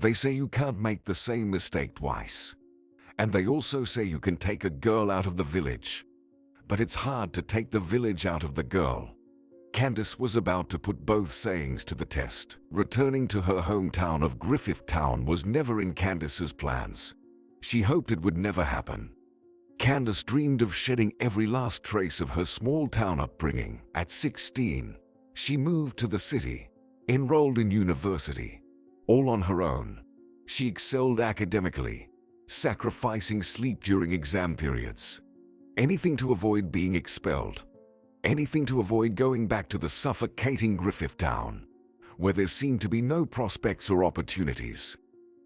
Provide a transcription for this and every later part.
They say you can't make the same mistake twice. And they also say you can take a girl out of the village. But it's hard to take the village out of the girl. Candace was about to put both sayings to the test. Returning to her hometown of Griffith Town was never in Candace's plans. She hoped it would never happen. Candace dreamed of shedding every last trace of her small town upbringing. At 16, she moved to the city, enrolled in university, all on her own. She excelled academically, sacrificing sleep during exam periods. Anything to avoid being expelled. Anything to avoid going back to the suffocating Griffith Town, where there seemed to be no prospects or opportunities.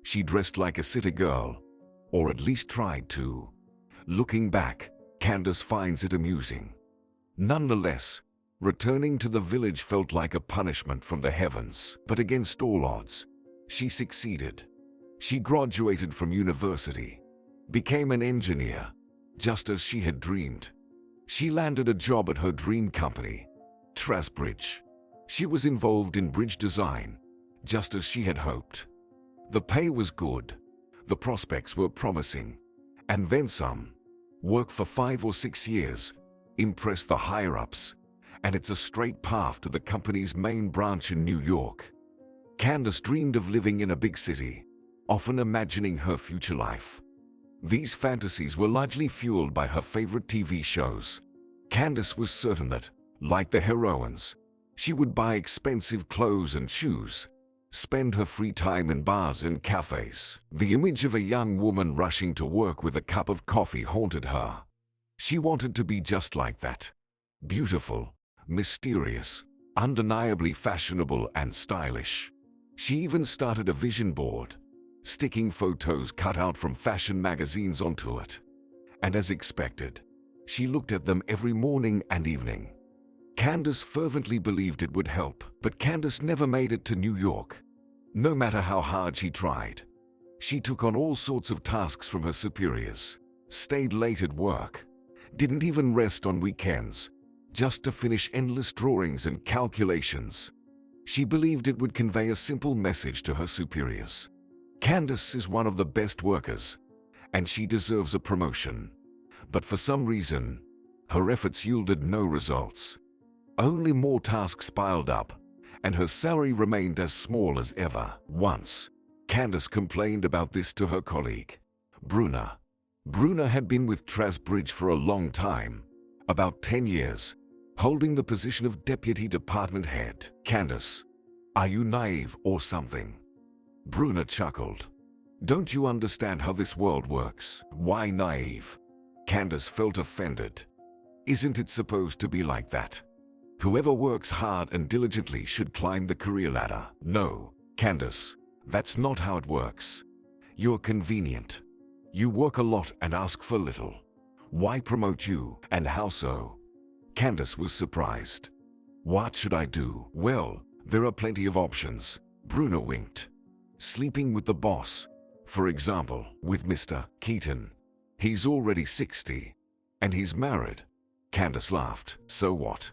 She dressed like a city girl, or at least tried to. Looking back, Candace finds it amusing. Nonetheless, returning to the village felt like a punishment from the heavens. But against all odds, she succeeded. She graduated from university, became an engineer, just as she had dreamed. She landed a job at her dream company, Trasbridge. She was involved in bridge design, just as she had hoped. The pay was good, the prospects were promising, and then some. Work for 5 or 6 years, impress the higher-ups, and it's a straight path to the company's main branch in New York. Candace dreamed of living in a big city, often imagining her future life. These fantasies were largely fueled by her favorite TV shows. Candace was certain that, like the heroines, she would buy expensive clothes and shoes, spend her free time in bars and cafes. The image of a young woman rushing to work with a cup of coffee haunted her. She wanted to be just like that. Beautiful, mysterious, undeniably fashionable and stylish. She even started a vision board, sticking photos cut out from fashion magazines onto it. And as expected, she looked at them every morning and evening. Candace fervently believed it would help, but Candace never made it to New York. No matter how hard she tried. She took on all sorts of tasks from her superiors, stayed late at work, didn't even rest on weekends, just to finish endless drawings and calculations. She believed it would convey a simple message to her superiors. Candace is one of the best workers, and she deserves a promotion. But for some reason, her efforts yielded no results. Only more tasks piled up, and her salary remained as small as ever. Once, Candace complained about this to her colleague, Bruna. Bruna had been with Trasbridge for a long time, about 10 years, holding the position of deputy department head. Candace, are you naive or something? Bruna chuckled. Don't you understand how this world works? Why naive? Candace felt offended. Isn't it supposed to be like that? Whoever works hard and diligently should climb the career ladder. No, Candace, that's not how it works. You're convenient. You work a lot and ask for little. Why promote you, and how so? Candace was surprised. What should I do? Well, there are plenty of options. Bruna winked. Sleeping with the boss, for example, with Mr. Keaton. He's already 60, and he's married. Candace laughed. So what?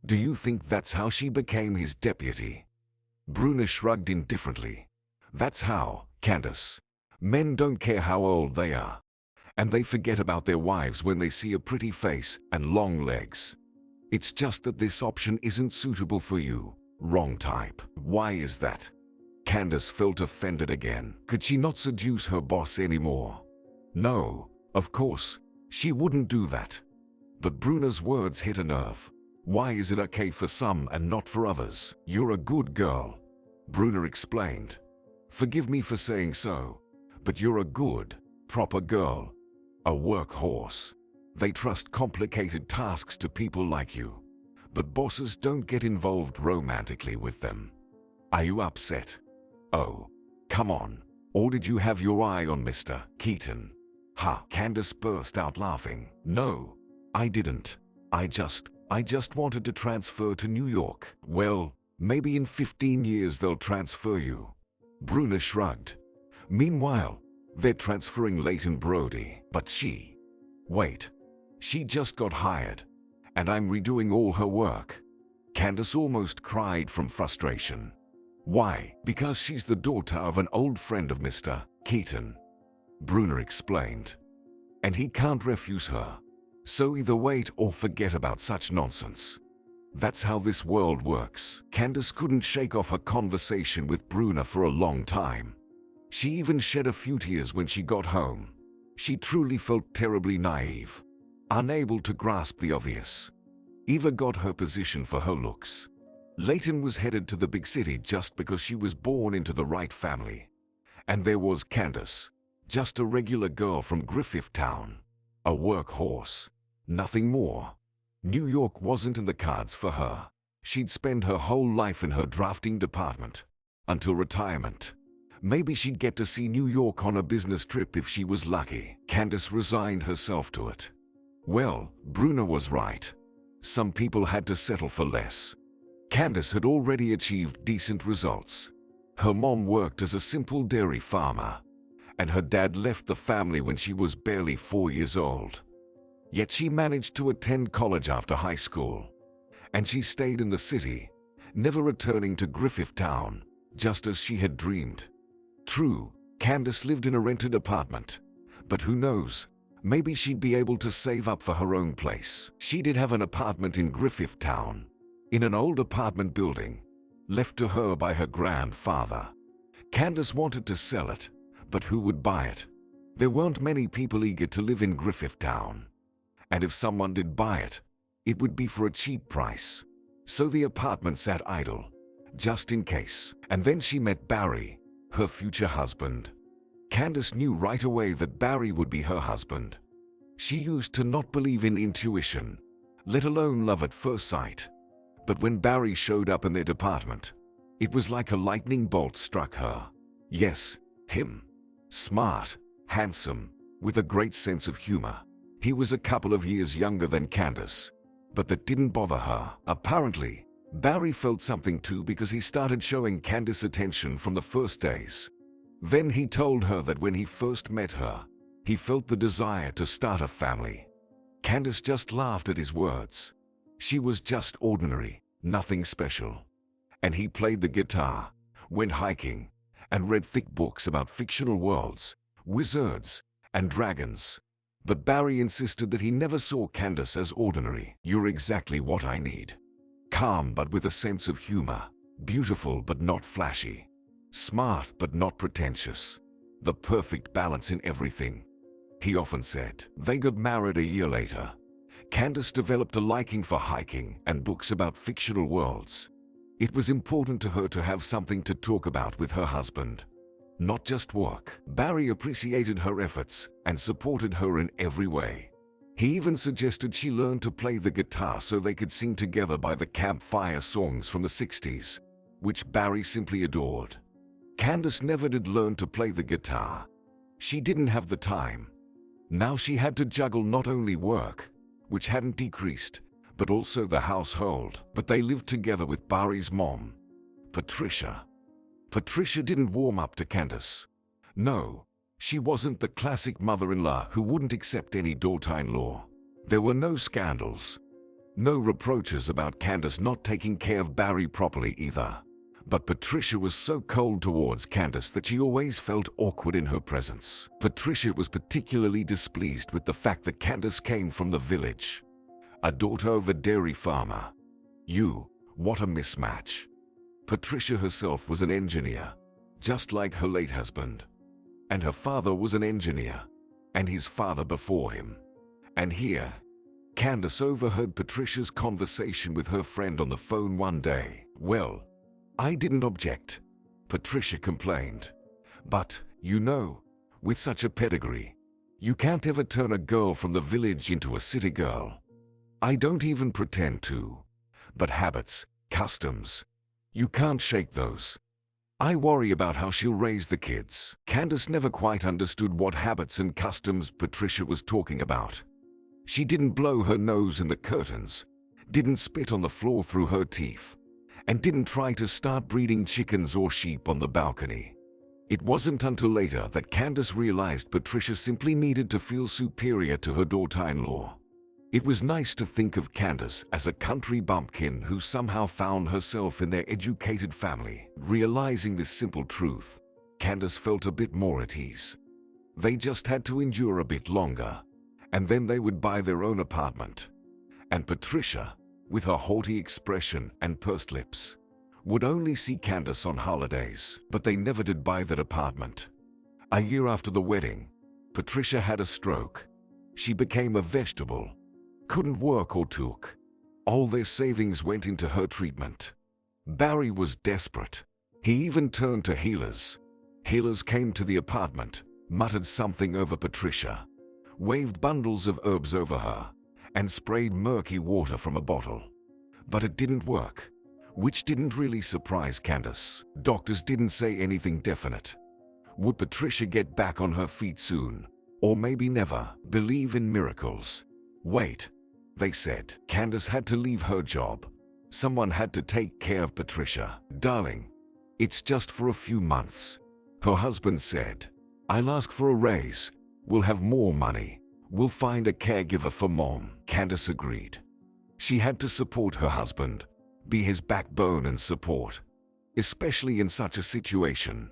Do you think that's how she became his deputy? Bruna shrugged indifferently. That's how, Candace. Men don't care how old they are, and they forget about their wives when they see a pretty face and long legs. It's just that this option isn't suitable for you. Wrong type. Why is that? Candace felt offended again. Could she not seduce her boss anymore? No, of course, she wouldn't do that. But Bruna's words hit a nerve. Why is it okay for some and not for others? You're a good girl, Bruna explained. Forgive me for saying so, but you're a good, proper girl. A workhorse. They trust complicated tasks to people like you. But bosses don't get involved romantically with them. Are you upset? Oh, come on. Or did you have your eye on Mr. Keaton? Ha! Candace burst out laughing. No, I didn't. I just wanted to transfer to New York. Well, maybe in 15 years they'll transfer you. Bruna shrugged. Meanwhile, they're transferring Leighton Brody. But she... Wait. She just got hired, and I'm redoing all her work. Candace almost cried from frustration. Why? Because she's the daughter of an old friend of Mr. Keaton, Bruner explained. And he can't refuse her. So either wait or forget about such nonsense. That's how this world works. Candace couldn't shake off her conversation with Bruner for a long time. She even shed a few tears when she got home. She truly felt terribly naive, unable to grasp the obvious. Eva got her position for her looks. Leighton was headed to the big city just because she was born into the right family. And there was Candace, just a regular girl from Griffith Town. A workhorse. Nothing more. New York wasn't in the cards for her. She'd spend her whole life in her drafting department. Until retirement. Maybe she'd get to see New York on a business trip if she was lucky. Candace resigned herself to it. Well, Bruner was right. Some people had to settle for less. Candace had already achieved decent results. Her mom worked as a simple dairy farmer, and her dad left the family when she was barely 4 years old. Yet she managed to attend college after high school, and she stayed in the city, never returning to Griffith Town, just as she had dreamed. True, Candace lived in a rented apartment, but who knows, maybe she'd be able to save up for her own place. She did have an apartment in Griffith Town, in an old apartment building, left to her by her grandfather. Candace wanted to sell it, but who would buy it? There weren't many people eager to live in Griffith Town. And if someone did buy it, it would be for a cheap price. So the apartment sat idle, just in case. And then she met Barry, her future husband. Candace knew right away that Barry would be her husband. She used to not believe in intuition, let alone love at first sight. But when Barry showed up in their department, it was like a lightning bolt struck her. Yes, him. Smart, handsome, with a great sense of humor. He was a couple of years younger than Candace, but that didn't bother her. Apparently, Barry felt something too because he started showing Candace attention from the first days. Then he told her that when he first met her, he felt the desire to start a family. Candace just laughed at his words. She was just ordinary, nothing special. And he played the guitar, went hiking, and read thick books about fictional worlds, wizards, and dragons. But Barry insisted that he never saw Candace as ordinary. You're exactly what I need. Calm but with a sense of humor. Beautiful but not flashy. Smart but not pretentious. The perfect balance in everything, he often said. They got married a year later. Candace developed a liking for hiking and books about fictional worlds. It was important to her to have something to talk about with her husband. Not just work. Barry appreciated her efforts and supported her in every way. He even suggested she learn to play the guitar so they could sing together by the campfire songs from the 60s, which Barry simply adored. Candace never did learn to play the guitar. She didn't have the time. Now she had to juggle not only work, which hadn't decreased, but also the household. But they lived together with Barry's mom, Patricia. Patricia didn't warm up to Candace. No, she wasn't the classic mother-in-law who wouldn't accept any daughter-in-law. There were no scandals. No reproaches about Candace not taking care of Barry properly either. But Patricia was so cold towards Candace that she always felt awkward in her presence. Patricia was particularly displeased with the fact that Candace came from the village, a daughter of a dairy farmer. What a mismatch. Patricia herself was an engineer, just like her late husband. And her father was an engineer, and his father before him. And here, Candace overheard Patricia's conversation with her friend on the phone one day. Well, I didn't object, Patricia complained. But, with such a pedigree, you can't ever turn a girl from the village into a city girl. I don't even pretend to. But habits, customs, you can't shake those. I worry about how she'll raise the kids. Candace never quite understood what habits and customs Patricia was talking about. She didn't blow her nose in the curtains, didn't spit on the floor through her teeth, and didn't try to start breeding chickens or sheep on the balcony. It wasn't until later that Candace realized Patricia simply needed to feel superior to her daughter-in-law. It was nice to think of Candace as a country bumpkin who somehow found herself in their educated family. Realizing this simple truth, Candace felt a bit more at ease. They just had to endure a bit longer, and then they would buy their own apartment. And Patricia, with her haughty expression and pursed lips, would only see Candace on holidays. But they never did buy that apartment. A year after the wedding, Patricia had a stroke. She became a vegetable, couldn't work or talk. All their savings went into her treatment. Barry was desperate. He even turned to healers. Healers came to the apartment, muttered something over Patricia, waved bundles of herbs over her, and sprayed murky water from a bottle. But it didn't work, which didn't really surprise Candace. Doctors didn't say anything definite. Would Patricia get back on her feet soon? Or maybe never? Believe in miracles. Wait, they said. Candace had to leave her job. Someone had to take care of Patricia. Darling, it's just for a few months. Her husband said, I'll ask for a raise. We'll have more money. We'll find a caregiver for Mom. Candace agreed. She had to support her husband, be his backbone and support, especially in such a situation.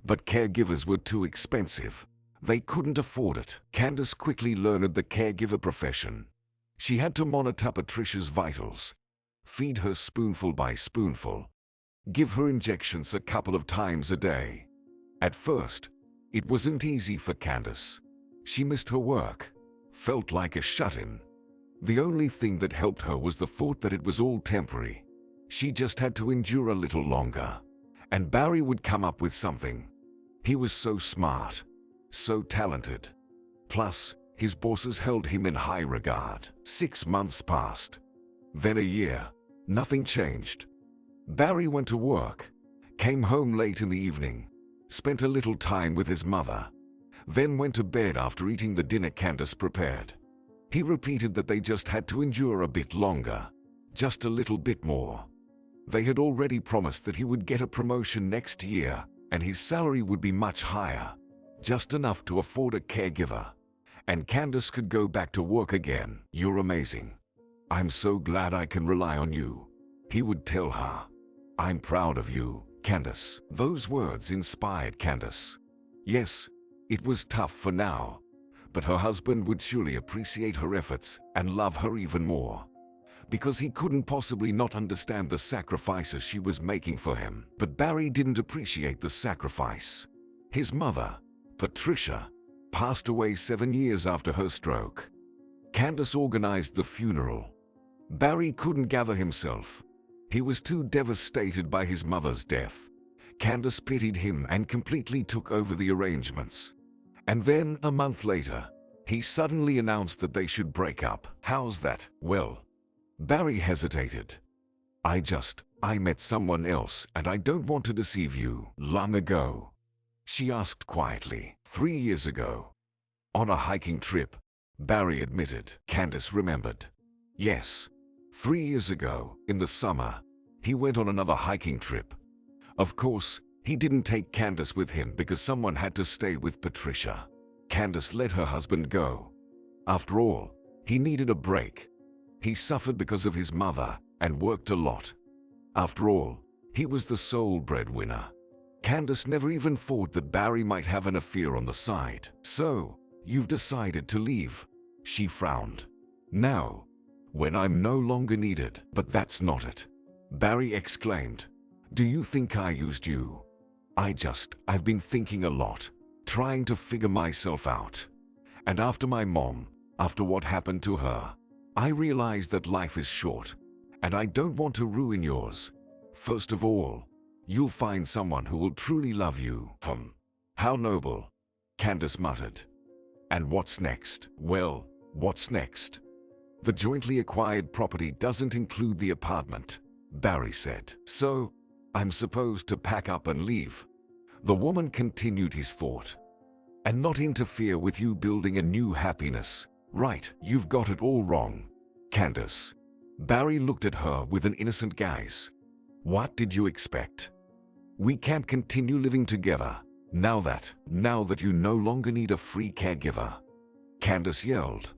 But caregivers were too expensive. They couldn't afford it. Candace quickly learned the caregiver profession. She had to monitor Patricia's vitals, feed her spoonful by spoonful, give her injections a couple of times a day. At first, it wasn't easy for Candace. She missed her work, felt like a shut-in. The only thing that helped her was the thought that it was all temporary. She just had to endure a little longer, and Barry would come up with something. He was so smart, so talented. Plus, his bosses held him in high regard. 6 months passed. Then a year. Nothing changed. Barry went to work, came home late in the evening, spent a little time with his mother, then went to bed after eating the dinner Candace prepared. He repeated that they just had to endure a bit longer, just a little bit more. They had already promised that he would get a promotion next year, and his salary would be much higher, just enough to afford a caregiver. And Candace could go back to work again. You're amazing. I'm so glad I can rely on you, he would tell her. I'm proud of you, Candace. Those words inspired Candace. Yes, it was tough for now, but her husband would surely appreciate her efforts and love her even more, because he couldn't possibly not understand the sacrifices she was making for him. But Barry didn't appreciate the sacrifice. His mother, Patricia, passed away 7 years after her stroke. Candace organized the funeral. Barry couldn't gather himself. He was too devastated by his mother's death. Candace pitied him and completely took over the arrangements. And then, a month later, he suddenly announced that they should break up. How's that? Well, Barry hesitated. I met someone else and I don't want to deceive you. Long ago, she asked quietly. 3 years ago. On a hiking trip, Barry admitted. Candace remembered. Yes, 3 years ago, in the summer, he went on another hiking trip. Of course, he didn't take Candace with him because someone had to stay with Patricia. Candace let her husband go. After all, he needed a break. He suffered because of his mother and worked a lot. After all, he was the sole breadwinner. Candace never even thought that Barry might have an affair on the side. So, you've decided to leave, she frowned. Now, when I'm no longer needed. But that's not it, Barry exclaimed. Do you think I used you? I've been thinking a lot, trying to figure myself out. And after my mom, after what happened to her, I realized that life is short, and I don't want to ruin yours. First of all, you'll find someone who will truly love you. How noble, Candace muttered. And what's next? Well, what's next? The jointly acquired property doesn't include the apartment, Barry said. So, I'm supposed to pack up and leave. The woman continued his thought. And not interfere with you building a new happiness, right? You've got it all wrong, Candace. Barry looked at her with an innocent gaze. What did you expect? We can't continue living together, now that you no longer need a free caregiver. Candace yelled.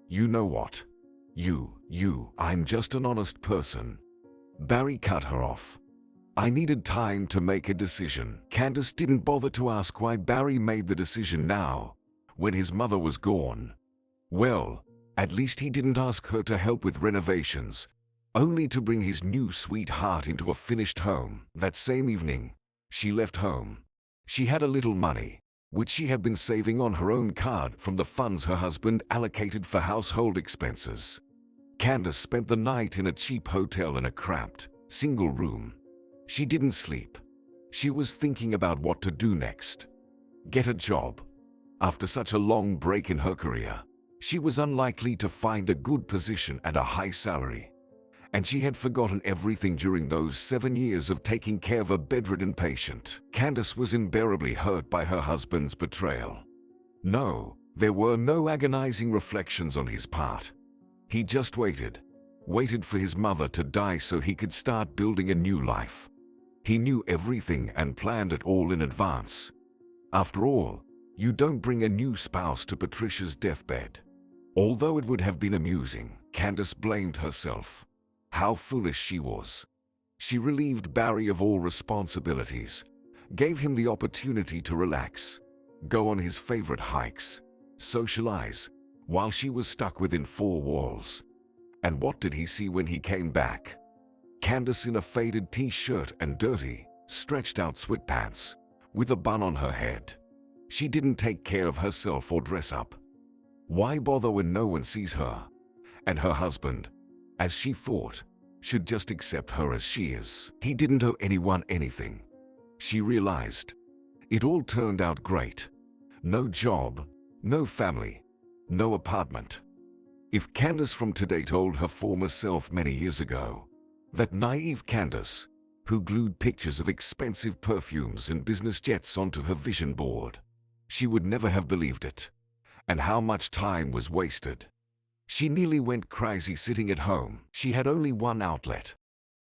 You know what? I'm just an honest person." Barry cut her off. "I needed time to make a decision." Candace didn't bother to ask why Barry made the decision now, when his mother was gone. Well, at least he didn't ask her to help with renovations, only to bring his new sweetheart into a finished home. That same evening, she left home. She had a little money, which she had been saving on her own card from the funds her husband allocated for household expenses. Candace spent the night in a cheap hotel in a cramped, single room. She didn't sleep. She was thinking about what to do next. Get a job. After such a long break in her career, she was unlikely to find a good position and a high salary. And she had forgotten everything during those 7 years of taking care of a bedridden patient. Candace was unbearably hurt by her husband's betrayal. No, there were no agonizing reflections on his part. He just waited for his mother to die so he could start building a new life. He knew everything and planned it all in advance. After all, you don't bring a new spouse to Patricia's deathbed. Although it would have been amusing, Candace blamed herself. How foolish she was. She relieved Barry of all responsibilities, gave him the opportunity to relax, go on his favorite hikes, socialize, while she was stuck within 4 walls. And what did he see when he came back? Candace in a faded t-shirt and dirty, stretched out sweatpants, with a bun on her head. She didn't take care of herself or dress up. Why bother when no one sees her? And her husband, as she thought, should just accept her as she is. He didn't owe anyone anything. She realized. It all turned out great. No job, no family, no apartment. If Candace from today told her former self many years ago, that naive Candace, who glued pictures of expensive perfumes and business jets onto her vision board, she would never have believed it. And how much time was wasted. She nearly went crazy sitting at home. She had only one outlet.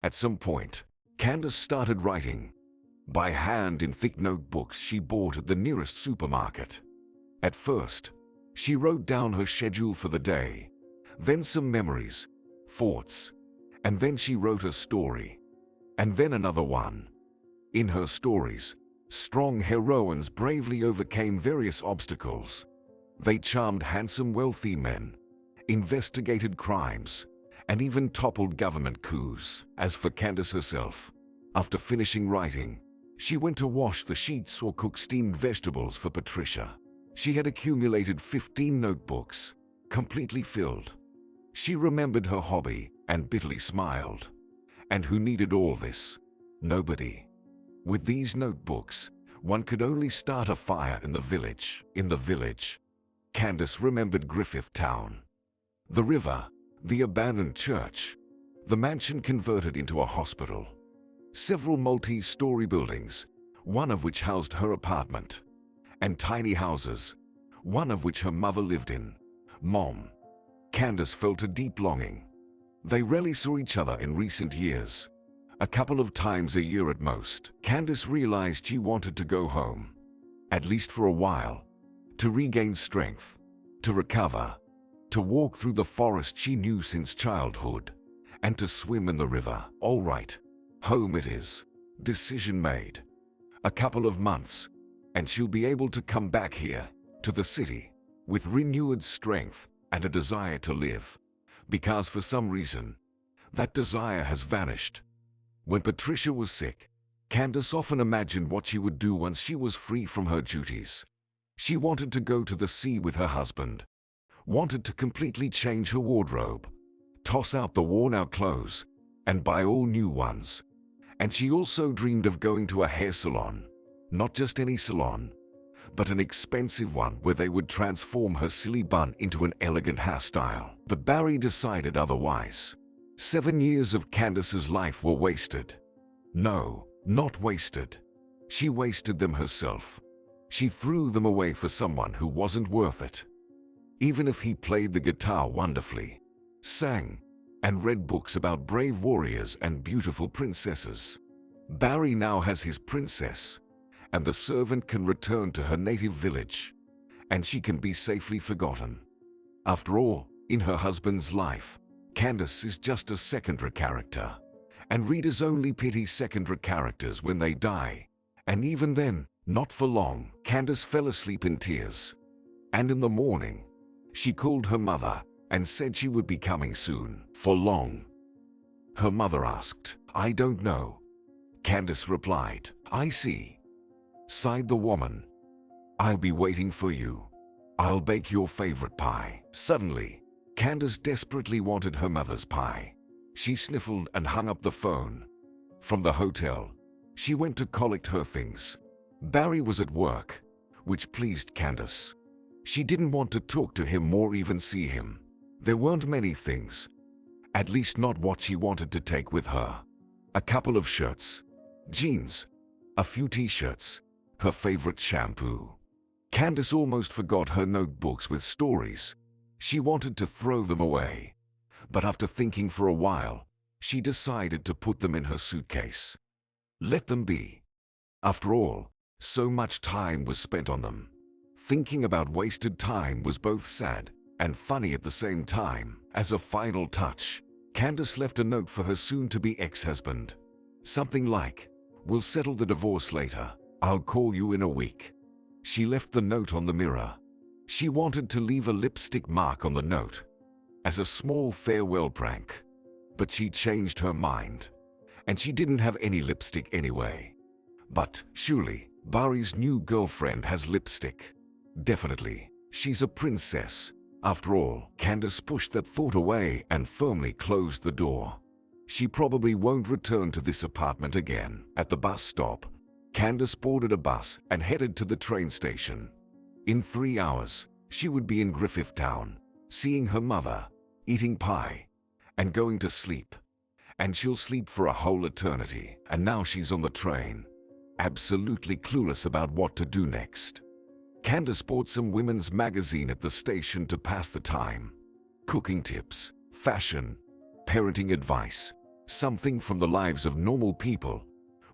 At some point, Candace started writing by hand in thick notebooks she bought at the nearest supermarket. At first, she wrote down her schedule for the day, then some memories, thoughts, and then she wrote a story, and then another one. In her stories, strong heroines bravely overcame various obstacles. They charmed handsome wealthy men, investigated crimes, and even toppled government coups. As for Candace herself, after finishing writing, she went to wash the sheets or cook steamed vegetables for Patricia. She had accumulated 15 notebooks, completely filled. She remembered her hobby and bitterly smiled. And who needed all this? Nobody. With these notebooks, one could only start a fire in the village. In the village, Candace remembered Griffith Town. The river, the abandoned church, the mansion converted into a hospital. Several multi-story buildings, one of which housed her apartment, and tiny houses, one of which her mother lived in. Mom. Candace felt a deep longing. They rarely saw each other in recent years. A couple of times a year at most. Candace realized she wanted to go home, at least for a while, to regain strength, to recover, to walk through the forest she knew since childhood, and to swim in the river. All right, home it is. Decision made. A couple of months, and she'll be able to come back here, to the city, with renewed strength and a desire to live. Because for some reason, that desire has vanished. When Patricia was sick, Candace often imagined what she would do once she was free from her duties. She wanted to go to the sea with her husband, wanted to completely change her wardrobe, toss out the worn-out clothes, and buy all new ones. And she also dreamed of going to a hair salon, not just any salon, but an expensive one where they would transform her silly bun into an elegant hairstyle. But Barry decided otherwise. 7 years of Candace's life were wasted. No, not wasted. She wasted them herself. She threw them away for someone who wasn't worth it. Even if he played the guitar wonderfully, sang, and read books about brave warriors and beautiful princesses. Barry now has his princess, and the servant can return to her native village, and she can be safely forgotten. After all, in her husband's life, Candace is just a secondary character, and readers only pity secondary characters when they die, and even then, not for long. Candace fell asleep in tears, and in the morning, she called her mother and said she would be coming soon. For long? Her mother asked. I don't know. Candace replied. I see, sighed the woman. I'll be waiting for you. I'll bake your favorite pie. Suddenly, Candace desperately wanted her mother's pie. She sniffled and hung up the phone. From the hotel, she went to collect her things. Barry was at work, which pleased Candace. She didn't want to talk to him or even see him. There weren't many things, at least not what she wanted to take with her. A couple of shirts, jeans, a few t-shirts, her favorite shampoo. Candace almost forgot her notebooks with stories. She wanted to throw them away, but after thinking for a while, she decided to put them in her suitcase. Let them be. After all, so much time was spent on them. Thinking about wasted time was both sad and funny at the same time. As a final touch, Candace left a note for her soon-to-be ex-husband. Something like, "We'll settle the divorce later. I'll call you in a week." She left the note on the mirror. She wanted to leave a lipstick mark on the note, as a small farewell prank. But she changed her mind, and she didn't have any lipstick anyway. But surely, Barry's new girlfriend has lipstick. Definitely, she's a princess. After all, Candace pushed that thought away and firmly closed the door. She probably won't return to this apartment again. At the bus stop, Candace boarded a bus and headed to the train station. In 3 hours, she would be in Griffith Town, seeing her mother, eating pie, and going to sleep. And she'll sleep for a whole eternity. And now she's on the train, absolutely clueless about what to do next. Candace bought some women's magazine at the station to pass the time. Cooking tips, fashion, parenting advice, something from the lives of normal people.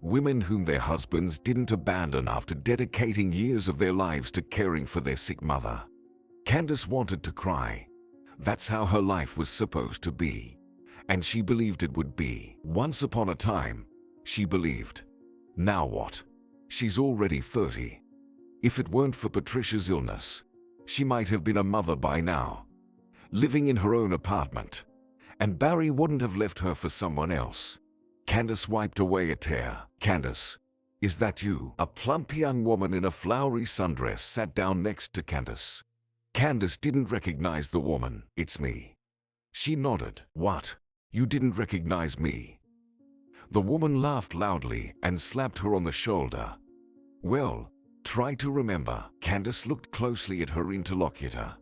Women whom their husbands didn't abandon after dedicating years of their lives to caring for their sick mother. Candace wanted to cry. That's how her life was supposed to be. And she believed it would be. Once upon a time, she believed. Now what? She's already 30. If it weren't for Patricia's illness, she might have been a mother by now, living in her own apartment. And Barry wouldn't have left her for someone else. Candace wiped away a tear. Candace, is that you? A plump young woman in a flowery sundress sat down next to Candace. Candace didn't recognize the woman. It's me. She nodded. What? You didn't recognize me? The woman laughed loudly and slapped her on the shoulder. Well, try to remember. Candace looked closely at her interlocutor.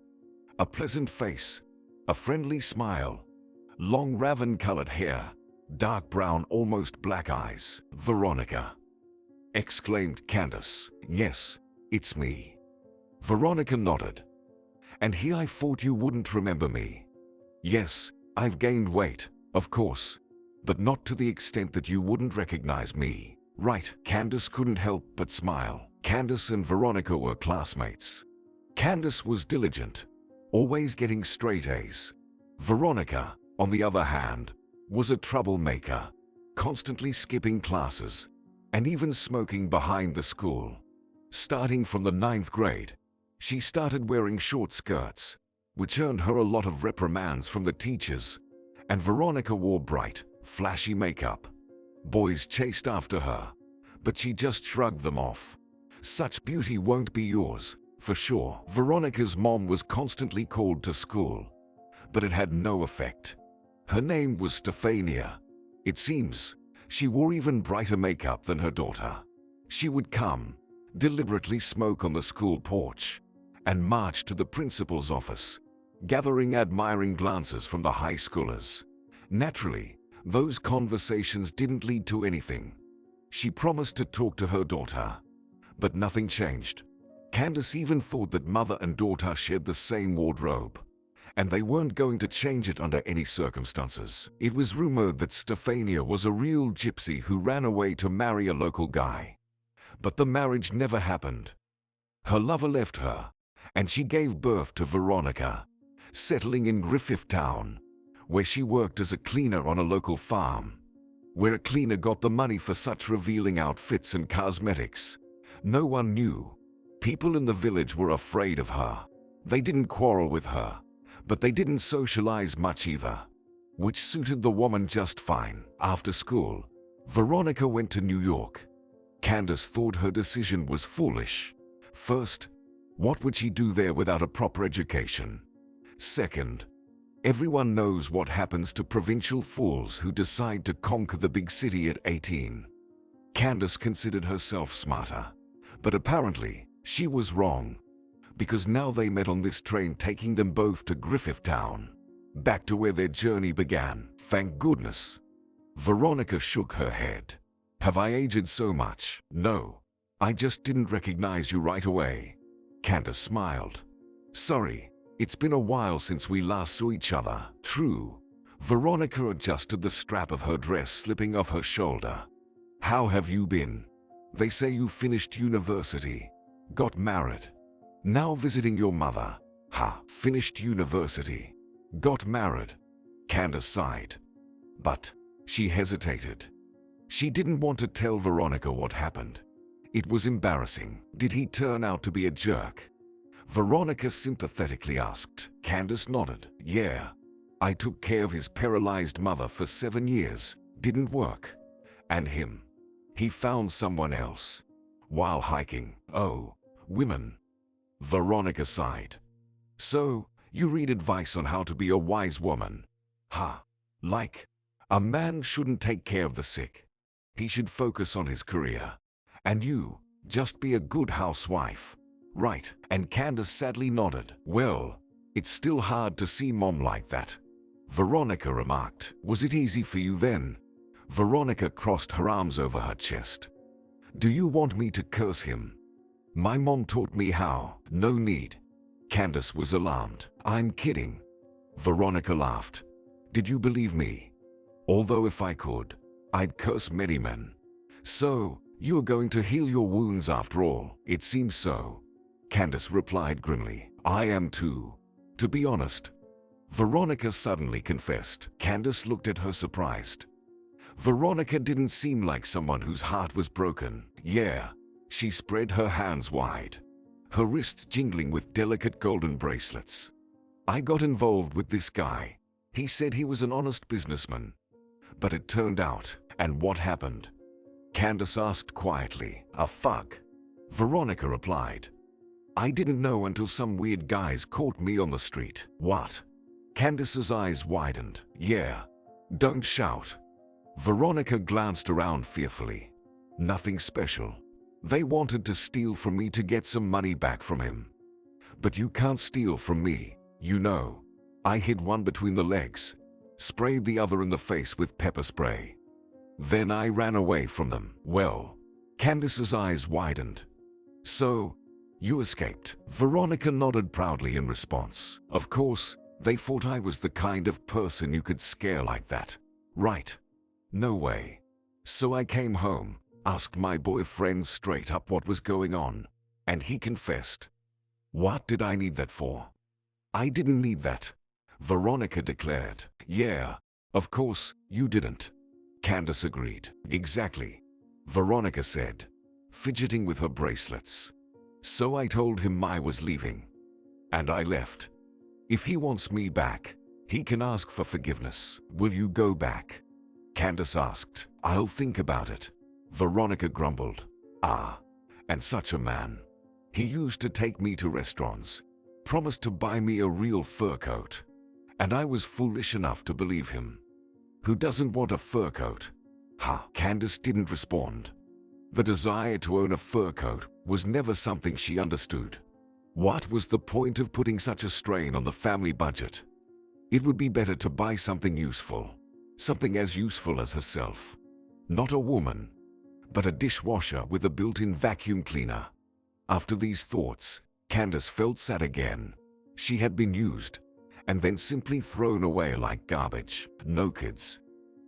A pleasant face, a friendly smile, long raven-colored hair, dark brown, almost black eyes. Veronica, exclaimed Candace. Yes, it's me. Veronica nodded. And here I thought you wouldn't remember me. Yes, I've gained weight, of course, but not to the extent that you wouldn't recognize me. Right. Candace couldn't help but smile. Candace and Veronica were classmates. Candace was diligent, always getting straight A's. Veronica, on the other hand, was a troublemaker, constantly skipping classes, and even smoking behind the school. Starting from the 9th grade, she started wearing short skirts, which earned her a lot of reprimands from the teachers, and Veronica wore bright, flashy makeup. Boys chased after her, but she just shrugged them off. Such beauty won't be yours, for sure. Veronica's mom was constantly called to school, but it had no effect. Her name was Stephania. It seems she wore even brighter makeup than her daughter. She would come, deliberately smoke on the school porch, and march to the principal's office, gathering admiring glances from the high schoolers. Naturally, those conversations didn't lead to anything. She promised to talk to her daughter, but nothing changed. Candace even thought that mother and daughter shared the same wardrobe, and they weren't going to change it under any circumstances. It was rumored that Stephania was a real gypsy who ran away to marry a local guy. But the marriage never happened. Her lover left her, and she gave birth to Veronica, settling in Griffith Town, where she worked as a cleaner on a local farm. Where a cleaner got the money for such revealing outfits and cosmetics. No one knew. People in the village were afraid of her. They didn't quarrel with her, but they didn't socialize much either, which suited the woman just fine. After school, Veronica went to New York. Candace thought her decision was foolish. First, what would she do there without a proper education? Second, everyone knows what happens to provincial fools who decide to conquer the big city at 18. Candace considered herself smarter, but apparently she was wrong, because now they met on this train taking them both to Griffith Town, back to where their journey began. Thank goodness. Veronica shook her head. Have I aged so much? No. I just didn't recognize you right away. Candace smiled. Sorry, it's been a while since we last saw each other. True. Veronica adjusted the strap of her dress slipping off her shoulder. How have you been? They say you finished university, got married. Now visiting your mother. Ha, finished university, got married. Candace sighed. But she hesitated. She didn't want to tell Veronica what happened. It was embarrassing. Did he turn out to be a jerk? Veronica sympathetically asked. Candace nodded. Yeah. I took care of his paralyzed mother for 7 years. Didn't work. And him. He found someone else. While hiking. Oh, women. Veronica sighed. So, you read advice on how to be a wise woman. Ha. Like, a man shouldn't take care of the sick. He should focus on his career. And you, just be a good housewife. Right. And Candace sadly nodded. Well, it's still hard to see Mom like that. Veronica remarked. Was it easy for you then? Veronica crossed her arms over her chest. Do you want me to curse him? My mom taught me how. No need. Candace was alarmed. I'm kidding. Veronica laughed. Did you believe me? Although if I could, I'd curse many men. So, you're going to heal your wounds after all. It seems so. Candace replied grimly. I am too. To be honest. Veronica suddenly confessed. Candace looked at her surprised. Veronica didn't seem like someone whose heart was broken. Yeah. She spread her hands wide, her wrists jingling with delicate golden bracelets. I got involved with this guy. He said he was an honest businessman. But it turned out, and what happened? Candace asked quietly. A fuck. Veronica replied. I didn't know until some weird guys caught me on the street. What? Candace's eyes widened. Yeah. Don't shout. Veronica glanced around fearfully. Nothing special. They wanted to steal from me to get some money back from him. But you can't steal from me, you know. I hit one between the legs, sprayed the other in the face with pepper spray. Then I ran away from them. Well, Candace's eyes widened. So, you escaped. Veronica nodded proudly in response. Of course, they thought I was the kind of person you could scare like that. Right. No way. So I came home, asked my boyfriend straight up what was going on, and he confessed. What did I need that for? I didn't need that, Veronica declared. Yeah, of course, you didn't. Candace agreed. Exactly, Veronica said, fidgeting with her bracelets. So I told him I was leaving. And I left. If he wants me back, he can ask for forgiveness. Will you go back? Candace asked. I'll think about it. Veronica grumbled. Ah, and such a man. He used to take me to restaurants, promised to buy me a real fur coat. And I was foolish enough to believe him. Who doesn't want a fur coat? Ha! Candace didn't respond. The desire to own a fur coat was never something she understood. What was the point of putting such a strain on the family budget? It would be better to buy something useful. Something as useful as herself. Not a woman, but a dishwasher with a built-in vacuum cleaner. After these thoughts, Candace felt sad again. She had been used, and then simply thrown away like garbage. No kids?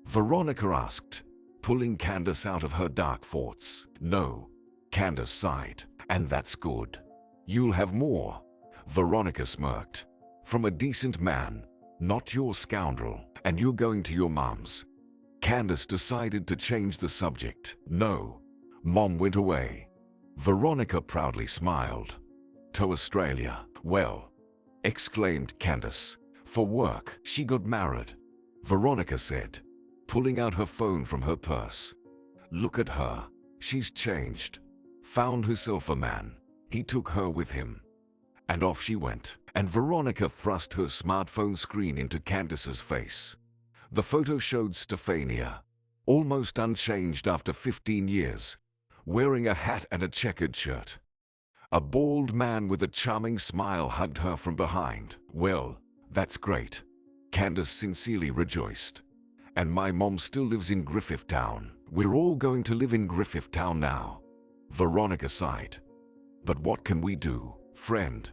Veronica asked, pulling Candace out of her dark thoughts. No, Candace sighed. And that's good. You'll have more. Veronica smirked. From a decent man, not your scoundrel. And you're going to your mom's. Candace decided to change the subject. No. Mom went away. Veronica proudly smiled. To Australia. Well, exclaimed Candace. For work. She got married. Veronica said, pulling out her phone from her purse. Look at her. She's changed. Found herself a man. He took her with him. And off she went. And Veronica thrust her smartphone screen into Candace's face. The photo showed Stefania, almost unchanged after 15 years, wearing a hat and a checkered shirt. A bald man with a charming smile hugged her from behind. Well, that's great. Candace sincerely rejoiced. And my mom still lives in Griffithtown. We're all going to live in Griffithtown now. Veronica sighed. But what can we do, friend?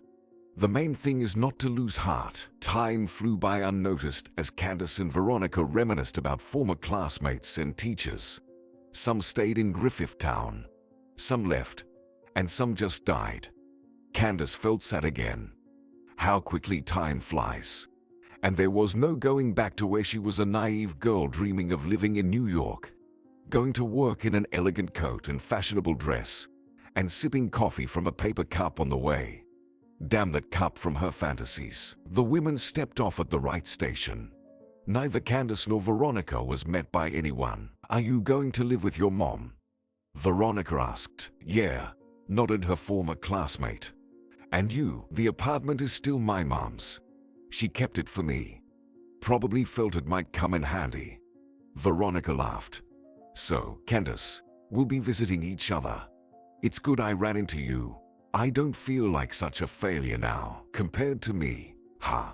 The main thing is not to lose heart. Time flew by unnoticed as Candace and Veronica reminisced about former classmates and teachers. Some stayed in Griffithtown. Some left. And some just died. Candace felt sad again. How quickly time flies. And there was no going back to where she was a naive girl dreaming of living in New York. Going to work in an elegant coat and fashionable dress. And sipping coffee from a paper cup on the way. Damn that cup from her fantasies. The women stepped off at the right station. Neither Candace nor Veronica was met by anyone. Are you going to live with your mom? Veronica asked. Yeah, nodded her former classmate. And you? The apartment is still my mom's. She kept it for me. Probably felt it might come in handy. Veronica laughed. So, Candace, we'll be visiting each other. It's good I ran into you. I don't feel like such a failure now, compared to me. Huh?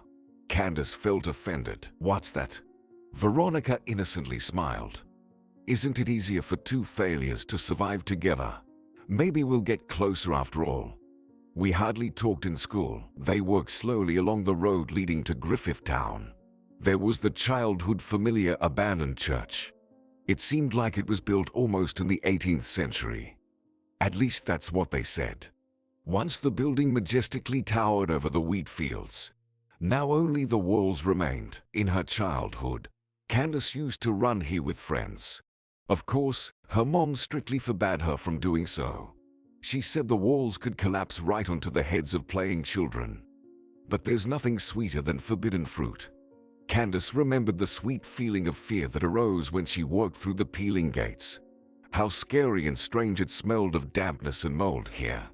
Candace felt offended. What's that? Veronica innocently smiled. Isn't it easier for two failures to survive together? Maybe we'll get closer after all. We hardly talked in school. They walked slowly along the road leading to Griffithtown. There was the childhood familiar abandoned church. It seemed like it was built almost in the 18th century. At least that's what they said. Once the building majestically towered over the wheat fields. Now only the walls remained. In her childhood, Candace used to run here with friends. Of course, her mom strictly forbade her from doing so. She said the walls could collapse right onto the heads of playing children. But there's nothing sweeter than forbidden fruit. Candace remembered the sweet feeling of fear that arose when she walked through the peeling gates. How scary and strange it smelled of dampness and mold here.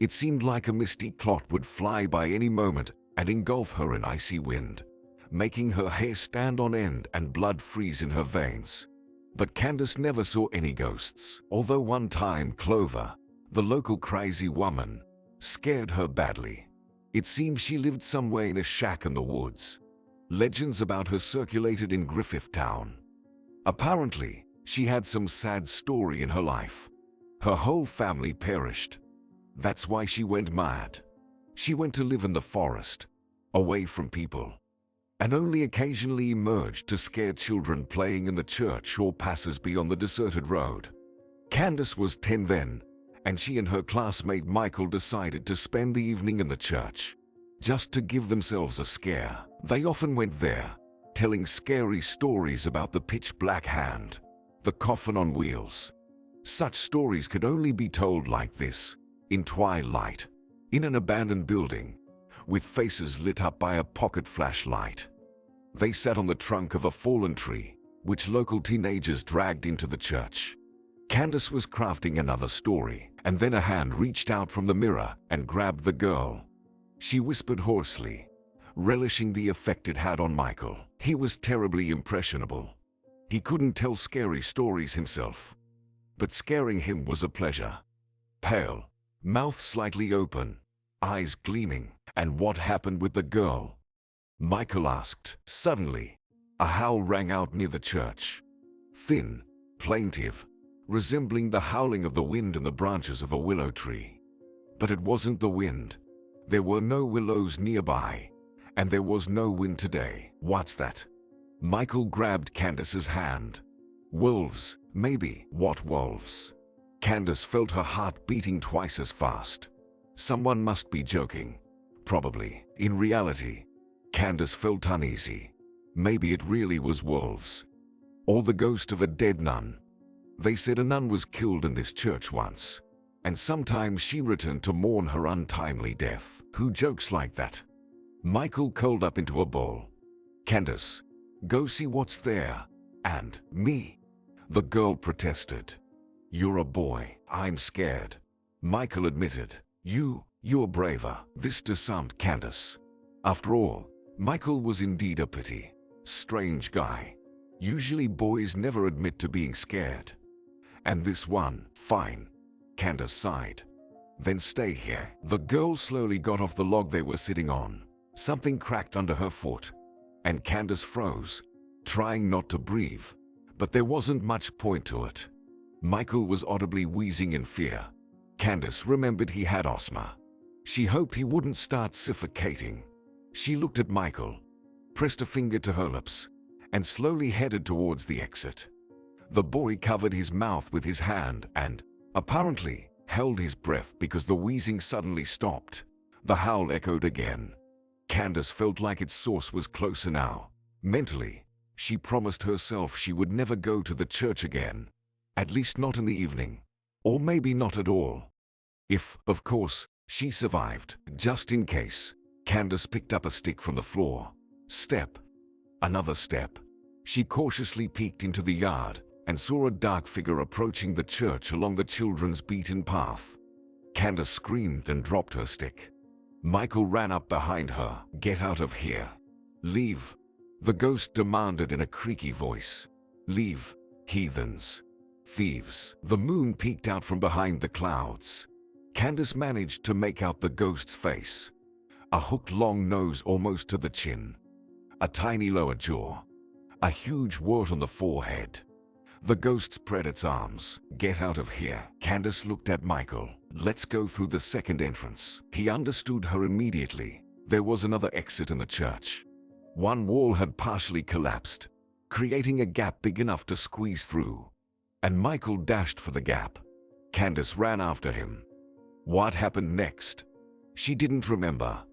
It seemed like a misty clot would fly by any moment and engulf her in icy wind, making her hair stand on end and blood freeze in her veins. But Candace never saw any ghosts, although one time Clover, the local crazy woman, scared her badly. It seemed she lived somewhere in a shack in the woods. Legends about her circulated in Griffithtown. Apparently, she had some sad story in her life. Her whole family perished. That's why she went mad. She went to live in the forest, away from people, and only occasionally emerged to scare children playing in the church or passers-by on the deserted road. Candace was 10 then, and she and her classmate Michael decided to spend the evening in the church, just to give themselves a scare. They often went there, telling scary stories about the pitch-black hand, the coffin on wheels. Such stories could only be told like this, in twilight, in an abandoned building, with faces lit up by a pocket flashlight. They sat on the trunk of a fallen tree, which local teenagers dragged into the church. Candace was crafting another story, and then a hand reached out from the mirror and grabbed the girl. She whispered hoarsely, relishing the effect it had on Michael. He was terribly impressionable. He couldn't tell scary stories himself, but scaring him was a pleasure. Pale, mouth slightly open, eyes gleaming. And what happened with the girl? Michael asked. Suddenly, a howl rang out near the church. Thin, plaintive, resembling the howling of the wind in the branches of a willow tree. But it wasn't the wind. There were no willows nearby, and there was no wind today. What's that? Michael grabbed Candace's hand. Wolves, maybe. What wolves? Candace felt her heart beating twice as fast. Someone must be joking. Probably. In reality, Candace felt uneasy. Maybe it really was wolves. Or the ghost of a dead nun. They said a nun was killed in this church once, and sometimes she returned to mourn her untimely death. Who jokes like that? Michael curled up into a ball. Candace, go see what's there. And me, the girl protested. You're a boy, I'm scared. Michael admitted. You're braver. This disarmed Candace. After all, Michael was indeed a pretty strange guy. Usually boys never admit to being scared. And this one, fine. Candace sighed. Then stay here. The girl slowly got off the log they were sitting on. Something cracked under her foot, and Candace froze, trying not to breathe. But there wasn't much point to it. Michael was audibly wheezing in fear. Candace remembered he had asthma. She hoped he wouldn't start suffocating. She looked at Michael, pressed a finger to her lips, and slowly headed towards the exit. The boy covered his mouth with his hand and, apparently, held his breath because the wheezing suddenly stopped. The howl echoed again. Candace felt like its source was closer now. Mentally, she promised herself she would never go to the church again. At least not in the evening. Or maybe not at all. If, of course, she survived. Just in case, Candace picked up a stick from the floor. Step. Another step. She cautiously peeked into the yard and saw a dark figure approaching the church along the children's beaten path. Candace screamed and dropped her stick. Michael ran up behind her. Get out of here. Leave. The ghost demanded in a creaky voice. Leave, heathens. Thieves. The moon peeked out from behind the clouds. Candace managed to make out the ghost's face. A hooked long nose almost to the chin. A tiny lower jaw. A huge wart on the forehead. The ghost spread its arms. Get out of here. Candace looked at Michael. Let's go through the second entrance. He understood her immediately. There was another exit in the church. One wall had partially collapsed, creating a gap big enough to squeeze through. And Michael dashed for the gap. Candace ran after him. What happened next? She didn't remember.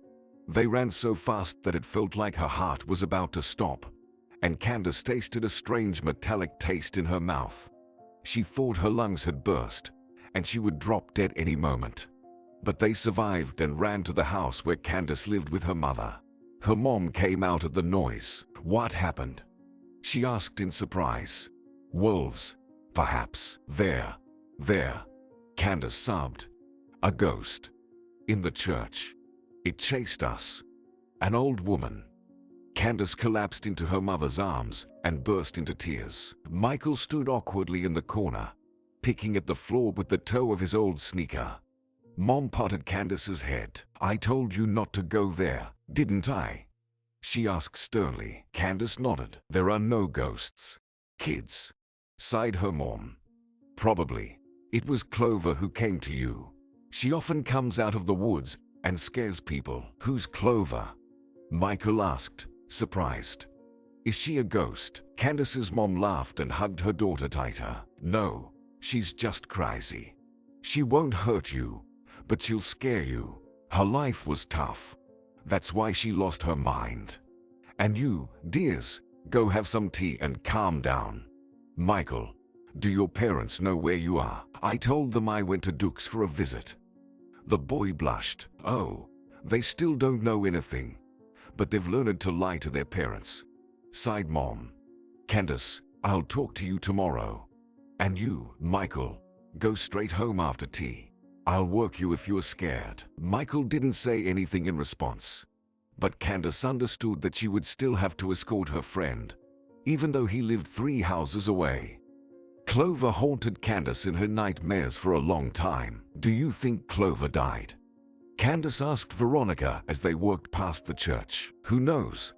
They ran so fast that it felt like her heart was about to stop, and Candace tasted a strange metallic taste in her mouth. She thought her lungs had burst, and she would drop dead any moment. But they survived and ran to the house where Candace lived with her mother. Her mom came out at the noise. What happened? She asked in surprise. Wolves, perhaps. There. Candace sobbed. A ghost. In the church. It chased us. An old woman. Candace collapsed into her mother's arms and burst into tears. Michael stood awkwardly in the corner, picking at the floor with the toe of his old sneaker. Mom patted Candace's head. I told you not to go there, didn't I? She asked sternly. Candace nodded. There are no ghosts. Kids. Sighed her mom. Probably. It was Clover who came to you. She often comes out of the woods and scares people. Who's Clover? Michael asked, surprised. Is she a ghost? Candace's mom laughed and hugged her daughter tighter. No, she's just crazy. She won't hurt you, but she'll scare you. Her life was tough. That's why she lost her mind. And you, dears, go have some tea and calm down. Michael, do your parents know where you are? I told them I went to Duke's for a visit. The boy blushed. Oh, they still don't know anything. But they've learned to lie to their parents. Sighed Mom. Candace, I'll talk to you tomorrow. And you, Michael, go straight home after tea. I'll work you if you're scared. Michael didn't say anything in response. But Candace understood that she would still have to escort her friend, even though he lived 3 houses away. Clover haunted Candace in her nightmares for a long time. Do you think Clover died? Candace asked Veronica as they walked past the church. Who knows?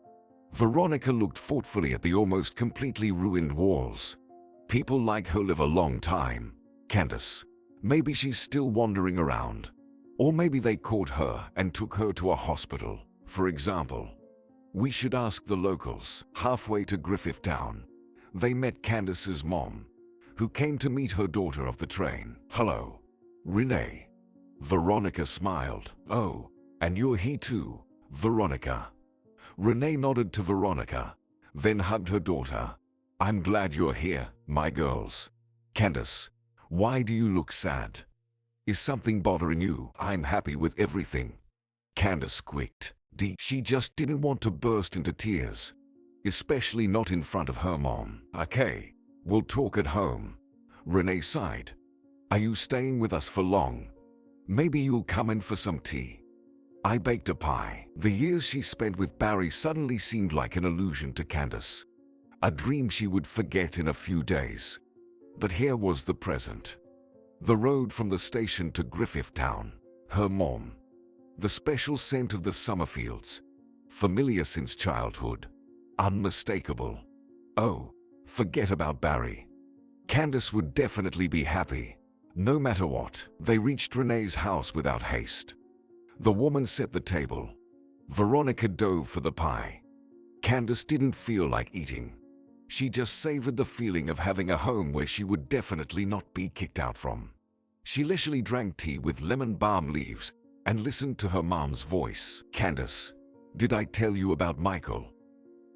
Veronica looked thoughtfully at the almost completely ruined walls. People like her live a long time. Candace, maybe she's still wandering around. Or maybe they caught her and took her to a hospital, for example. We should ask the locals. Halfway to Griffith Town, they met Candace's mom, who came to meet her daughter off the train. Hello, Renee. Veronica smiled. Oh, and you're here too, Veronica. Renee nodded to Veronica, then hugged her daughter. I'm glad you're here, my girls. Candace, why do you look sad? Is something bothering you? I'm happy with everything. Candace squeaked. She just didn't want to burst into tears. Especially not in front of her mom. Okay, we'll talk at home. Renee sighed. Are you staying with us for long? Maybe you'll come in for some tea. I baked a pie. The years she spent with Barry suddenly seemed like an illusion to Candace. A dream she would forget in a few days. But here was the present. The road from the station to Griffith Town. Her mom. The special scent of the summer fields. Familiar since childhood. Unmistakable. Oh, forget about Barry. Candace would definitely be happy. No matter what. They reached Renee's house without haste. The woman set the table. Veronica dove for the pie. Candace didn't feel like eating. She just savored the feeling of having a home where she would definitely not be kicked out from. She leisurely drank tea with lemon balm leaves and listened to her mom's voice. Candace, did I tell you about Michael?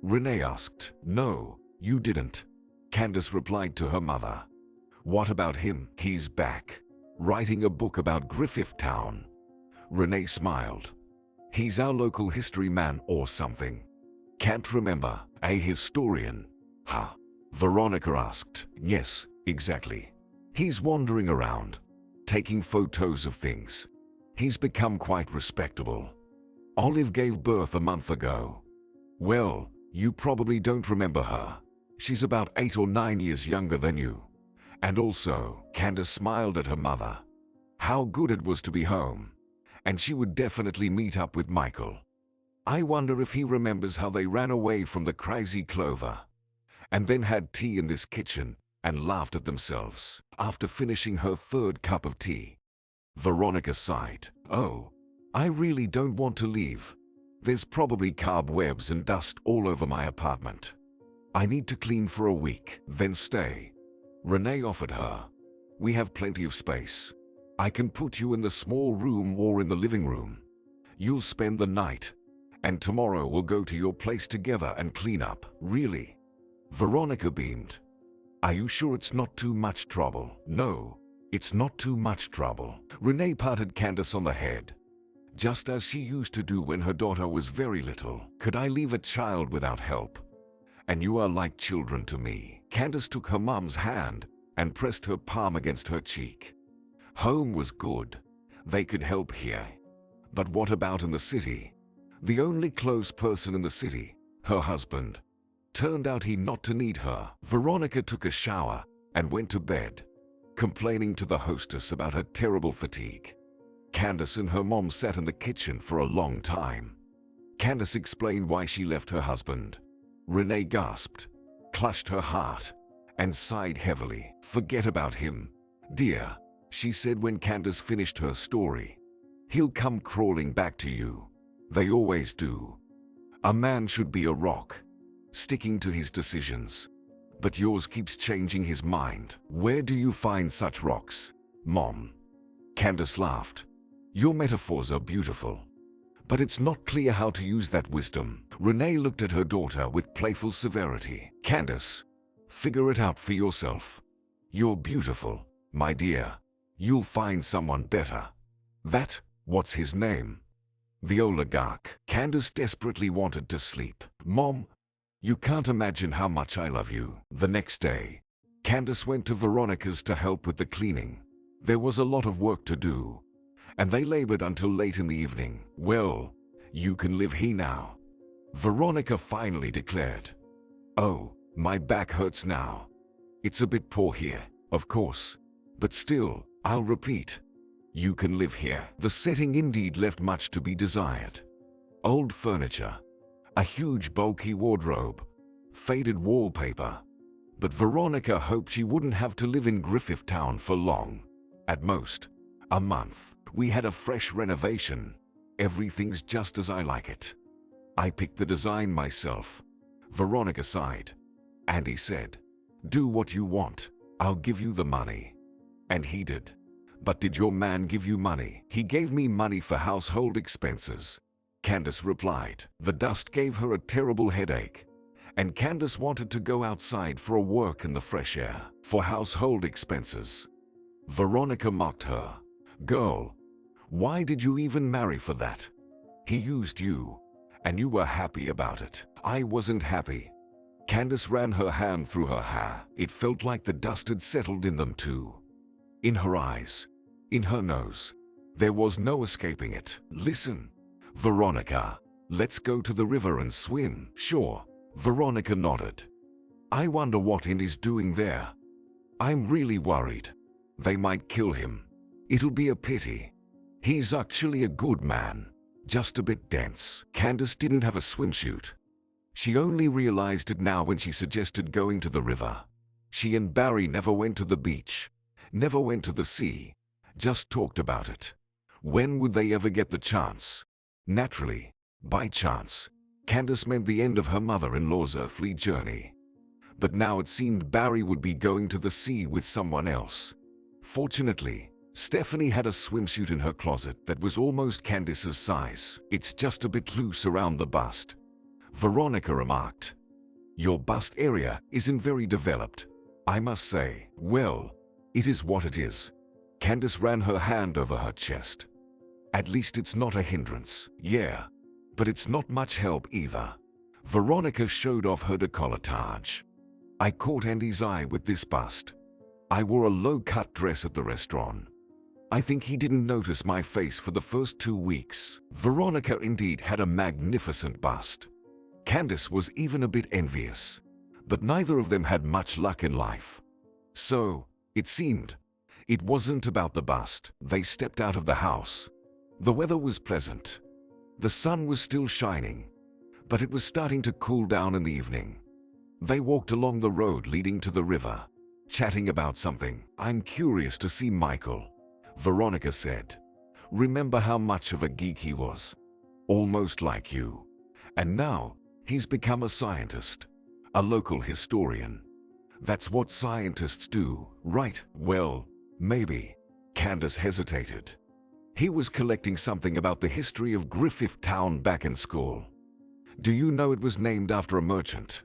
Renee asked. No, you didn't. Candace replied to her mother. What about him? He's back, writing a book about Griffith Town. Renee smiled. He's our local history man or something. Can't remember. A historian. Huh? Veronica asked. Yes, exactly. He's wandering around, taking photos of things. He's become quite respectable. Olive gave birth a month ago. Well, you probably don't remember her. She's about 8 or 9 years younger than you. And also, Candace smiled at her mother. How good it was to be home. And she would definitely meet up with Michael. I wonder if he remembers how they ran away from the crazy Clover. And then had tea in this kitchen and laughed at themselves after finishing her 3rd cup of tea. Veronica sighed. Oh, I really don't want to leave. There's probably cobwebs and dust all over my apartment. I need to clean for a week, then stay. Renee offered her. We have plenty of space. I can put you in the small room or in the living room. You'll spend the night, and tomorrow we'll go to your place together and clean up. Really? Veronica beamed. Are you sure it's not too much trouble? No, it's not too much trouble. Renee patted Candace on the head, just as she used to do when her daughter was very little. Could I leave a child without help? And you are like children to me. Candace took her mom's hand and pressed her palm against her cheek. Home was good. They could help here. But what about in the city? The only close person in the city, her husband. Turned out he not to need her. Veronica took a shower and went to bed, complaining to the hostess about her terrible fatigue. Candace and her mom sat in the kitchen for a long time. Candace explained why she left her husband. Renee gasped, clutched her heart, and sighed heavily. Forget about him, dear, she said when Candace finished her story. He'll come crawling back to you. They always do. A man should be a rock, sticking to his decisions. But yours keeps changing his mind. Where do you find such rocks, Mom? Candace laughed. Your metaphors are beautiful, but it's not clear how to use that wisdom. Renee looked at her daughter with playful severity. Candace, figure it out for yourself. You're beautiful, my dear. You'll find someone better. What's his name? The oligarch. Candace desperately wanted to sleep. Mom, you can't imagine how much I love you. The next day, Candace went to Veronica's to help with the cleaning. There was a lot of work to do, and they labored until late in the evening. Well, you can live here now, Veronica finally declared. Oh, my back hurts now. It's a bit poor here, of course, but still, I'll repeat. You can live here. The setting indeed left much to be desired. Old furniture, a huge bulky wardrobe, faded wallpaper. But Veronica hoped she wouldn't have to live in Griffith Town for long. At most, a month. We had a fresh renovation. Everything's just as I like it. I picked the design myself. Veronica sighed. Andy said, do what you want. I'll give you the money. And he did. But did your man give you money? He gave me money for household expenses, Candace replied. The dust gave her a terrible headache, and Candace wanted to go outside for a walk in the fresh air for household expenses. Veronica mocked her. "Girl, why did you even marry for that? He used you, and you were happy about it." "I wasn't happy." Candace ran her hand through her hair. It felt like the dust had settled in them too. In her eyes, in her nose. There was no escaping it. "Listen, Veronica, let's go to the river and swim." "Sure." Veronica nodded. "I wonder what Indy's doing there. I'm really worried. They might kill him. It'll be a pity. He's actually a good man, just a bit dense." Candace didn't have a swimsuit. She only realized it now when she suggested going to the river. She and Barry never went to the beach, never went to the sea, just talked about it. When would they ever get the chance? Naturally, by chance, Candace meant the end of her mother-in-law's earthly journey. But now it seemed Barry would be going to the sea with someone else. Fortunately, Stephanie had a swimsuit in her closet that was almost Candace's size. "It's just a bit loose around the bust," Veronica remarked. "Your bust area isn't very developed, I must say." "Well, it is what it is." Candace ran her hand over her chest. "At least it's not a hindrance." "Yeah, but it's not much help either." Veronica showed off her décolletage. "I caught Andy's eye with this bust. I wore a low-cut dress at the restaurant. I think he didn't notice my face for the first 2 weeks." Veronica indeed had a magnificent bust. Candace was even a bit envious. But neither of them had much luck in life. So, it seemed, it wasn't about the bust. They stepped out of the house. The weather was pleasant. The sun was still shining, but it was starting to cool down in the evening. They walked along the road leading to the river, chatting about something. "I'm curious to see Michael," Veronica said. "Remember how much of a geek he was? Almost like you. And now, he's become a scientist, a local historian. That's what scientists do, right?" "Well, maybe." Candace hesitated. "He was collecting something about the history of Griffith Town back in school. Do you know it was named after a merchant?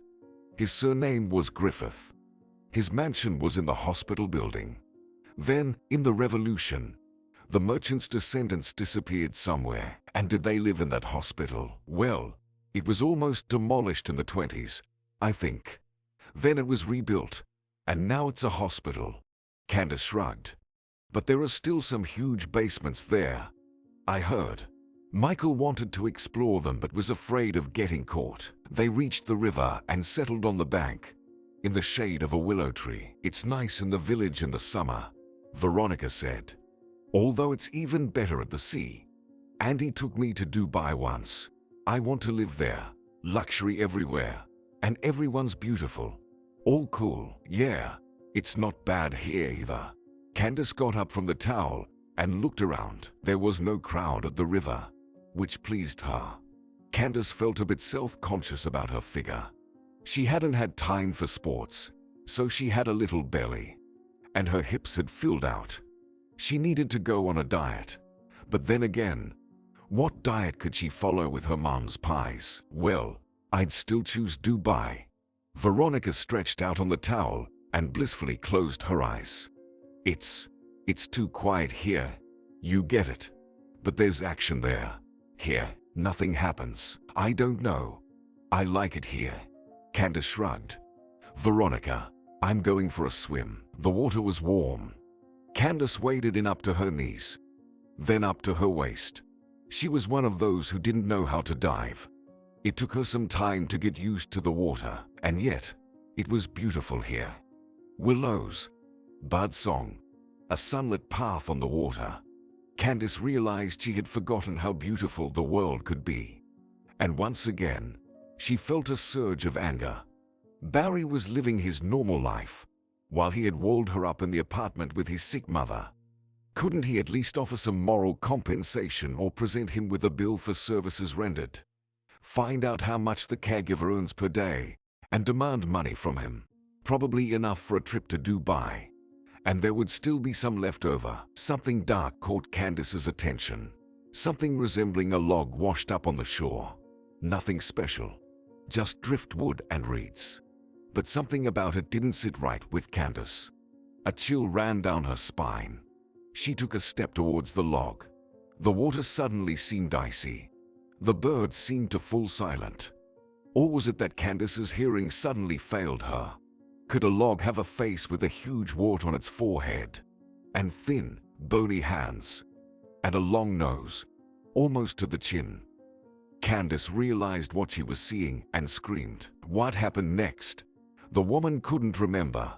His surname was Griffith. His mansion was in the hospital building. Then, in the Revolution, the merchant's descendants disappeared somewhere. And did they live in that hospital? Well, it was almost demolished in the 20s, I think. Then it was rebuilt, and now it's a hospital." Candace shrugged. "But there are still some huge basements there, I heard." Michael wanted to explore them but was afraid of getting caught. They reached the river and settled on the bank, in the shade of a willow tree. "It's nice in the village in the summer," Veronica said. "Although it's even better at the sea. Andy took me to Dubai once. I want to live there. Luxury everywhere. And everyone's beautiful. All cool." "Yeah, it's not bad here either." Candace got up from the towel and looked around. There was no crowd at the river, which pleased her. Candace felt a bit self-conscious about her figure. She hadn't had time for sports, so she had a little belly, and her hips had filled out. She needed to go on a diet. But then again, what diet could she follow with her mom's pies? "Well, I'd still choose Dubai." Veronica stretched out on the towel and blissfully closed her eyes. It's too quiet here. You get it. But there's action there. Here, nothing happens." "I don't know. I like it here." Candace shrugged. "Veronica, I'm going for a swim." The water was warm. Candace waded in up to her knees, then up to her waist. She was one of those who didn't know how to dive. It took her some time to get used to the water, and yet, it was beautiful here. Willows, birdsong, a sunlit path on the water. Candace realized she had forgotten how beautiful the world could be. And once again, she felt a surge of anger. Barry was living his normal life, while he had walled her up in the apartment with his sick mother. Couldn't he at least offer some moral compensation or present him with a bill for services rendered? Find out how much the caregiver earns per day and demand money from him. Probably enough for a trip to Dubai. And there would still be some left over. Something dark caught Candace's attention. Something resembling a log washed up on the shore. Nothing special. just driftwood and reeds. But something about it didn't sit right with Candace. A chill ran down her spine. She took a step towards the log. The water suddenly seemed icy. The birds seemed to fall silent. Or was it that Candace's hearing suddenly failed her? Could a log have a face with a huge wart on its forehead, and thin, bony hands, and a long nose, almost to the chin? Candace realized what she was seeing and screamed. What happened next? The woman couldn't remember.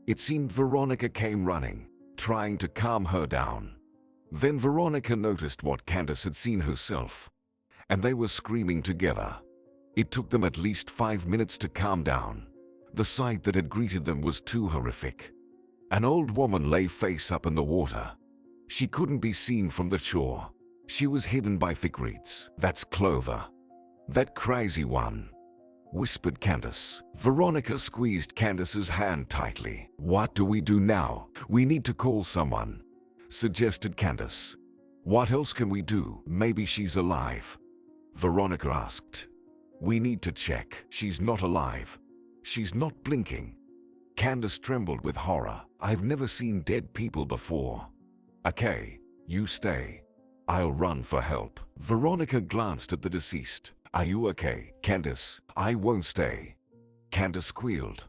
It seemed Veronica came running, trying to calm her down. Then Veronica noticed what Candace had seen herself, and they were screaming together. It took them at least 5 minutes to calm down. The sight that had greeted them was too horrific. An old woman lay face up in the water. She couldn't be seen from the shore. She was hidden by thick reeds. That's Clover. That crazy one, whispered Candace. Veronica squeezed Candace's hand tightly. What do we do now? We need to call someone, suggested Candace. What else can we do? Maybe she's alive, Veronica asked. We need to check. She's not alive. She's not blinking. Candace trembled with horror. I've never seen dead people before. Okay, you stay. I'll run for help. Veronica glanced at the deceased. Are you okay, Candace? I won't stay. Candace squealed.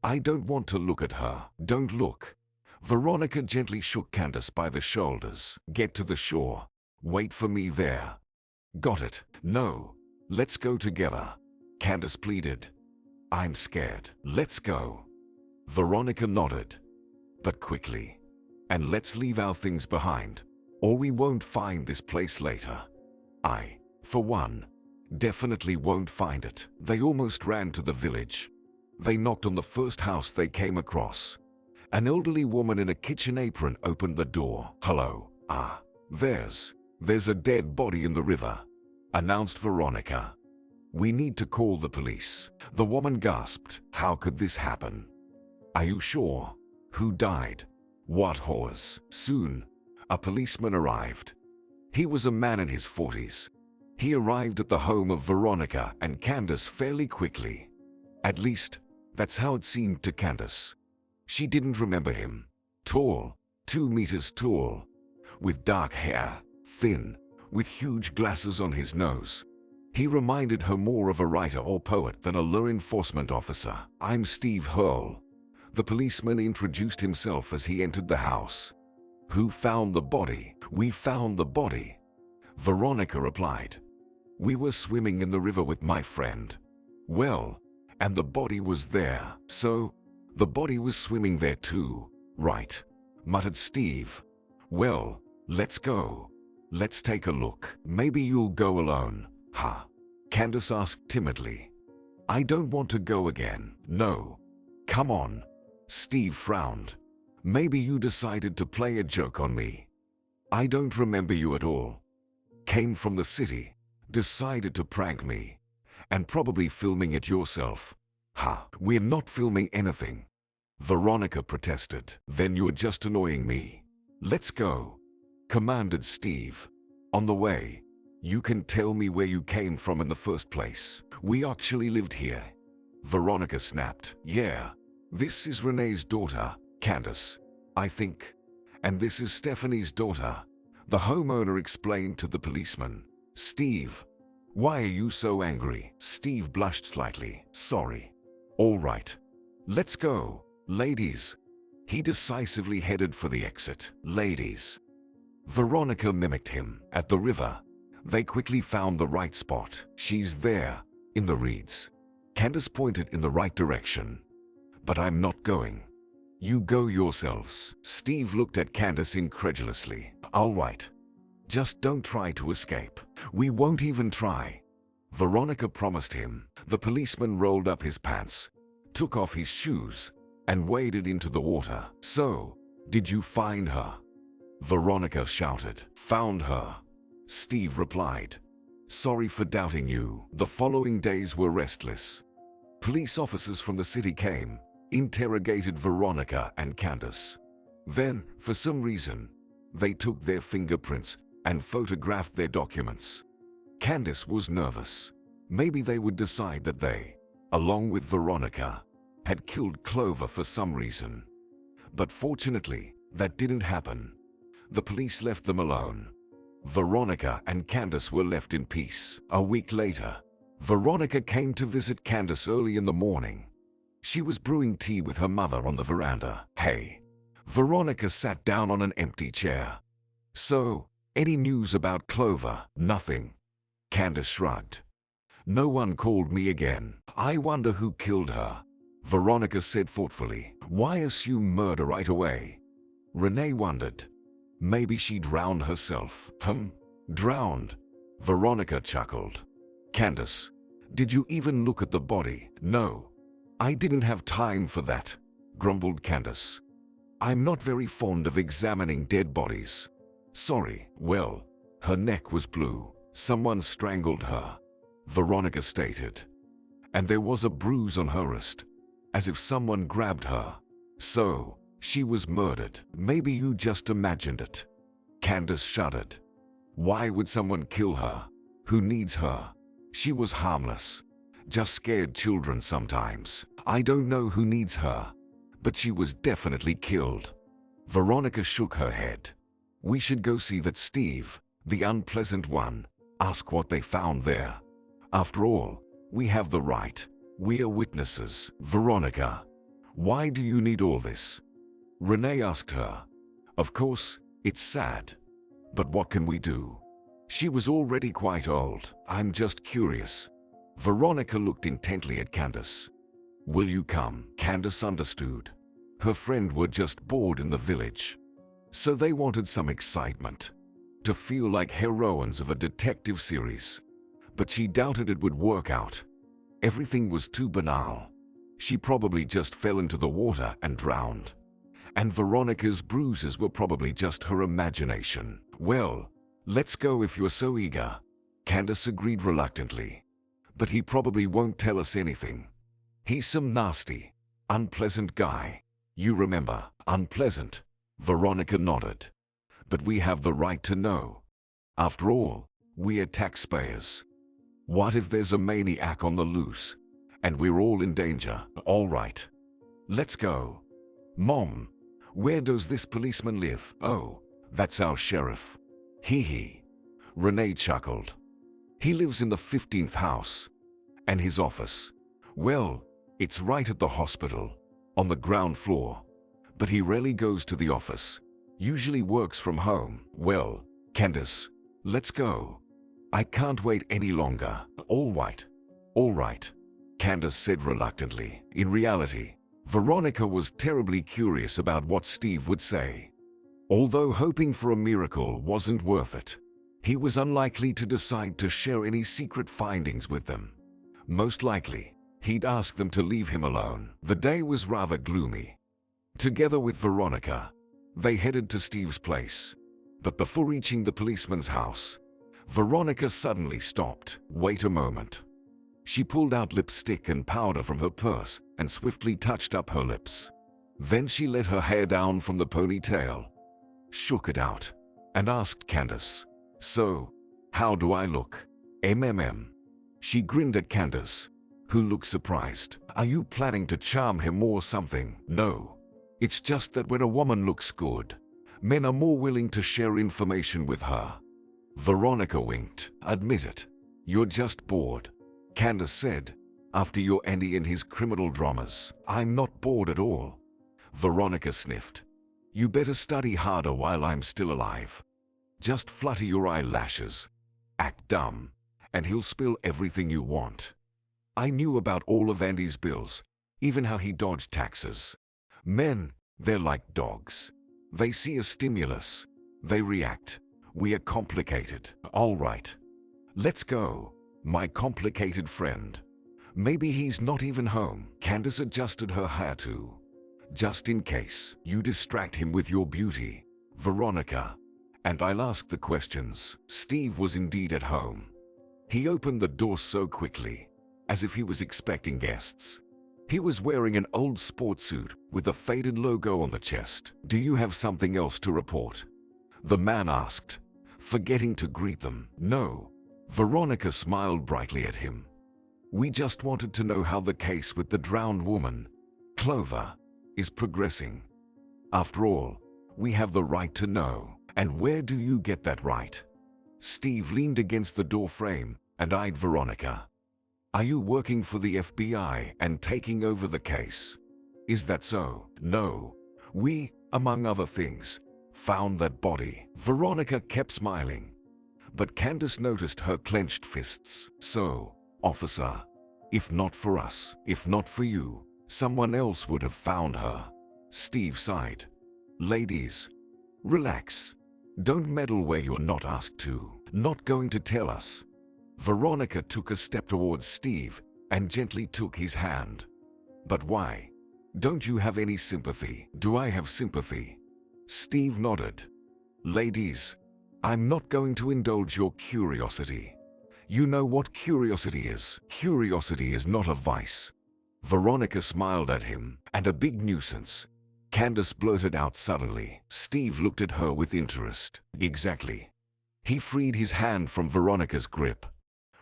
I don't want to look at her. Don't look. Veronica gently shook Candace by the shoulders. Get to the shore. Wait for me there. Got it. No. Let's go together, Candace pleaded. I'm scared. Let's go. Veronica nodded. But quickly. And let's leave our things behind, or we won't find this place later. I, for one, definitely won't find it. They almost ran to the village. They knocked on the first house they came across. An elderly woman in a kitchen apron opened the door. Hello. There's a dead body in the river, announced Veronica. We need to call the police. The woman gasped. How could this happen? Are you sure? Who died? What horse? Soon, a policeman arrived. He was a man in his 40s. He arrived at the home of Veronica and Candace fairly quickly. At least, that's how it seemed to Candace. She didn't remember him. Tall, 2 meters tall, with dark hair, thin, with huge glasses on his nose. He reminded her more of a writer or poet than a law enforcement officer. I'm Steve Hurl. The policeman introduced himself as he entered the house. Who found the body? We found the body, Veronica replied. We were swimming in the river with my friend. Well, and the body was there. So, the body was swimming there too, right? Muttered Steve. Well, let's go. Let's take a look. Maybe you'll go alone, huh? Candace asked timidly. I don't want to go again. No. Come on. Steve frowned. Maybe you decided to play a joke on me. I don't remember you at all. Came from the city, decided to prank me, and probably filming it yourself. Ha, we're not filming anything, Veronica protested. Then you're just annoying me. Let's go, commanded Steve. On the way, you can tell me where you came from in the first place. We actually lived here, Veronica snapped. Yeah, this is Renee's daughter, Candace, I think. And this is Stephanie's daughter, the homeowner explained to the policeman. Steve, why are you so angry? Steve blushed slightly. Sorry. All right. Let's go, ladies. He decisively headed for the exit. Ladies. Veronica mimicked him. At the river, they quickly found the right spot. She's there, in the reeds. Candace pointed in the right direction. But I'm not going. You go yourselves. Steve looked at Candace incredulously. All right. Just don't try to escape. We won't even try, Veronica promised him. The policeman rolled up his pants, took off his shoes, and waded into the water. So, did you find her? Veronica shouted. Found her, Steve replied. Sorry for doubting you. The following days were restless. Police officers from the city came, interrogated Veronica and Candace. Then, for some reason, they took their fingerprints and photographed their documents. Candace was nervous. Maybe they would decide that they, along with Veronica, had killed Clover for some reason. But fortunately, that didn't happen. The police left them alone. Veronica and Candace were left in peace. A week later, Veronica came to visit Candace early in the morning. She was brewing tea with her mother on the veranda. "Hey." Veronica sat down on an empty chair. "So, any news about Clover?" "Nothing." Candace shrugged. "No one called me again. I wonder who killed her," Veronica said thoughtfully. "Why assume murder right away?" Renee wondered. "Maybe she drowned herself." Drowned?" Veronica chuckled. "Candace, did you even look at the body?" "No. I didn't have time for that," grumbled Candace. "I'm not very fond of examining dead bodies." "Sorry." "Well, her neck was blue. Someone strangled her," Veronica stated. "And there was a bruise on her wrist, as if someone grabbed her. So, she was murdered." "Maybe you just imagined it." Candace shuddered. "Why would someone kill her? Who needs her? She was harmless. Just scared children sometimes. I don't know who needs her, but she was definitely killed." Veronica shook her head. "We should go see that Steve, the unpleasant one, ask what they found there. After all, we have the right. We are witnesses." "Veronica, why do you need all this?" Renee asked her. "Of course, it's sad. But what can we do? She was already quite old." "I'm just curious." Veronica looked intently at Candace. "Will you come?" Candace understood. Her friend were just bored in the village. So they wanted some excitement, to feel like heroines of a detective series. But she doubted it would work out. Everything was too banal. She probably just fell into the water and drowned. And Veronica's bruises were probably just her imagination. "Well, let's go if you're so eager," Candace agreed reluctantly. "But he probably won't tell us anything. He's some nasty, unpleasant guy. You remember, unpleasant?" Veronica nodded. "But we have the right to know. After all, we are taxpayers. What if there's a maniac on the loose, and we're all in danger?" "All right. Let's go." "Mom, where does this policeman live?" "Oh, that's our sheriff." Hee. Renee chuckled. "He lives in the 15th house. And his office? Well, it's right at the hospital, on the ground floor. But he rarely goes to the office. Usually works from home." "Well, Candace, let's go. I can't wait any longer." All right, Candace said reluctantly. In reality, Veronica was terribly curious about what Steve would say. Although hoping for a miracle wasn't worth it, he was unlikely to decide to share any secret findings with them. Most likely, he'd ask them to leave him alone. The day was rather gloomy. Together with Veronica, they headed to Steve's place. But before reaching the policeman's house, Veronica suddenly stopped. "Wait a moment." She pulled out lipstick and powder from her purse and swiftly touched up her lips. Then she let her hair down from the ponytail, shook it out, and asked Candace, "So, how do I look?" She grinned at Candace, who looked surprised. "Are you planning to charm him or something?" "No. It's just that when a woman looks good, men are more willing to share information with her." Veronica winked. "Admit it. You're just bored," Candace said. "After your Andy and his criminal dramas." "I'm not bored at all." Veronica sniffed. "You better study harder while I'm still alive. Just flutter your eyelashes, act dumb, and he'll spill everything you want." I knew about all of Andy's bills, even how he dodged taxes. Men, they're like dogs. They see a stimulus, they react. We are complicated. "All right. Let's go, my complicated friend. Maybe he's not even home." Candace adjusted her hair too. "Just in case you distract him with your beauty, Veronica, and I'll ask the questions." Steve was indeed at home. He opened the door so quickly, as if he was expecting guests. He was wearing an old sports suit with a faded logo on the chest. "Do you have something else to report?" the man asked, forgetting to greet them. "No." Veronica smiled brightly at him. We just wanted to know how the case with the drowned woman, Clover, is progressing. After all, we have the right to know. And where do you get that right? Steve leaned against the door frame and eyed Veronica. Are you working for the FBI and taking over the case? Is that so? No. We, among other things, found that body. Veronica kept smiling. But Candace noticed her clenched fists. So, officer, if not for us, if not for you, someone else would have found her. Steve sighed. Ladies, relax. Don't meddle where you're not asked to. Not going to tell us. Veronica took a step towards Steve and gently took his hand. But why? Don't you have any sympathy? Do I have sympathy? Steve nodded. Ladies, I'm not going to indulge your curiosity. You know what curiosity is. Curiosity is not a vice. Veronica smiled at him, and a big nuisance. Candace blurted out suddenly. Steve looked at her with interest. Exactly. He freed his hand from Veronica's grip.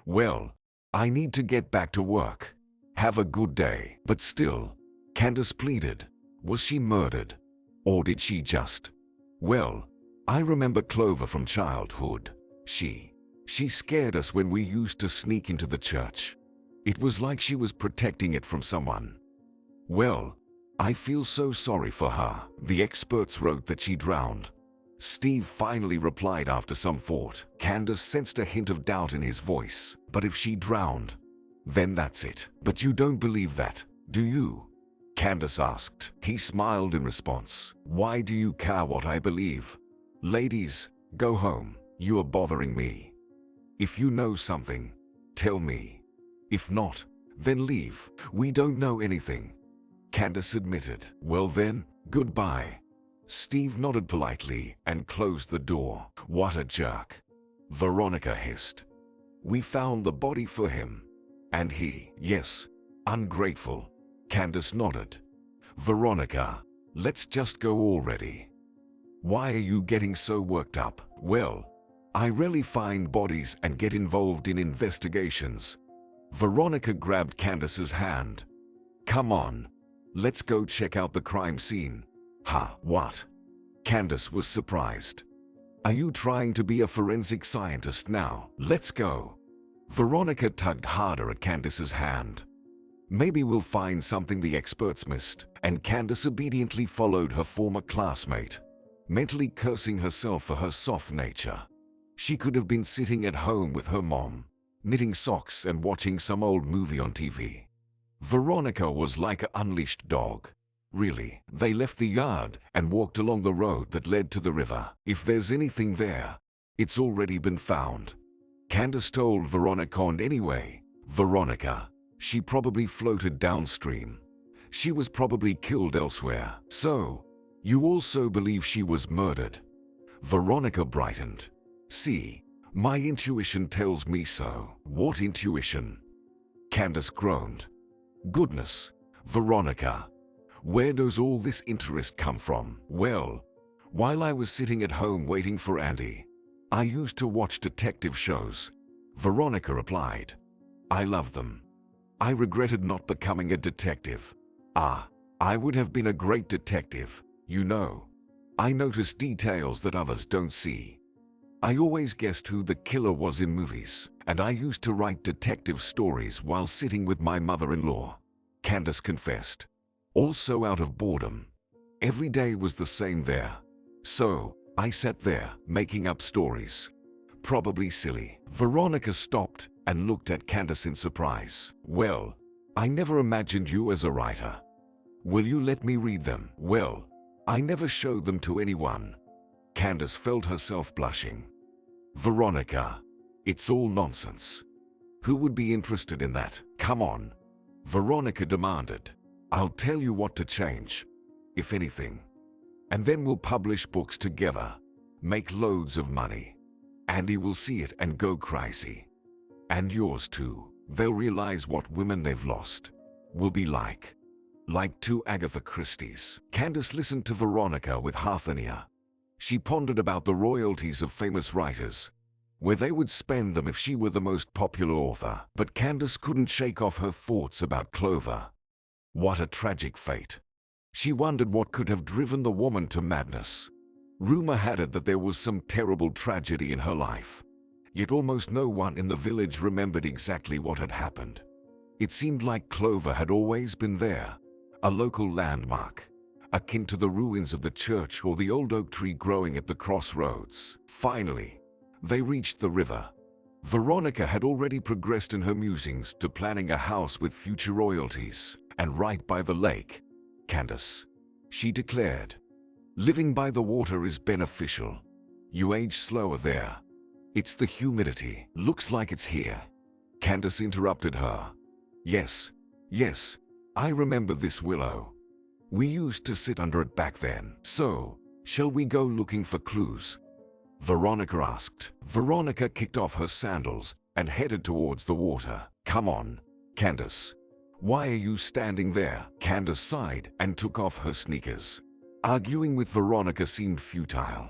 Well, I need to get back to work. Have a good day. But still, Candace pleaded. Was she murdered? Or did she just... Well, I remember Clover from childhood. She scared us when we used to sneak into the church. It was like she was protecting it from someone. Well, I feel so sorry for her. The experts wrote that she drowned. Steve finally replied after some thought. Candace sensed a hint of doubt in his voice. But if she drowned, then that's it. But you don't believe that, do you? Candace asked. He smiled in response. Why do you care what I believe? Ladies, go home. You are bothering me. If you know something, tell me. If not, then leave. We don't know anything. Candace admitted. Well then, goodbye. Steve nodded politely and closed the door. What a jerk. Veronica hissed. We found the body for him. And he, yes, ungrateful. Candace nodded. Veronica, let's just go already. Why are you getting so worked up? Well, I rarely find bodies and get involved in investigations. Veronica grabbed Candace's hand. Come on. Let's go check out the crime scene. Ha, what? Candace was surprised. Are you trying to be a forensic scientist now? Let's go. Veronica tugged harder at Candace's hand. Maybe we'll find something the experts missed. And Candace obediently followed her former classmate, mentally cursing herself for her soft nature. She could have been sitting at home with her mom, knitting socks and watching some old movie on TV. Veronica was like an unleashed dog. Really, they left the yard and walked along the road that led to the river. If there's anything there, it's already been found. Candace told Veronica, and anyway, Veronica, she probably floated downstream. She was probably killed elsewhere. So, you also believe she was murdered? Veronica brightened. See, my intuition tells me so. What intuition? Candace groaned. Goodness, Veronica, where does all this interest come from? Well, while I was sitting at home waiting for Andy, I used to watch detective shows. Veronica replied. I love them. I regretted not becoming a detective. I would have been a great detective, you know. I noticed details that others don't see. I always guessed who the killer was in movies, and I used to write detective stories while sitting with my mother-in-law. Candace confessed. Also out of boredom. Every day was the same there. So, I sat there, making up stories. Probably silly. Veronica stopped and looked at Candace in surprise. Well, I never imagined you as a writer. Will you let me read them? Well, I never showed them to anyone. Candace felt herself blushing. Veronica, it's all nonsense. Who would be interested in that? Come on. Veronica demanded. I'll tell you what to change, if anything. And then we'll publish books together, make loads of money. Andy will see it and go crazy. And yours too. They'll realize what women they've lost will be like. Like two Agatha Christies. Candace listened to Veronica with half an ear. She pondered about the royalties of famous writers. where they would spend them if she were the most popular author. But Candace couldn't shake off her thoughts about Clover. What a tragic fate. She wondered what could have driven the woman to madness. Rumor had it that there was some terrible tragedy in her life. Yet almost no one in the village remembered exactly what had happened. It seemed like Clover had always been there, a local landmark, akin to the ruins of the church or the old oak tree growing at the crossroads. Finally, they reached the river. Veronica had already progressed in her musings to planning a house with future royalties, and right by the lake. Candace, she declared, living by the water is beneficial. You age slower there. It's the humidity. Looks like it's here. Candace interrupted her. Yes, I remember this willow. We used to sit under it back then. So, shall we go looking for clues? Veronica asked. Veronica kicked off her sandals and headed towards the water. Come on, Candace. Why are you standing there? Candace sighed and took off her sneakers. Arguing with Veronica seemed futile.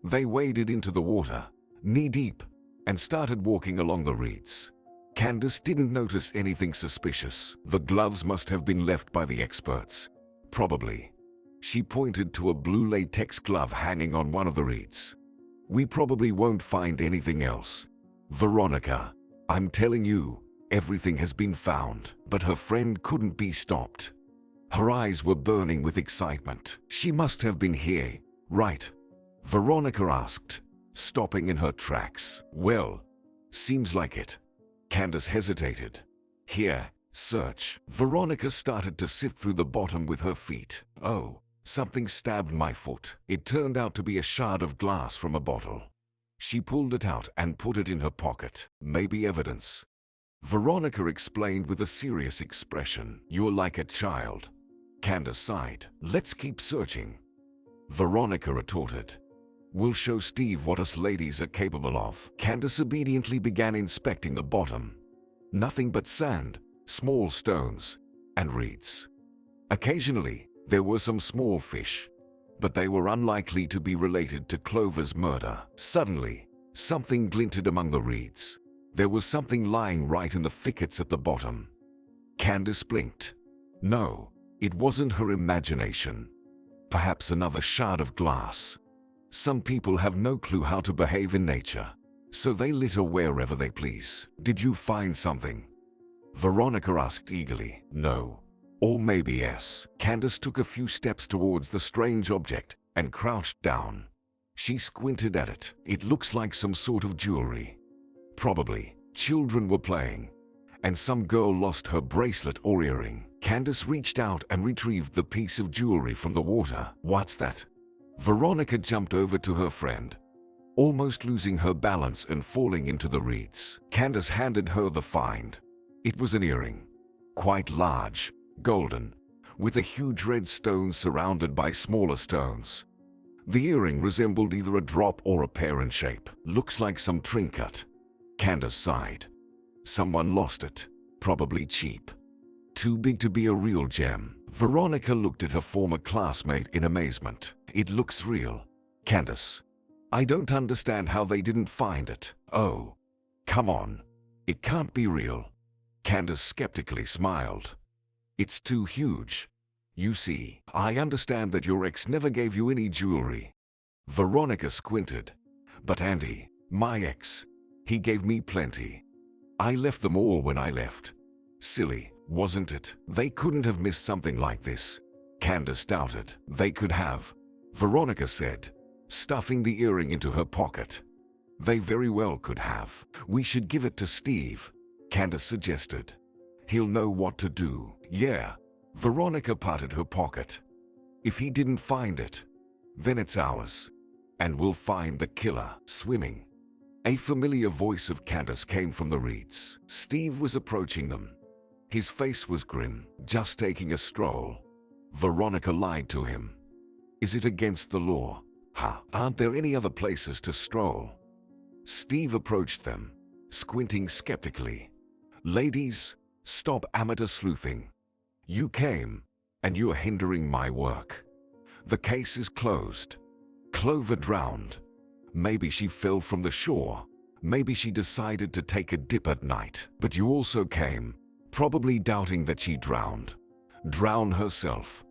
They waded into the water, knee-deep, and started walking along the reeds. Candace didn't notice anything suspicious. The gloves must have been left by the experts. Probably. She pointed to a blue latex glove hanging on one of the reeds. We probably won't find anything else. Veronica, I'm telling you, everything has been found. But her friend couldn't be stopped. Her eyes were burning with excitement. She must have been here, right? Veronica asked, stopping in her tracks. Well, seems like it. Candace hesitated. Here, search. Veronica started to sift through the bottom with her feet. Oh, something stabbed my foot. It turned out to be a shard of glass from a bottle. She pulled it out and put it in her pocket. Maybe evidence. Veronica explained with a serious expression. You're like a child. Candace sighed. Let's keep searching. Veronica retorted. We'll show Steve what us ladies are capable of. Candace obediently began inspecting the bottom. Nothing but sand, small stones, and reeds. Occasionally, there were some small fish, but they were unlikely to be related to Clover's murder. Suddenly, something glinted among the reeds. There was something lying right in the thickets at the bottom. Candace blinked. No, it wasn't her imagination. Perhaps another shard of glass. Some people have no clue how to behave in nature, so they litter wherever they please. Did you find something? Veronica asked eagerly. No. Or maybe yes. Candace took a few steps towards the strange object and crouched down. She squinted at it. It looks like some sort of jewelry. Probably. Children were playing, and some girl lost her bracelet or earring. Candace reached out and retrieved the piece of jewelry from the water. What's that? Veronica jumped over to her friend, almost losing her balance and falling into the reeds. Candace handed her the find. It was an earring, quite large, golden, with a huge red stone surrounded by smaller stones. The earring resembled either a drop or a pear in shape. Looks like some trinket. Candace sighed. Someone lost it, probably cheap. Too big to be a real gem. Veronica looked at her former classmate in amazement. It looks real. Candace, I don't understand how they didn't find it. Oh, come on. It can't be real. Candace skeptically smiled. It's too huge. You see, I understand that your ex never gave you any jewelry. Veronica squinted. But Andy, my ex, he gave me plenty. I left them all when I left. Silly, wasn't it? They couldn't have missed something like this. Candace doubted. They could have, Veronica said, stuffing the earring into her pocket. They very well could have. We should give it to Steve, Candace suggested. He'll know what to do. Yeah. Veronica patted her pocket. If he didn't find it, then it's ours. And we'll find the killer. Swimming. A familiar voice of Candace came from the reeds. Steve was approaching them. His face was grim. Just taking a stroll. Veronica lied to him. Is it against the law? Aren't there any other places to stroll? Steve approached them, squinting skeptically. Ladies, stop amateur sleuthing. You came, and you are hindering my work. The case is closed. Clover drowned. Maybe she fell from the shore, Maybe she decided to take a dip at night. But you also came, probably doubting that she drowned. Drown herself,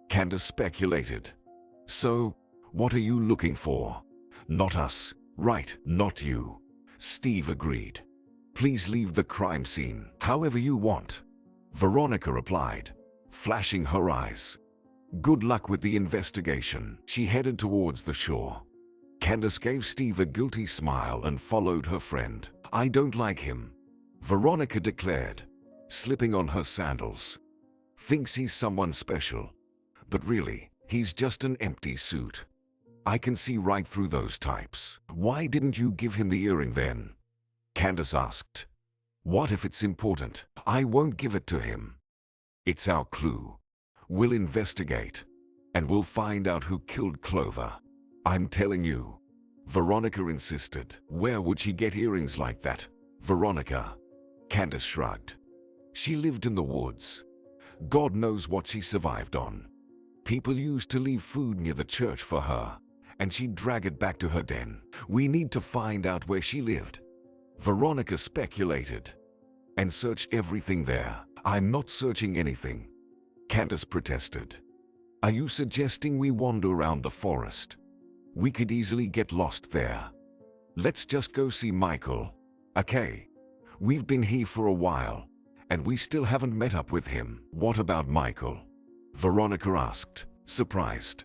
Candace speculated. So, what are you looking for? Not us, right? Not you. Steve agreed. Please leave the crime scene however you want, Veronica replied, flashing her eyes. Good luck with the investigation. She headed towards the shore. Candace gave Steve a guilty smile and followed her friend. I don't like him, Veronica declared, slipping on her sandals. Thinks he's someone special. But really, he's just an empty suit. I can see right through those types. Why didn't you give him the earring then? Candace asked. What if it's important? I won't give it to him. It's our clue. We'll investigate. And we'll find out who killed Clover. I'm telling you. Veronica insisted. Where would she get earrings like that, Veronica? Candace shrugged. She lived in the woods. God knows what she survived on. People used to leave food near the church for her, and she'd drag it back to her den. We need to find out where she lived, Veronica speculated. And search everything there. I'm not searching anything, Candace protested. Are you suggesting we wander around the forest? We could easily get lost there. Let's just go see Michael, okay? We've been here for a while, and we still haven't met up with him. What about Michael? Veronica asked, surprised.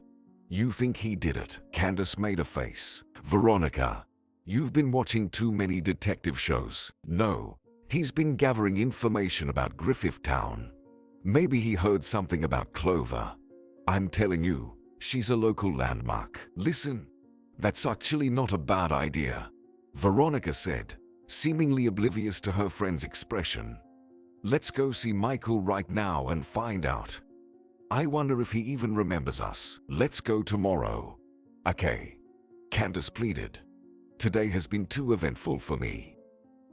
You think he did it? Candace made a face. Veronica, you've been watching too many detective shows. No, he's been gathering information about Griffith Town. Maybe he heard something about Clover. I'm telling you, she's a local landmark. Listen, that's actually not a bad idea, Veronica said, seemingly oblivious to her friend's expression. Let's go see Michael right now and find out. I wonder if he even remembers us. Let's go tomorrow. Okay, Candace pleaded. Today has been too eventful for me.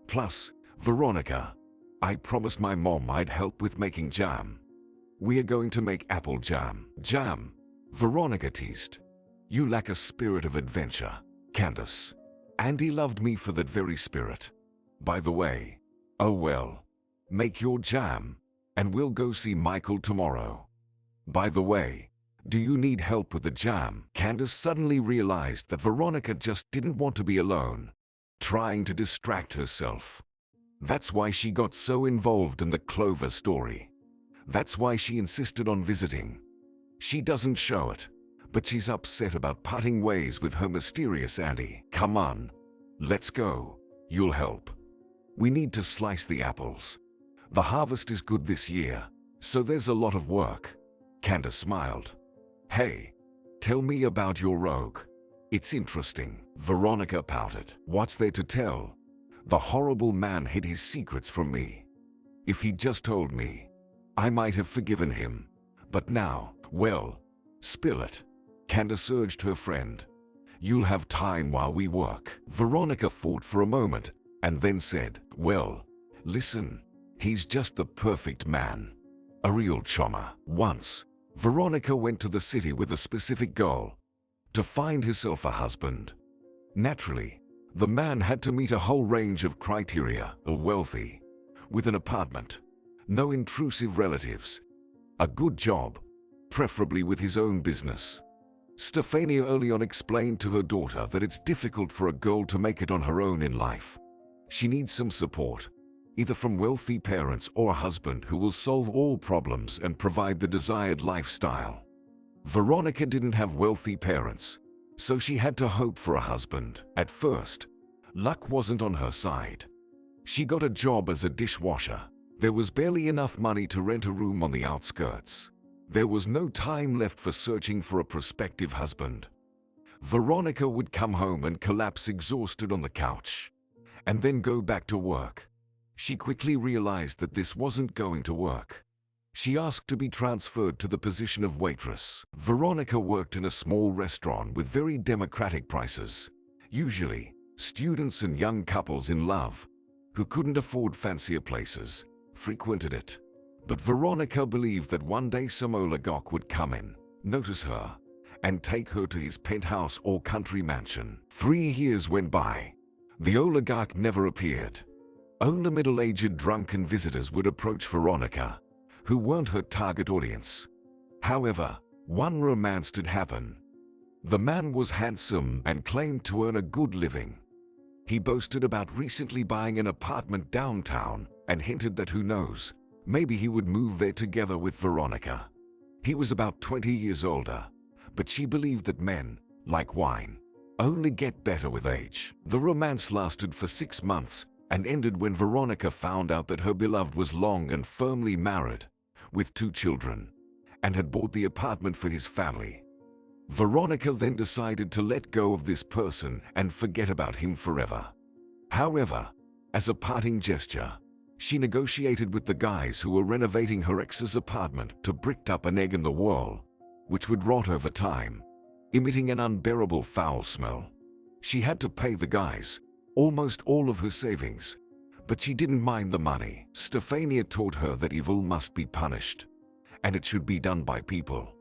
Plus, Veronica, I promised my mom I'd help with making jam. We are going to make apple jam. Jam, Veronica teased. You lack a spirit of adventure, Candace. Andy loved me for that very spirit. By the way, oh well, make your jam, and we'll go see Michael tomorrow. By the way, do you need help with the jam? Candace suddenly realized that Veronica just didn't want to be alone, trying to distract herself. That's why she got so involved in the Clover story. That's why she insisted on visiting. She doesn't show it, but she's upset about parting ways with her mysterious Andy. Come on, let's go. You'll help. We need to slice the apples. The harvest is good this year, so there's a lot of work. Candace smiled. Hey, tell me about your rogue. It's interesting. Veronica pouted. What's there to tell? The horrible man hid his secrets from me. If he'd just told me, I might have forgiven him. But now, well, spill it. Candace urged her friend. You'll have time while we work. Veronica thought for a moment and then said, well, listen, he's just the perfect man. A real chommer. Once, Veronica went to the city with a specific goal: to find herself a husband. Naturally, the man had to meet a whole range of criteria: a wealthy, with an apartment, no intrusive relatives, a good job, preferably with his own business. Stefania early on explained to her daughter that it's difficult for a girl to make it on her own in life. She needs some support, either from wealthy parents or a husband who will solve all problems and provide the desired lifestyle. Veronica didn't have wealthy parents, so she had to hope for a husband. At first, luck wasn't on her side. She got a job as a dishwasher. There was barely enough money to rent a room on the outskirts. There was no time left for searching for a prospective husband. Veronica would come home and collapse exhausted on the couch, and then go back to work. She quickly realized that this wasn't going to work. She asked to be transferred to the position of waitress. Veronica worked in a small restaurant with very democratic prices. Usually, students and young couples in love, who couldn't afford fancier places, frequented it. But Veronica believed that one day some oligarch would come in, notice her, and take her to his penthouse or country mansion. 3 years went by. The oligarch never appeared. Only middle-aged drunken visitors would approach Veronica, who weren't her target audience. However, one romance did happen. The man was handsome and claimed to earn a good living. He boasted about recently buying an apartment downtown and hinted that who knows, maybe he would move there together with Veronica. He was about 20 years older, but she believed that men, like wine, only get better with age. The romance lasted for 6 months and ended when Veronica found out that her beloved was long and firmly married, with 2 children, and had bought the apartment for his family. Veronica then decided to let go of this person and forget about him forever. However, as a parting gesture, she negotiated with the guys who were renovating her ex's apartment to brick up an egg in the wall, which would rot over time, emitting an unbearable foul smell. She had to pay the guys almost all of her savings, but she didn't mind the money. Stefania taught her that evil must be punished, and it should be done by people.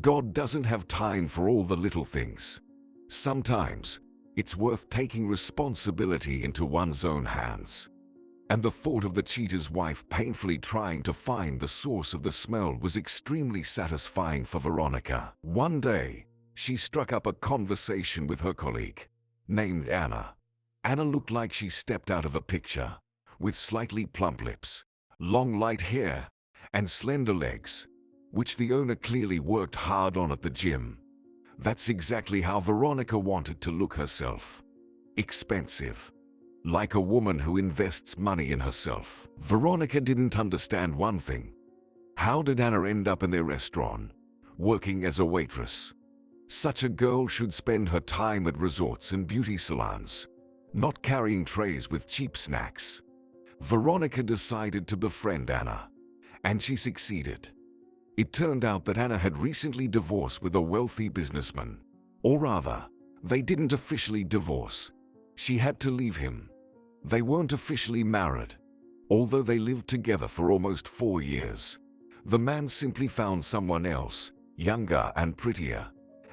God doesn't have time for all the little things. Sometimes, it's worth taking responsibility into one's own hands. And the thought of the cheater's wife painfully trying to find the source of the smell was extremely satisfying for Veronica. One day, she struck up a conversation with her colleague, named Anna. Anna looked like she stepped out of a picture, with slightly plump lips, long light hair, and slender legs, which the owner clearly worked hard on at the gym. That's exactly how Veronica wanted to look herself. Expensive. Like a woman who invests money in herself. Veronica didn't understand one thing. How did Anna end up in their restaurant, working as a waitress? Such a girl should spend her time at resorts and beauty salons, not carrying trays with cheap snacks. Veronica decided to befriend Anna, and she succeeded. It turned out that Anna had recently divorced with a wealthy businessman. Or rather, they didn't officially divorce. She had to leave him. They weren't officially married, although they lived together for almost 4 years. The man simply found someone else, younger and prettier,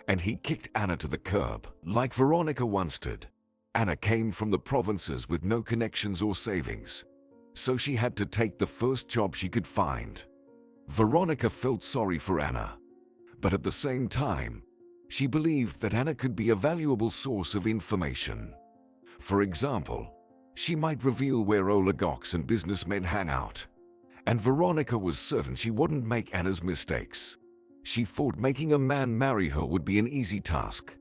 and he kicked Anna to the curb. Like Veronica once did, Anna came from the provinces with no connections or savings, so she had to take the first job she could find. Veronica felt sorry for Anna, but at the same time, she believed that Anna could be a valuable source of information. For example, she might reveal where oligarchs and businessmen hang out, and Veronica was certain she wouldn't make Anna's mistakes. She thought making a man marry her would be an easy task,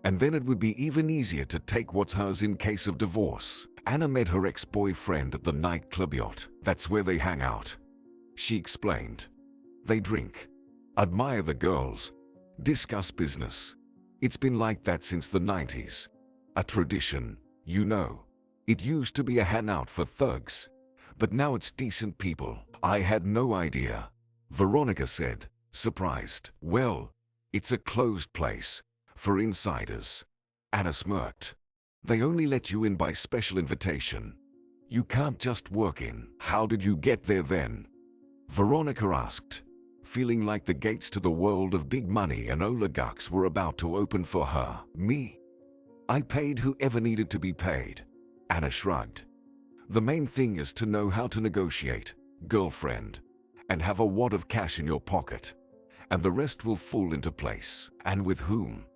and then it would be even easier to take what's hers in case of divorce. Anna met her ex-boyfriend at the nightclub yacht. That's where they hang out, she explained. They drink, admire the girls, discuss business. It's been like that since the 90s. A tradition, you know. It used to be a hangout for thugs, but now it's decent people. I had no idea, Veronica said, surprised. Well, it's a closed place, for insiders. Anna smirked. They only let you in by special invitation. You can't just work in. How did you get there then? Veronica asked, feeling like the gates to the world of big money and oligarchs were about to open for her. Me? I paid whoever needed to be paid. Anna shrugged. The main thing is to know how to negotiate, girlfriend, and have a wad of cash in your pocket, and the rest will fall into place. And with whom?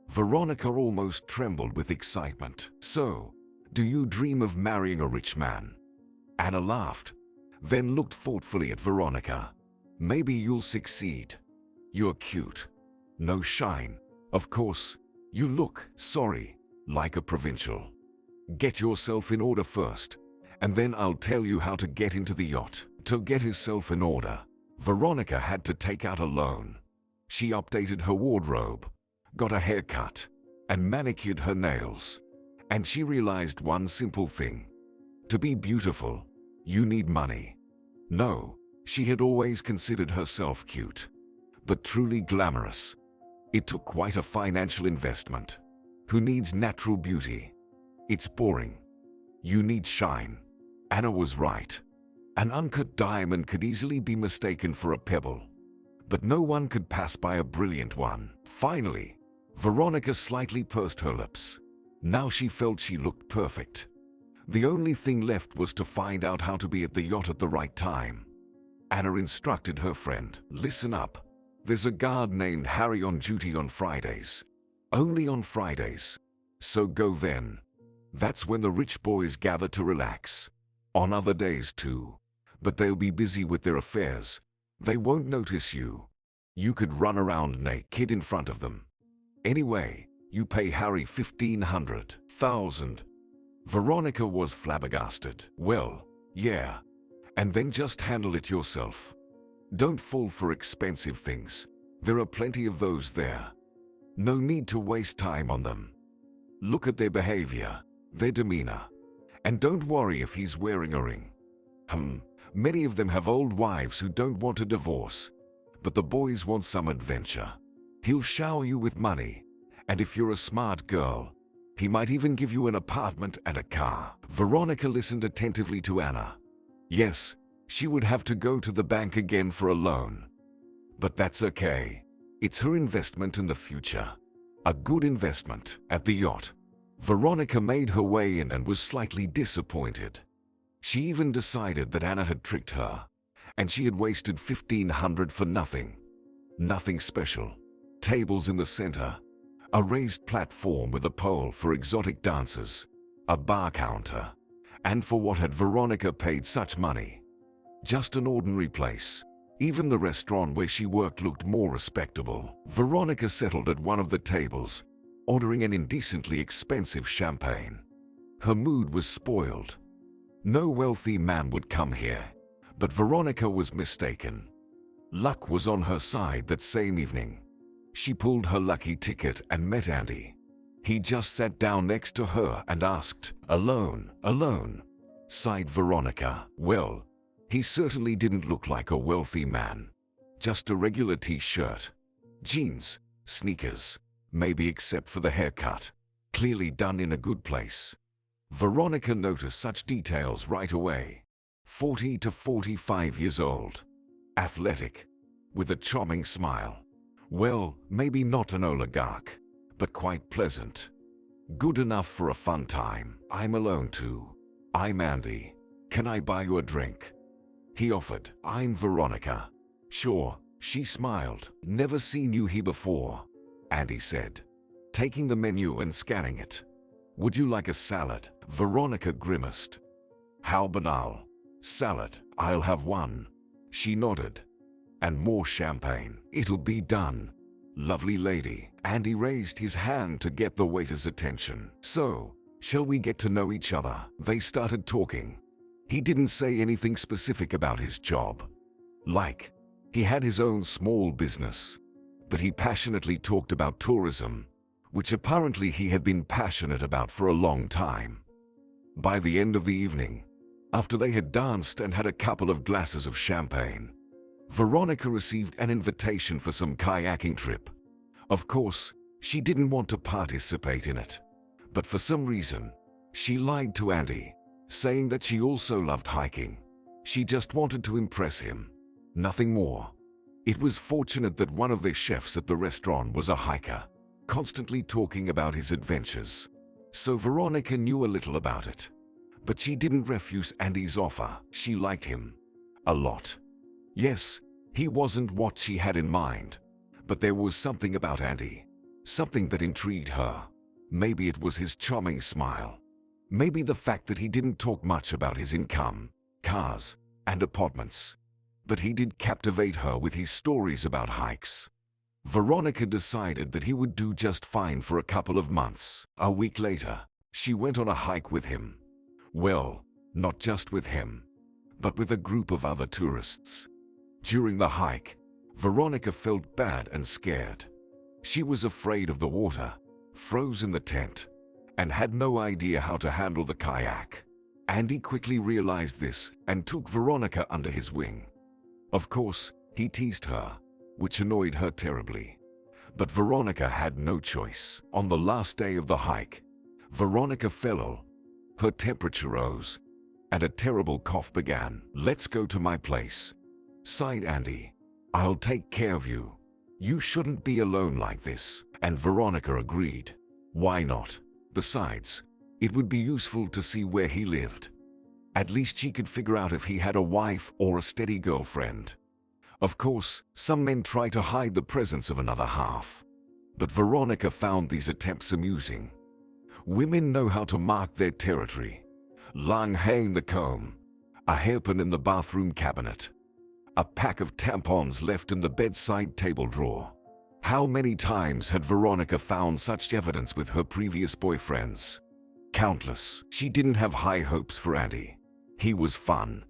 Veronica almost trembled with excitement. So, do you dream of marrying a rich man? Anna laughed, then looked thoughtfully at Veronica. Maybe you'll succeed. You're cute. No shine. Of course, you look, sorry, like a provincial. Get yourself in order first, and then I'll tell you how to get into the yacht. To get herself in order, Veronica had to take out a loan. She updated her wardrobe, got a haircut, and manicured her nails. And she realized one simple thing. To be beautiful, you need money. No, she had always considered herself cute, but truly glamorous. It took quite a financial investment. Who needs natural beauty? It's boring. You need shine. Anna was right. An uncut diamond could easily be mistaken for a pebble, but no one could pass by a brilliant one. Finally, Veronica slightly pursed her lips. Now she felt she looked perfect. The only thing left was to find out how to be at the yacht at the right time. Anna instructed her friend, "Listen up. There's a guard named Harry on duty on Fridays. Only on Fridays. So go then. That's when the rich boys gather to relax. On other days too. But they'll be busy with their affairs. They won't notice you. You could run around naked in front of them. Anyway, you pay Harry 1,500. Veronica was flabbergasted. "Well, yeah. And then just handle it yourself. Don't fall for expensive things. There are plenty of those there. No need to waste time on them. Look at their behavior, their demeanor. And don't worry if he's wearing a ring. Many of them have old wives who don't want a divorce. But the boys want some adventure. He'll shower you with money. And if you're a smart girl, he might even give you an apartment and a car." Veronica listened attentively to Anna. Yes, she would have to go to the bank again for a loan. But that's okay. It's her investment in the future. A good investment. At the yacht, Veronica made her way in and was slightly disappointed. She even decided that Anna had tricked her, and she had wasted 1,500 for nothing. Nothing special. Tables in the center, a raised platform with a pole for exotic dancers, a bar counter, and for what had Veronica paid such money? Just an ordinary place. Even the restaurant where she worked looked more respectable. Veronica settled at one of the tables, ordering an indecently expensive champagne. Her mood was spoiled. No wealthy man would come here, but Veronica was mistaken. Luck was on her side that same evening. She pulled her lucky ticket and met Andy. He just sat down next to her and asked, "Alone?" Sighed Veronica. Well, he certainly didn't look like a wealthy man. Just a regular t-shirt, jeans, sneakers, maybe except for the haircut. Clearly done in a good place. Veronica noticed such details right away. 40 to 45 years old. Athletic. With a charming smile. Well, maybe not an oligarch, but quite pleasant. Good enough for a fun time. "I'm alone too. I'm Andy. Can I buy you a drink?" he offered. "I'm Veronica." "Sure," she smiled. "Never seen you here before," Andy said, taking the menu and scanning it. "Would you like a salad?" Veronica grimaced. "How banal. Salad. I'll have one." She nodded. "And more champagne." "It'll be done, lovely lady." Andy raised his hand to get the waiter's attention. "So, shall we get to know each other?" They started talking. He didn't say anything specific about his job. Like, he had his own small business. But he passionately talked about tourism, which apparently he had been passionate about for a long time. By the end of the evening, after they had danced and had a couple of glasses of champagne, Veronica received an invitation for some kayaking trip. Of course, she didn't want to participate in it. But for some reason, she lied to Andy, saying that she also loved hiking. She just wanted to impress him. Nothing more. It was fortunate that one of the chefs at the restaurant was a hiker, constantly talking about his adventures. So Veronica knew a little about it. But she didn't refuse Andy's offer. She liked him. A lot. Yes, he wasn't what she had in mind. But there was something about Andy. Something that intrigued her. Maybe it was his charming smile. Maybe the fact that he didn't talk much about his income, cars, and apartments. But he did captivate her with his stories about hikes. Veronica decided that he would do just fine for a couple of months. A week later, she went on a hike with him. Well, not just with him, but with a group of other tourists. During the hike, Veronica felt bad and scared. She was afraid of the water, froze in the tent, and had no idea how to handle the kayak. Andy quickly realized this and took Veronica under his wing. Of course, he teased her, which annoyed her terribly. But Veronica had no choice. On the last day of the hike, Veronica fell ill. Her temperature rose, and a terrible cough began. "Let's go to my place," sighed Andy. "I'll take care of you. You shouldn't be alone like this." And Veronica agreed. Why not? Besides, it would be useful to see where he lived. At least she could figure out if he had a wife or a steady girlfriend. Of course, some men try to hide the presence of another half. But Veronica found these attempts amusing. Women know how to mark their territory. Lang hair in the comb, a hairpin in the bathroom cabinet, a pack of tampons left in the bedside table drawer. How many times had Veronica found such evidence with her previous boyfriends? Countless. She didn't have high hopes for Andy. He was fun.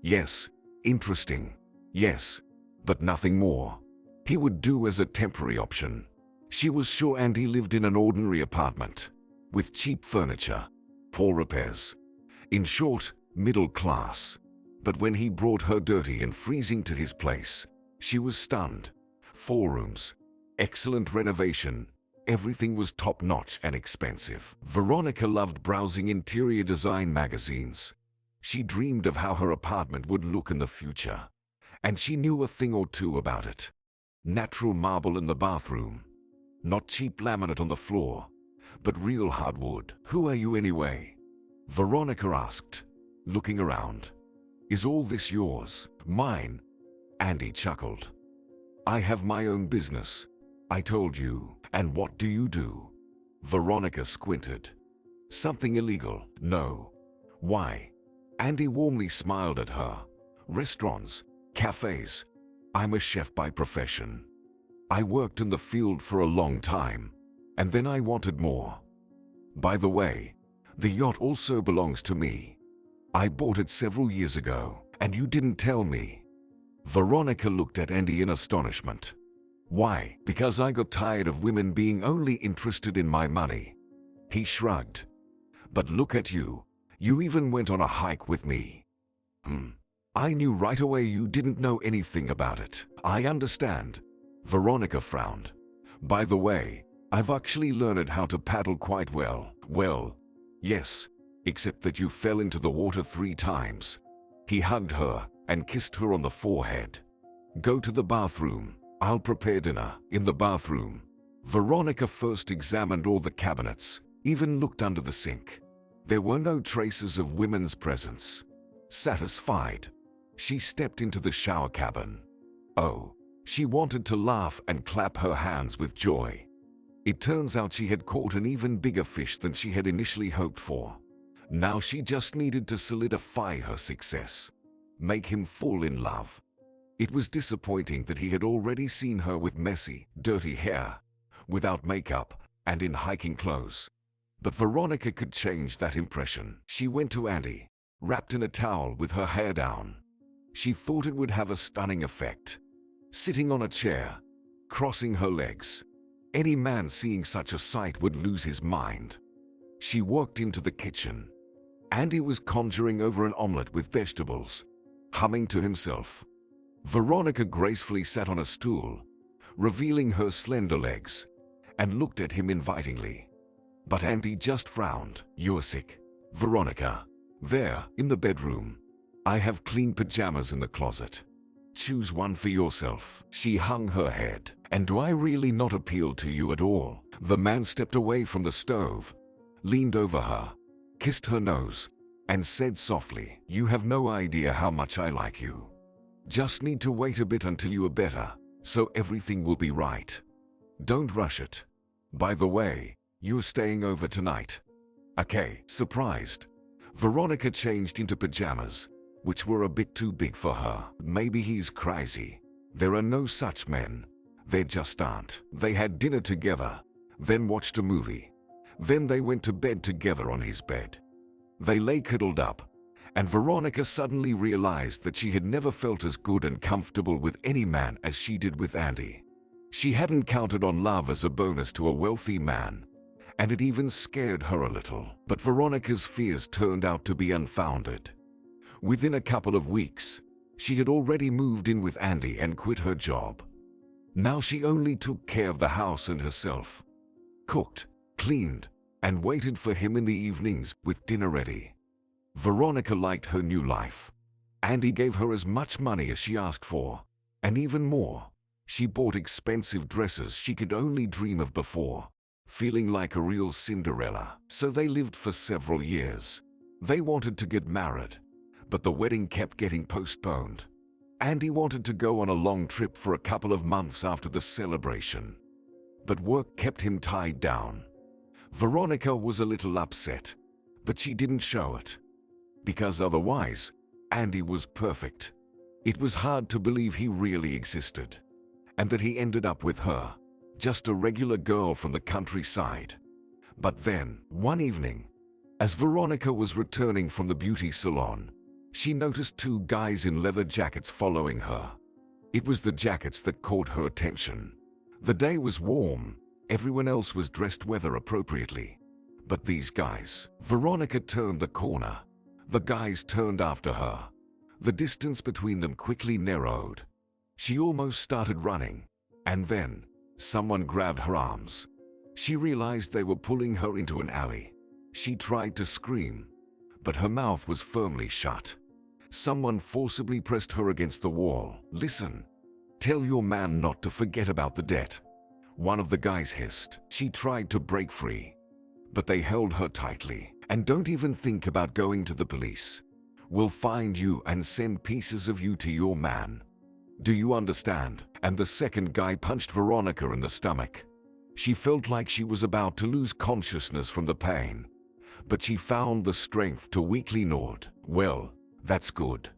Yes. Interesting. Yes. But nothing more. He would do as a temporary option. She was sure Andy lived in an ordinary apartment, with cheap furniture, poor repairs. In short, middle class. But when he brought her dirty and freezing to his place, she was stunned. 4 rooms, excellent renovation, everything was top-notch and expensive. Veronica loved browsing interior design magazines. She dreamed of how her apartment would look in the future. And she knew a thing or two about it. Natural marble in the bathroom. Not cheap laminate on the floor, but real hardwood. "Who are you anyway?" Veronica asked, looking around. "Is all this yours?" "Mine," Andy chuckled. "I have my own business. I told you." "And what do you do?" Veronica squinted. "Something illegal." "No." "Why?" Andy warmly smiled at her. "Restaurants, cafes. I'm a chef by profession. I worked in the field for a long time, and then I wanted more. By the way, the yacht also belongs to me. I bought it several years ago, and you didn't tell me." Veronica looked at Andy in astonishment. "Why?" "Because I got tired of women being only interested in my money." He shrugged. "But look at you. You even went on a hike with me." I knew right away you didn't know anything about it." "I understand." Veronica frowned. "By the way, I've actually learned how to paddle quite well." "Well, yes, except that you fell into the water 3 times. He hugged her and kissed her on the forehead. "Go to the bathroom. I'll prepare dinner." In the bathroom, Veronica first examined all the cabinets, even looked under the sink. There were no traces of women's presence. Satisfied, she stepped into the shower cabin. Oh, she wanted to laugh and clap her hands with joy. It turns out she had caught an even bigger fish than she had initially hoped for. Now she just needed to solidify her success, make him fall in love. It was disappointing that he had already seen her with messy, dirty hair, without makeup, and in hiking clothes. But Veronica could change that impression. She went to Andy, wrapped in a towel with her hair down. She thought it would have a stunning effect. Sitting on a chair, crossing her legs. Any man seeing such a sight would lose his mind. She walked into the kitchen. Andy was conjuring over an omelette with vegetables, humming to himself. Veronica gracefully sat on a stool, revealing her slender legs, and looked at him invitingly. But Andy just frowned. "You're sick, Veronica." "There, in the bedroom. I have clean pajamas in the closet. Choose one for yourself." She hung her head. "And do I really not appeal to you at all?" The man stepped away from the stove, leaned over her, kissed her nose, and said softly, "You have no idea how much I like you. Just need to wait a bit until you are better, so everything will be right. Don't rush it. By the way, you're staying over tonight." "Okay." Surprised, Veronica changed into pajamas, which were a bit too big for her. Maybe he's crazy. There are no such men. There just aren't. They had dinner together, then watched a movie. Then they went to bed together on his bed. They lay cuddled up, and Veronica suddenly realized that she had never felt as good and comfortable with any man as she did with Andy. She hadn't counted on love as a bonus to a wealthy man, and it even scared her a little. But Veronica's fears turned out to be unfounded. Within a couple of weeks, she had already moved in with Andy and quit her job. Now she only took care of the house and herself. Cooked, cleaned, and waited for him in the evenings with dinner ready. Veronica liked her new life. Andy gave her as much money as she asked for, and even more. She bought expensive dresses she could only dream of before. feeling like a real Cinderella. So they lived for several years. They wanted to get married, but the wedding kept getting postponed. Andy wanted to go on a long trip for a couple of months after the celebration, but work kept him tied down. Veronica was a little upset, but she didn't show it, because otherwise, Andy was perfect. It was hard to believe he really existed, and that he ended up with her, just a regular girl from the countryside. But then, one evening, as Veronica was returning from the beauty salon, she noticed two guys in leather jackets following her. It was the jackets that caught her attention. The day was warm. Everyone else was dressed weather appropriately. But these guys, Veronica turned the corner. The guys turned after her. The distance between them quickly narrowed. She almost started running, and then someone grabbed her arms. She realized they were pulling her into an alley. She tried to scream, but her mouth was firmly shut. Someone forcibly pressed her against the wall. "Listen, tell your man not to forget about the debt," one of the guys hissed. She tried to break free, but they held her tightly. "And don't even think about going to the police. We'll find you and send pieces of you to your man. Do you understand?" And the second guy punched Veronica in the stomach. She felt like she was about to lose consciousness from the pain, but she found the strength to weakly nod. "Well, that's good.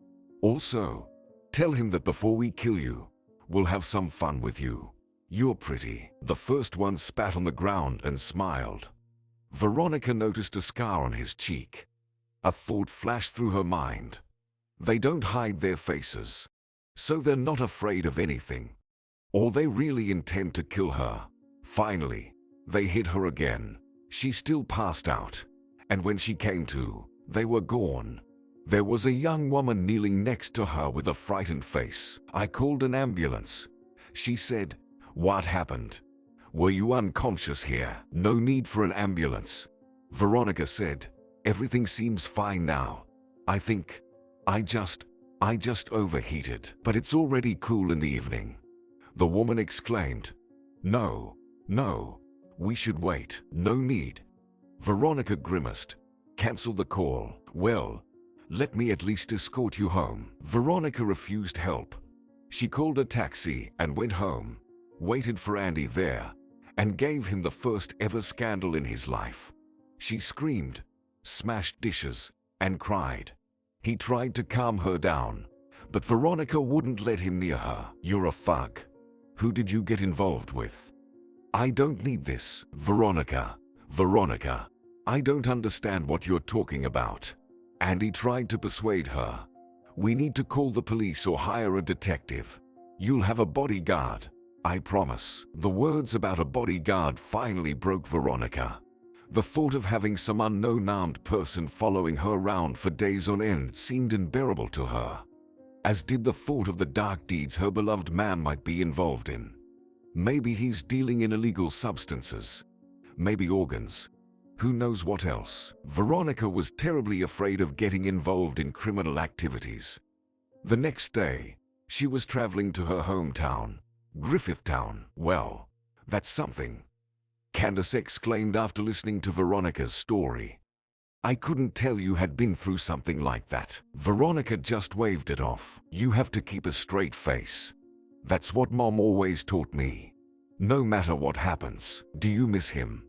Also, tell him that before we kill you, we'll have some fun with you. You're pretty." The first one spat on the ground and smiled. Veronica noticed a scar on his cheek. A thought flashed through her mind. They don't hide their faces, so they're not afraid of anything. Or they really intend to kill her. Finally, they hit her again. She still passed out, and when she came to, they were gone. There was a young woman kneeling next to her with a frightened face. "I called an ambulance," she said. "What happened? Were you unconscious here?" "No need for an ambulance," Veronica said. "Everything seems fine now. I think I just overheated." "But it's already cool in the evening," the woman exclaimed. No, we should wait." "No need." Veronica grimaced. "Cancel the call." "Well, let me at least escort you home." Veronica refused help. She called a taxi and went home, waited for Andy there, and gave him the first ever scandal in his life. She screamed, smashed dishes, and cried. He tried to calm her down, but Veronica wouldn't let him near her. "You're a thug. Who did you get involved with?" "I don't need this." Veronica, I don't understand what you're talking about." Andy tried to persuade her. "We need to call the police or hire a detective. You'll have a bodyguard, I promise." The words about a bodyguard finally broke Veronica. The thought of having some unknown armed person following her around for days on end seemed unbearable to her, as did the thought of the dark deeds her beloved man might be involved in. Maybe he's dealing in illegal substances, maybe organs. Who knows what else? Veronica was terribly afraid of getting involved in criminal activities. The next day, she was traveling to her hometown, Griffithtown. "Well, that's something," Candace exclaimed after listening to Veronica's story. "I couldn't tell you had been through something like that." Veronica just waved it off. "You have to keep a straight face. That's what Mom always taught me. No matter what happens." "Do you miss him?"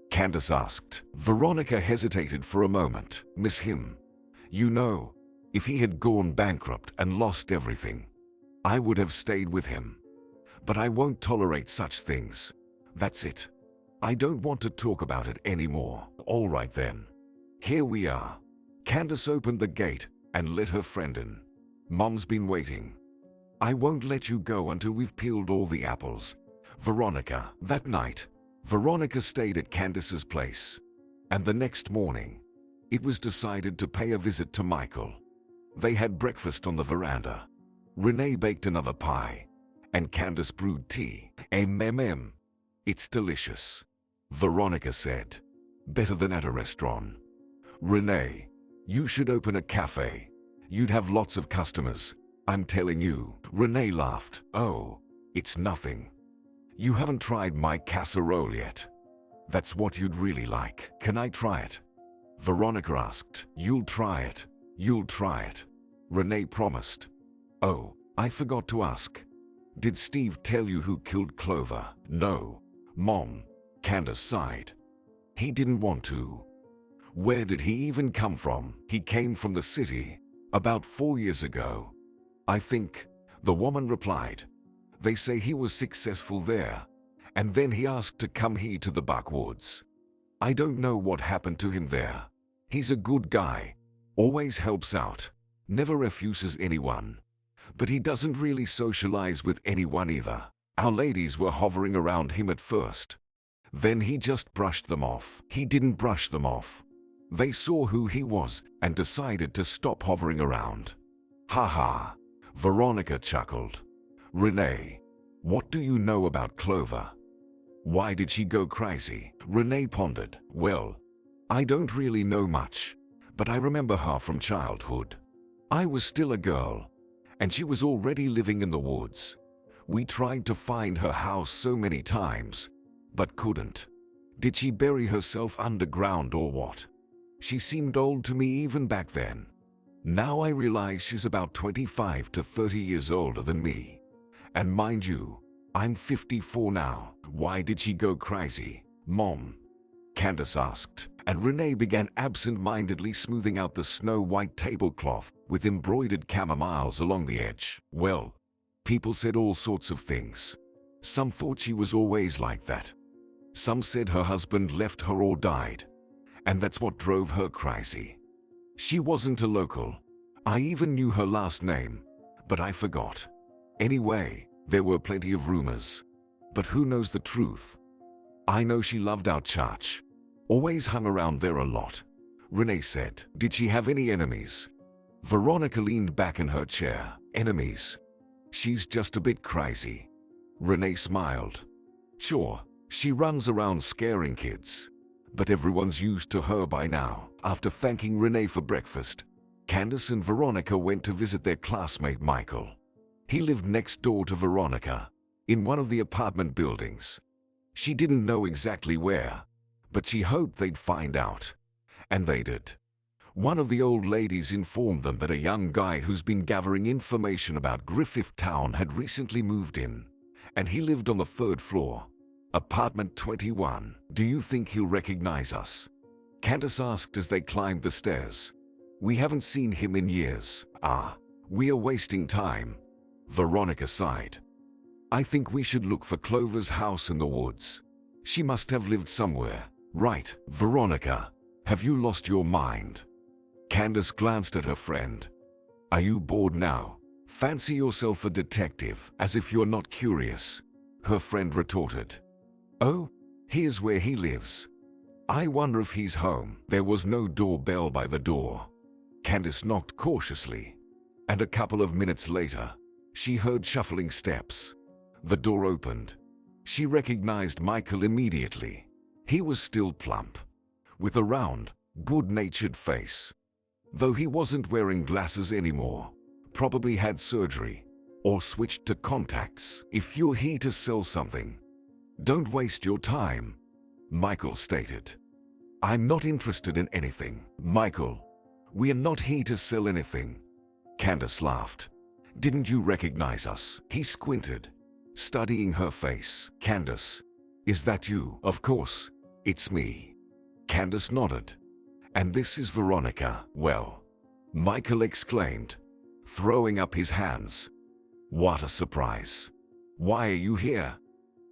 Candace asked. Veronica hesitated for a moment. "Miss him? You know, if he had gone bankrupt and lost everything, I would have stayed with him. But I won't tolerate such things. That's it. I don't want to talk about it anymore." "All right then. Here we are." Candace opened the gate and let her friend in. "Mom's been waiting. I won't let you go until we've peeled all the apples." Veronica. That night, Veronica stayed at Candace's place, and the next morning, it was decided to pay a visit to Michael. They had breakfast on the veranda. Renee baked another pie, and Candace brewed tea. It's delicious," Veronica said. "Better than at a restaurant." "Renee, you should open a cafe. You'd have lots of customers, I'm telling you." Renee laughed. "Oh, it's nothing. You haven't tried my casserole yet." That's what you'd really like. Can I try it? Veronica asked. You'll try it. You'll try it. Renee promised. Oh, I forgot to ask. Did Steve tell you who killed Clover? No, Mom. Candace sighed. He didn't want to. Where did he even come from? He came from the city, about 4 years ago. I think, the woman replied. They say he was successful there, and then he asked to come here to the backwoods. I don't know what happened to him there. He's a good guy, always helps out, never refuses anyone. But he doesn't really socialize with anyone either. Our ladies were hovering around him at first. Then he just brushed them off. He didn't brush them off. They saw who he was and decided to stop hovering around. Ha ha. Veronica chuckled. Renee, what do you know about Clover? Why did she go crazy? Renee pondered. Well, I don't really know much, but I remember her from childhood. I was still a girl, and she was already living in the woods. We tried to find her house so many times, but couldn't. Did she bury herself underground or what? She seemed old to me even back then. Now I realize she's about 25 to 30 years older than me. And mind you, I'm 54 now. Why did she go crazy, Mom? Candace asked, and Renee began absent-mindedly smoothing out the snow-white tablecloth with embroidered chamomiles along the edge. Well, people said all sorts of things. Some thought she was always like that. Some said her husband left her or died, and that's what drove her crazy. She wasn't a local. I even knew her last name, but I forgot. Anyway, there were plenty of rumors, but who knows the truth? I know she loved our church. Always hung around there a lot. Renee said. Did she have any enemies? Veronica leaned back in her chair. Enemies? She's just a bit crazy. Renee smiled. Sure, she runs around scaring kids, but everyone's used to her by now. After thanking Renee for breakfast, Candace and Veronica went to visit their classmate Michael. He lived next door to Veronica, in one of the apartment buildings. She didn't know exactly where, but she hoped they'd find out. And they did. One of the old ladies informed them that a young guy who's been gathering information about Griffith Town had recently moved in, and he lived on the 3rd floor, apartment 21. Do you think he'll recognize us? Candace asked as they climbed the stairs. We haven't seen him in years. We are wasting time. Veronica sighed. I think we should look for Clover's house in the woods. She must have lived somewhere, right? Veronica, have you lost your mind? Candace glanced at her friend. Are you bored now? Fancy yourself a detective, as if you're not curious. Her friend retorted. Oh, here's where he lives. I wonder if he's home. There was no doorbell by the door. Candace knocked cautiously, and a couple of minutes later, she heard shuffling steps. The door opened. She recognized Michael immediately. He was still plump, with a round, good-natured face. Though he wasn't wearing glasses anymore, probably had surgery, or switched to contacts. If you're here to sell something, don't waste your time, Michael stated. I'm not interested in anything. Michael, we are not here to sell anything. Candace laughed. Didn't you recognize us? He squinted, studying her face. Candace, is that you? Of course, it's me. Candace nodded. And this is Veronica. Well, Michael exclaimed, throwing up his hands. What a surprise. Why are you here?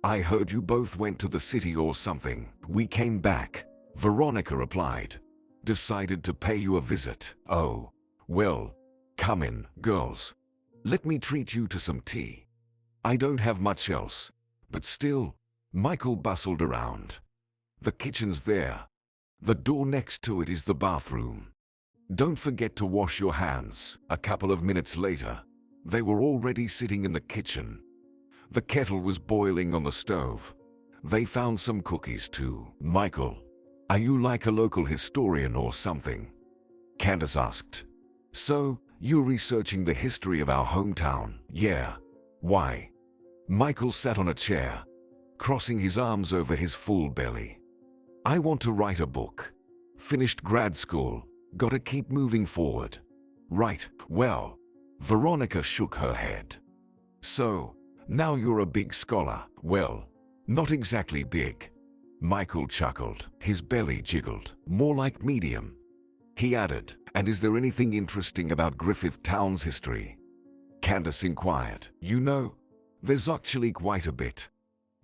I heard you both went to the city or something. We came back, Veronica replied. Decided to pay you a visit. Oh, well, come in, girls. Let me treat you to some tea. I don't have much else, but still, Michael bustled around. The kitchen's there. The door next to it is the bathroom. Don't forget to wash your hands. A couple of minutes later, they were already sitting in the kitchen. The kettle was boiling on the stove. They found some cookies too. Michael, are you like a local historian or something? Candace asked. So, you're researching the history of our hometown? Yeah. Why? Michael sat on a chair, crossing his arms over his full belly. I want to write a book. Finished grad school. Gotta keep moving forward. Right, well. Veronica shook her head. So, now you're a big scholar. Well, not exactly big. Michael chuckled. His belly jiggled. More like medium. He added, and is there anything interesting about Griffith Town's history? Candace inquired. You know, there's actually quite a bit.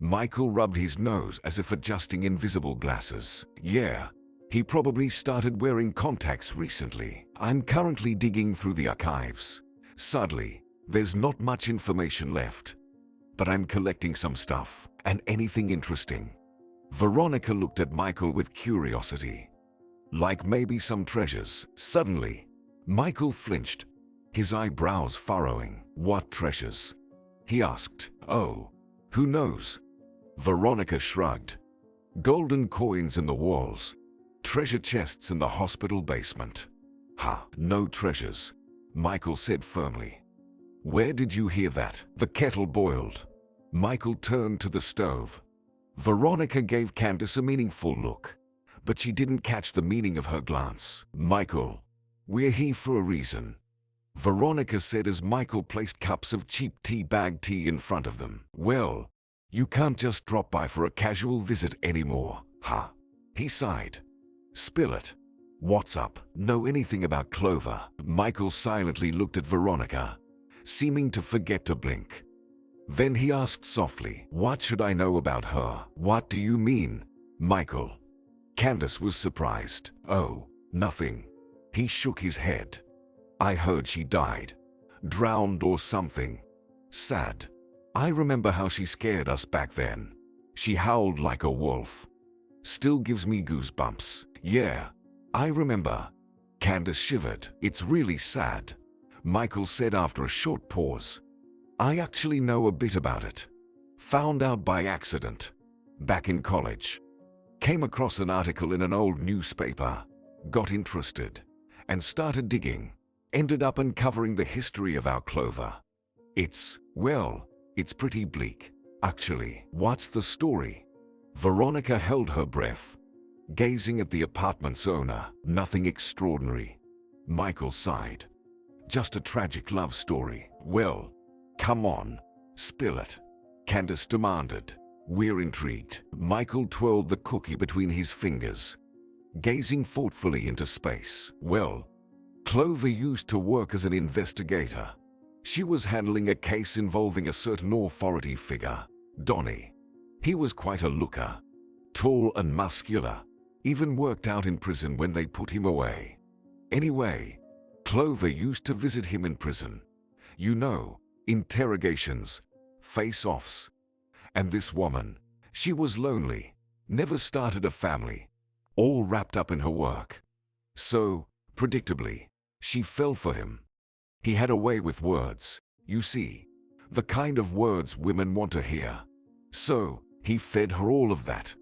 Michael rubbed his nose as if adjusting invisible glasses. Yeah, he probably started wearing contacts recently. I'm currently digging through the archives. Sadly, there's not much information left. But I'm collecting some stuff, and anything interesting. Veronica looked at Michael with curiosity. Like maybe some treasures. Suddenly, Michael flinched, his eyebrows furrowing. What treasures? He asked. Oh, who knows? Veronica shrugged. Golden coins in the walls. Treasure chests in the hospital basement. Ha, no treasures, Michael said firmly. Where did you hear that? The kettle boiled. Michael turned to the stove. Veronica gave Candace a meaningful look, but she didn't catch the meaning of her glance. Michael, we're here for a reason, Veronica said as Michael placed cups of cheap tea bag tea in front of them. Well, you can't just drop by for a casual visit anymore, huh? He sighed. Spill it. What's up? Know anything about Clover? Michael silently looked at Veronica, seeming to forget to blink. Then he asked softly, what should I know about her? What do you mean, Michael? Candace was surprised. Oh, nothing. He shook his head. I heard she died. Drowned or something. Sad. I remember how she scared us back then. She howled like a wolf. Still gives me goosebumps. Yeah, I remember. Candace shivered. It's really sad, Michael said after a short pause. I actually know a bit about it. Found out by accident. Back in college. Came across an article in an old newspaper. Got interested. And started digging. Ended up uncovering the history of our Clover. It's pretty bleak. Actually, what's the story? Veronica held her breath, gazing at the apartment's owner. Nothing extraordinary. Michael sighed. Just a tragic love story. Well, come on, spill it, Candace demanded. We're intrigued. Michael twirled the cookie between his fingers, gazing thoughtfully into space. Well, Clover used to work as an investigator. She was handling a case involving a certain authority figure, Donnie. He was quite a looker, tall and muscular, even worked out in prison when they put him away. Anyway, Clover used to visit him in prison. You know, interrogations, face-offs. And this woman, she was lonely, never started a family, all wrapped up in her work. So, predictably, she fell for him. He had a way with words, you see, the kind of words women want to hear. So, he fed her all of that.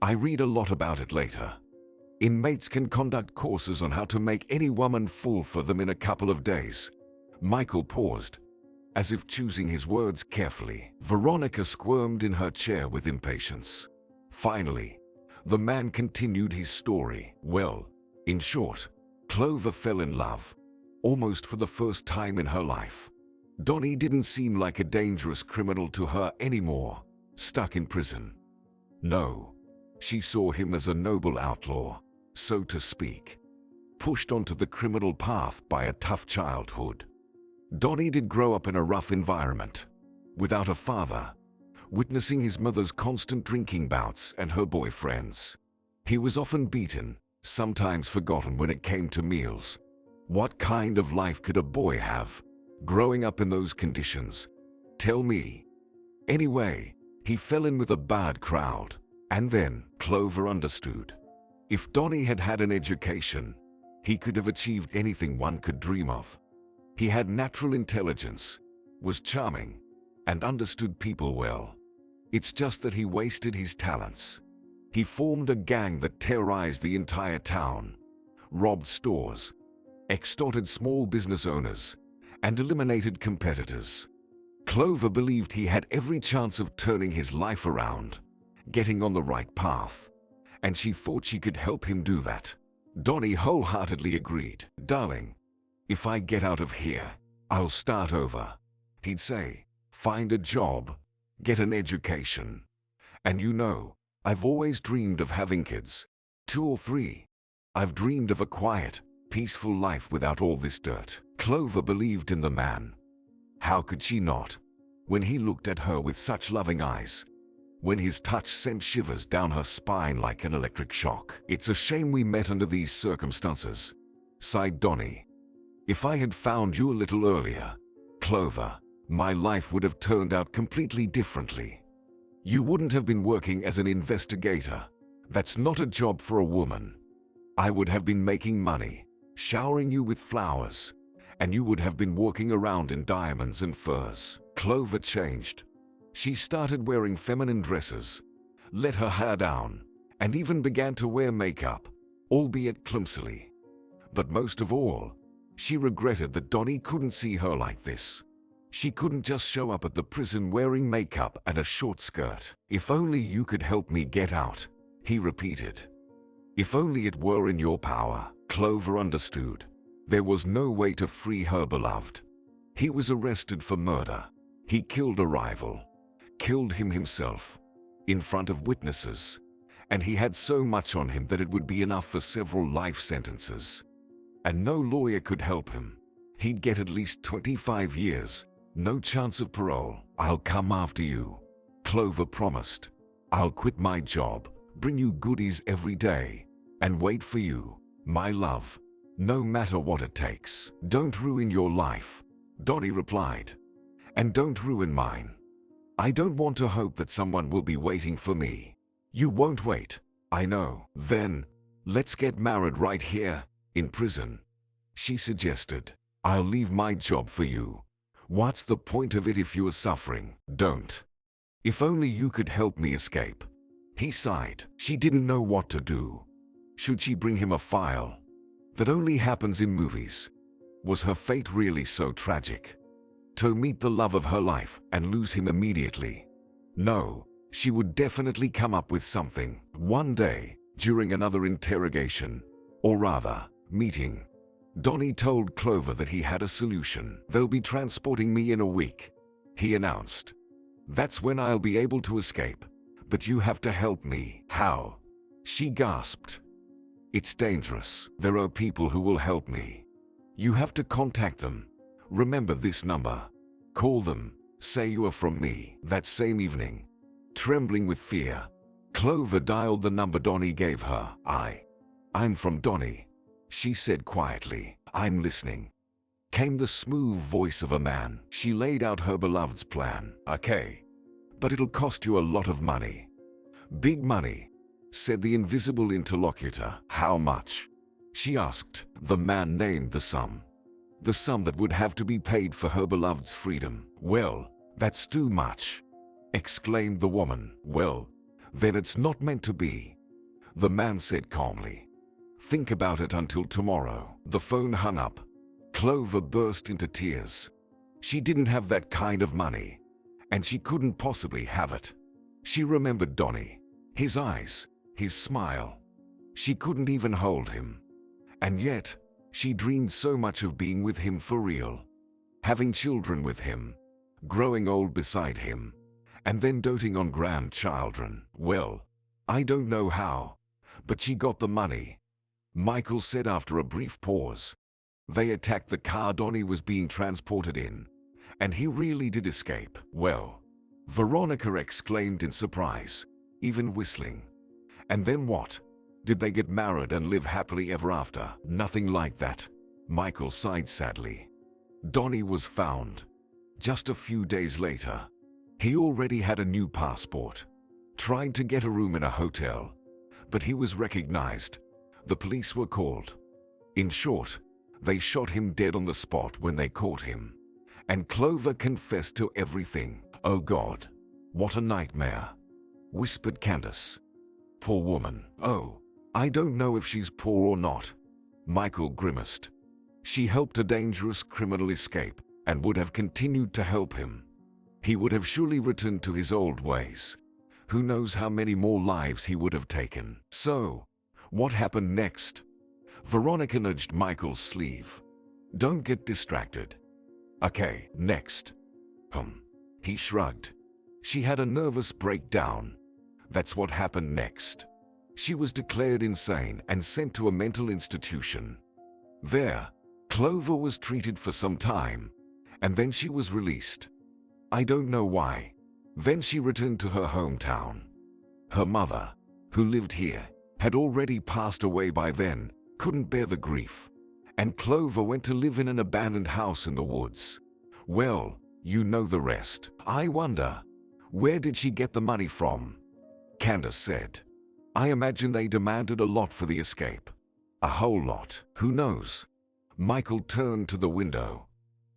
I read a lot about it later. Inmates can conduct courses on how to make any woman fall for them in a couple of days. Michael paused, as if choosing his words carefully. Veronica squirmed in her chair with impatience. Finally, the man continued his story. Well, in short, Clover fell in love, almost for the first time in her life. Donnie didn't seem like a dangerous criminal to her anymore, stuck in prison. No, she saw him as a noble outlaw, so to speak, pushed onto the criminal path by a tough childhood. Donnie did grow up in a rough environment, without a father, witnessing his mother's constant drinking bouts and her boyfriends. He was often beaten, sometimes forgotten when it came to meals. What kind of life could a boy have, growing up in those conditions? Tell me. Anyway, he fell in with a bad crowd, and then Clover understood. If Donnie had had an education, he could have achieved anything one could dream of. He had natural intelligence, was charming, and understood people well. It's just that he wasted his talents. He formed a gang that terrorized the entire town, robbed stores, extorted small business owners, and eliminated competitors. Clover believed he had every chance of turning his life around, getting on the right path, and she thought she could help him do that. Donnie wholeheartedly agreed. "Darling, if I get out of here, I'll start over," he'd say. "Find a job, get an education. And you know, I've always dreamed of having kids. 2 or 3. I've dreamed of a quiet, peaceful life without all this dirt." Clover believed in the man. How could she not, when he looked at her with such loving eyes, when his touch sent shivers down her spine like an electric shock? "It's a shame we met under these circumstances," sighed Donnie. "If I had found you a little earlier, Clover, my life would have turned out completely differently. You wouldn't have been working as an investigator. That's not a job for a woman. I would have been making money, showering you with flowers, and you would have been walking around in diamonds and furs." Clover changed. She started wearing feminine dresses, let her hair down, and even began to wear makeup, albeit clumsily. But most of all, she regretted that Donnie couldn't see her like this. She couldn't just show up at the prison wearing makeup and a short skirt. "If only you could help me get out," he repeated. If only it were in your power. Clover understood. There was no way to free her beloved. He was arrested for murder. He killed a rival, killed him himself, in front of witnesses, and he had so much on him that it would be enough for several life sentences. And no lawyer could help him. He'd get at least 25 years, no chance of parole. "I'll come after you," Clover promised. "I'll quit my job, bring you goodies every day, and wait for you, my love, no matter what it takes." "Don't ruin your life," Donnie replied. "And don't ruin mine. I don't want to hope that someone will be waiting for me." "You won't wait, I know." "Then, let's get married right here, in prison," she suggested. "I'll leave my job for you. What's the point of it if you are suffering?" "Don't. If only you could help me escape." He sighed. She didn't know what to do. Should she bring him a file? That only happens in movies. Was her fate really so tragic? To meet the love of her life and lose him immediately? No, she would definitely come up with something. One day, during another interrogation, or rather, meeting, Donnie told Clover that he had a solution. "They'll be transporting me in a week," he announced. "That's when I'll be able to escape. But you have to help me." "How?" She gasped. "It's dangerous. There are people who will help me. You have to contact them. Remember this number. Call them, say you are from me." That same evening, trembling with fear, Clover dialed the number Donnie gave her. I'm from Donnie," she said quietly. "I'm listening," came the smooth voice of a man. She laid out her beloved's plan. "Okay, but it'll cost you a lot of money." "Big money," said the invisible interlocutor. "How much?" she asked. The man named the sum. The sum that would have to be paid for her beloved's freedom. "Well, that's too much," exclaimed the woman. "Well, then it's not meant to be," the man said calmly. "Think about it until tomorrow." The phone hung up. Clover burst into tears. She didn't have that kind of money, and she couldn't possibly have it. She remembered Donnie, his eyes, his smile. She couldn't even hold him. And yet, she dreamed so much of being with him for real, having children with him, growing old beside him, and then doting on grandchildren. "Well, I don't know how, but she got the money," Michael said after a brief pause. "They attacked the car Donnie was being transported in, and he really did escape." "Well," Veronica exclaimed in surprise, even whistling. "And then what? Did they get married and live happily ever after?" "Nothing like that," Michael sighed sadly. "Donnie was found. Just a few days later. He already had a new passport. Tried to get a room in a hotel, but he was recognized. The police were called. In short, they shot him dead on the spot when they caught him. And Clover confessed to everything." "Oh God, what a nightmare," whispered Candace. "Poor woman." "Oh, I don't know if she's poor or not," Michael grimaced. "She helped a dangerous criminal escape and would have continued to help him. He would have surely returned to his old ways. Who knows how many more lives he would have taken. So, what happened next? Veronica nudged Michael's sleeve. Don't get distracted. Okay, next. He shrugged. She had a nervous breakdown. That's what happened next. She was declared insane and sent to a mental institution. There, Clover was treated for some time, and then she was released. I don't know why. Then she returned to her hometown. Her mother, who lived here, had already passed away by then, couldn't bear the grief. And Clover went to live in an abandoned house in the woods. Well, you know the rest. I wonder, where did she get the money from? Candace said. I imagine they demanded a lot for the escape. A whole lot. Who knows? Michael turned to the window.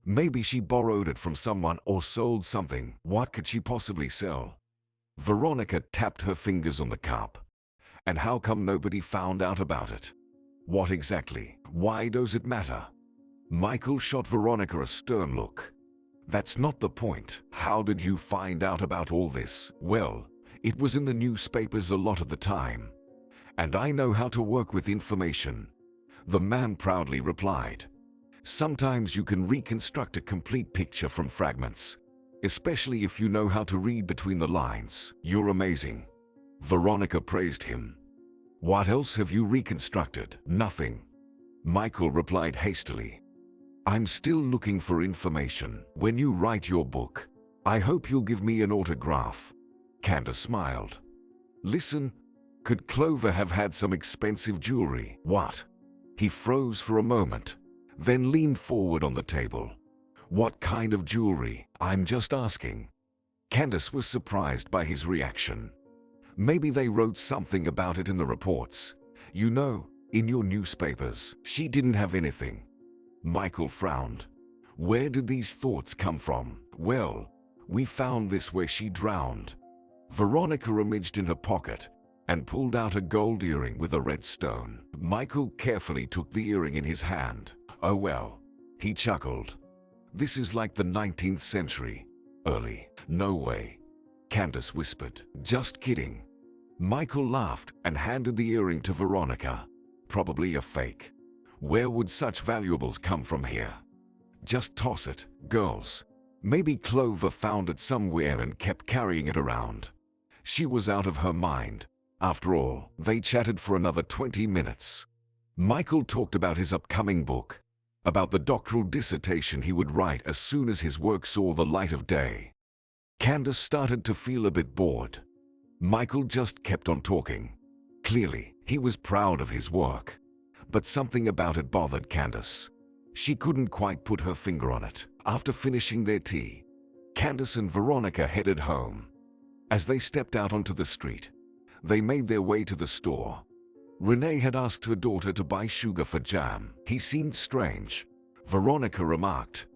Maybe she borrowed it from someone or sold something. What could she possibly sell? Veronica tapped her fingers on the cup. And how come nobody found out about it? What exactly? Why does it matter? Michael shot Veronica a stern look. That's not the point. How did you find out about all this? Well, it was in the newspapers a lot of the time. And I know how to work with information. The man proudly replied. Sometimes you can reconstruct a complete picture from fragments. Especially if you know how to read between the lines. You're amazing. Veronica praised him. What else have you reconstructed? Nothing. Michael replied hastily. I'm still looking for information. When you write your book, I hope you'll give me an autograph. Candace smiled. Listen, could Clover have had some expensive jewelry? What? He froze for a moment, then leaned forward on the table. What kind of jewelry? I'm just asking. Candace was surprised by his reaction. Maybe they wrote something about it in the reports. You know, in your newspapers. She didn't have anything. Michael frowned. Where did these thoughts come from? Well, we found this where she drowned. Veronica rummaged in her pocket and pulled out a gold earring with a red stone. Michael carefully took the earring in his hand. Oh well, he chuckled. This is like the 19th century. Early. No way. Candace whispered. Just kidding. Michael laughed and handed the earring to Veronica. Probably a fake. Where would such valuables come from here? Just toss it, girls. Maybe Clover found it somewhere and kept carrying it around. She was out of her mind. After all, they chatted for another 20 minutes. Michael talked about his upcoming book, about the doctoral dissertation he would write as soon as his work saw the light of day. Candace started to feel a bit bored. Michael just kept on talking. Clearly, he was proud of his work. But something about it bothered Candace. She couldn't quite put her finger on it. After finishing their tea, Candace and Veronica headed home. As they stepped out onto the street, they made their way to the store. Renee had asked her daughter to buy sugar for jam. He seemed strange. Veronica remarked.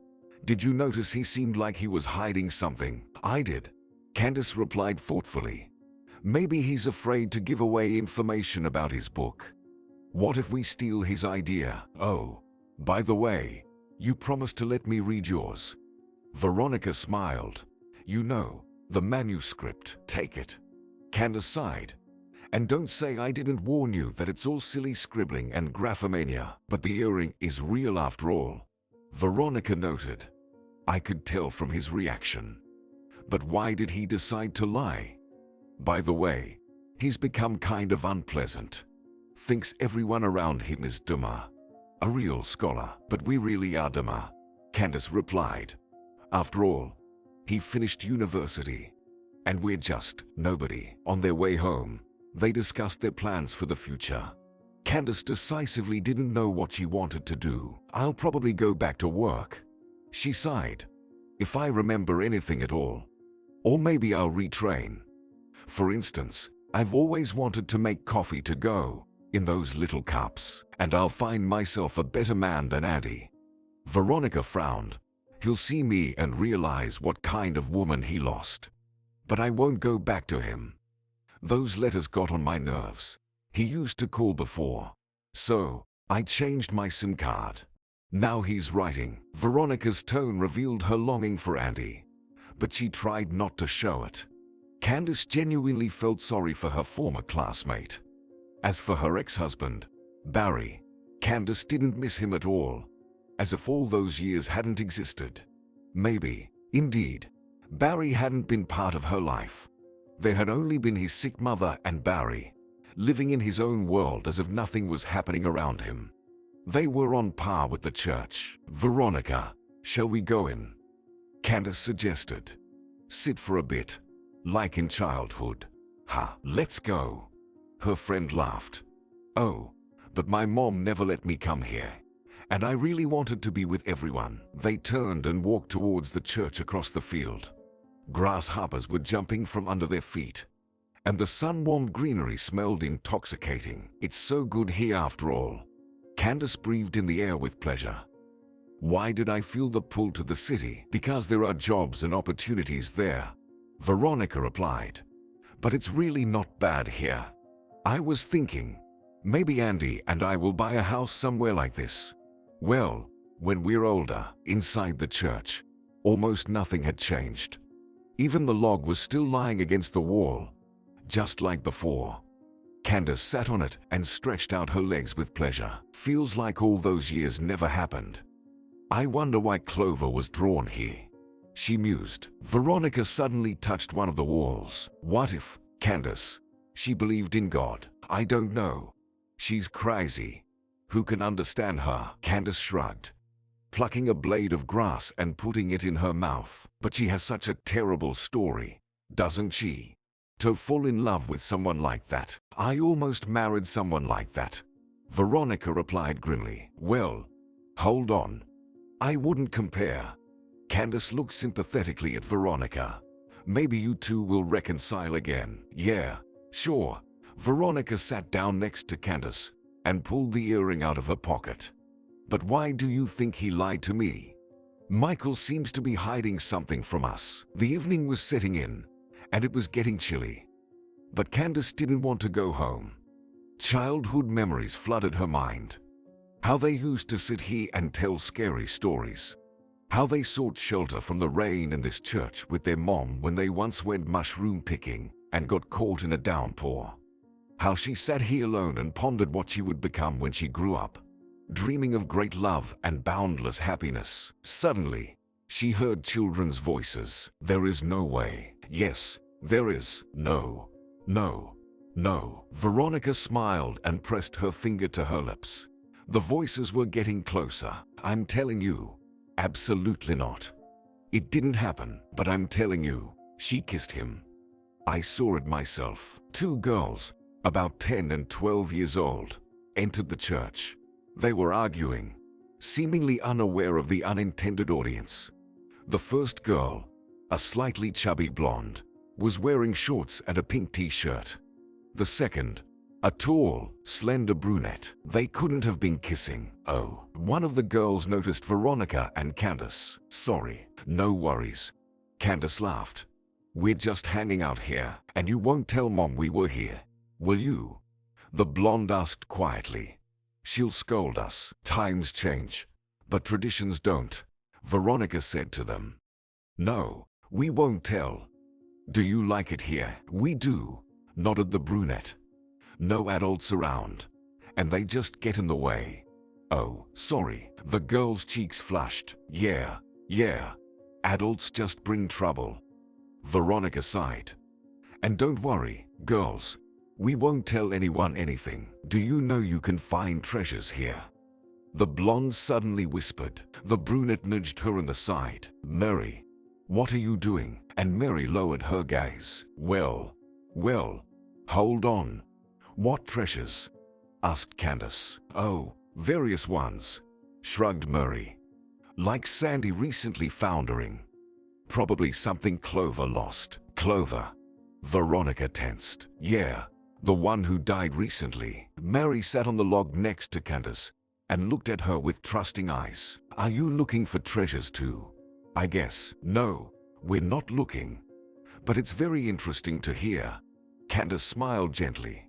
Did you notice he seemed like he was hiding something? I did. Candace replied thoughtfully. Maybe he's afraid to give away information about his book. What if we steal his idea? Oh, by the way, you promised to let me read yours. Veronica smiled. You know, the manuscript. Take it. Candace sighed. And don't say I didn't warn you that it's all silly scribbling and graphomania. But the earring is real after all. Veronica noted. I could tell from his reaction. But why did he decide to lie? By the way, he's become kind of unpleasant. Thinks everyone around him is dumber. A real scholar, but we really are dumber. Candace replied. After all, he finished university. And we're just nobody. On their way home, they discussed their plans for the future. Candace decisively didn't know what she wanted to do. I'll probably go back to work. She sighed. If I remember anything at all. Or maybe I'll retrain. For instance, I've always wanted to make coffee to go, in those little cups, and I'll find myself a better man than Addie. Veronica frowned. He'll see me and realize what kind of woman he lost. But I won't go back to him. Those letters got on my nerves. He used to call before. So, I changed my SIM card. Now he's writing. Veronica's tone revealed her longing for Andy. But she tried not to show it. Candace genuinely felt sorry for her former classmate. As for her ex-husband, Barry, Candace didn't miss him at all, as if all those years hadn't existed. Maybe, indeed, Barry hadn't been part of her life. There had only been his sick mother and Barry, living in his own world as if nothing was happening around him. They were on par with the church. "Veronica, shall we go in?" Candace suggested. "Sit for a bit, like in childhood." "Ha, let's go." Her friend laughed. "Oh, but my mom never let me come here, and I really wanted to be with everyone." They turned and walked towards the church across the field. Grasshoppers were jumping from under their feet, and the sun-warmed greenery smelled intoxicating. "It's so good here after all." Candace breathed in the air with pleasure. "Why did I feel the pull to the city?" "Because there are jobs and opportunities there," Veronica replied. "But it's really not bad here. I was thinking, maybe Andy and I will buy a house somewhere like this. Well, when we're older." Inside the church, almost nothing had changed. Even the log was still lying against the wall, just like before. Candace sat on it and stretched out her legs with pleasure. "Feels like all those years never happened. I wonder why Clover was drawn here," she mused. Veronica suddenly touched one of the walls. "What if, Candace, she believed in God?" "I don't know. She's crazy. Who can understand her?" Candace shrugged, plucking a blade of grass and putting it in her mouth. "But she has such a terrible story, doesn't she? To fall in love with someone like that." "I almost married someone like that," Veronica replied grimly. "Well, hold on. I wouldn't compare." Candace looked sympathetically at Veronica. "Maybe you two will reconcile again." "Yeah, sure." Veronica sat down next to Candace and pulled the earring out of her pocket. "But why do you think he lied to me? Michael seems to be hiding something from us." The evening was setting in, and it was getting chilly. But Candace didn't want to go home. Childhood memories flooded her mind. How they used to sit here and tell scary stories. How they sought shelter from the rain in this church with their mom when they once went mushroom picking and got caught in a downpour. How she sat here alone and pondered what she would become when she grew up, dreaming of great love and boundless happiness. Suddenly, she heard children's voices. "There is no way." "Yes, there is." "No, no, no." Veronica smiled and pressed her finger to her lips. The voices were getting closer. "I'm telling you, absolutely not. It didn't happen, but I'm telling you." She kissed him. "I saw it myself." Two girls, about 10 and 12 years old, entered the church. They were arguing, seemingly unaware of the unintended audience. The first girl, a slightly chubby blonde, was wearing shorts and a pink t-shirt. The second, a tall, slender brunette. They couldn't have been kissing. "Oh." One of the girls noticed Veronica and Candace. "Sorry." "No worries." Candace laughed. "We're just hanging out here, and you won't tell Mom we were here, will you?" The blonde asked quietly. "She'll scold us." "Times change, but traditions don't," Veronica said to them. "No, we won't tell." "Do you like it here?" "We do," nodded the brunette. "No adults around, and they just get in the way." "Oh, sorry." The girl's cheeks flushed. Yeah. Adults just bring trouble." Veronica sighed. "And don't worry, girls. We won't tell anyone anything." "Do you know you can find treasures here?" the blonde suddenly whispered. The brunette nudged her in the side. "Mary, what are you doing?" And Mary lowered her gaze. Well, hold on. "What treasures?" asked Candace. "Oh, various ones," shrugged Mary. "Like Sandy recently foundering. Probably something Clover lost." "Clover?" Veronica tensed. "Yeah, the one who died recently." Mary sat on the log next to Candace and looked at her with trusting eyes. "Are you looking for treasures too?" "I guess." "No, we're not looking. But it's very interesting to hear." Candace smiled gently.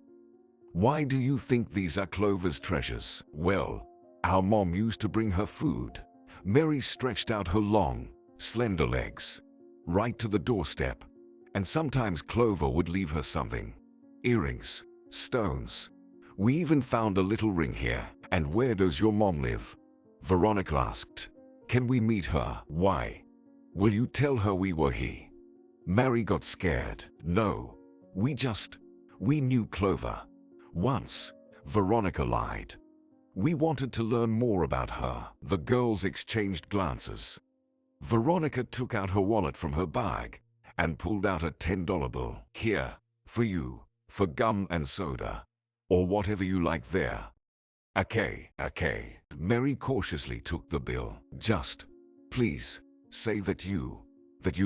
"Why do you think these are Clover's treasures?" "Well, our mom used to bring her food." Mary stretched out her long, slender legs right to the doorstep And sometimes Clover would leave her something. Earrings, stones. We even found a little ring here. And where does your mom live? Veronica asked. Can we meet her? Why? Will you tell her we were here? Mary got scared. No. We knew Clover. Once, Veronica lied. We wanted to learn more about her. The girls exchanged glances. Veronica took out her wallet from her bag and pulled out a $10 bill. Here, for you, for gum and soda, or whatever you like there. Okay. Mary cautiously took the bill. Just, please, say that you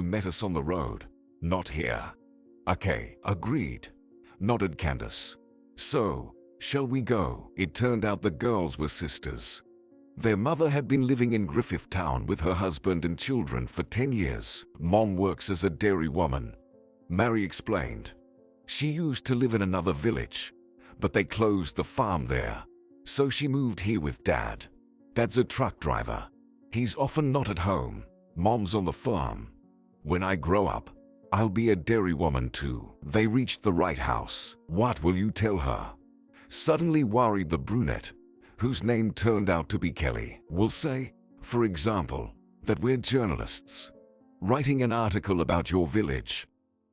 met us on the road, not here. Okay, agreed, nodded Candace. So, shall we go? It turned out the girls were sisters. Their mother had been living in Griffith Town with her husband and children for 10 years. Mom works as a dairy woman, Mary explained. She used to live in another village, but they closed the farm there. So she moved here with Dad. Dad's a truck driver. He's often not at home. Mom's on the farm. When I grow up, I'll be a dairy woman too. They reached the right house. What will you tell her? Suddenly worried the brunette, whose name turned out to be Kelly. We'll say, for example, that we're journalists, writing an article about your village,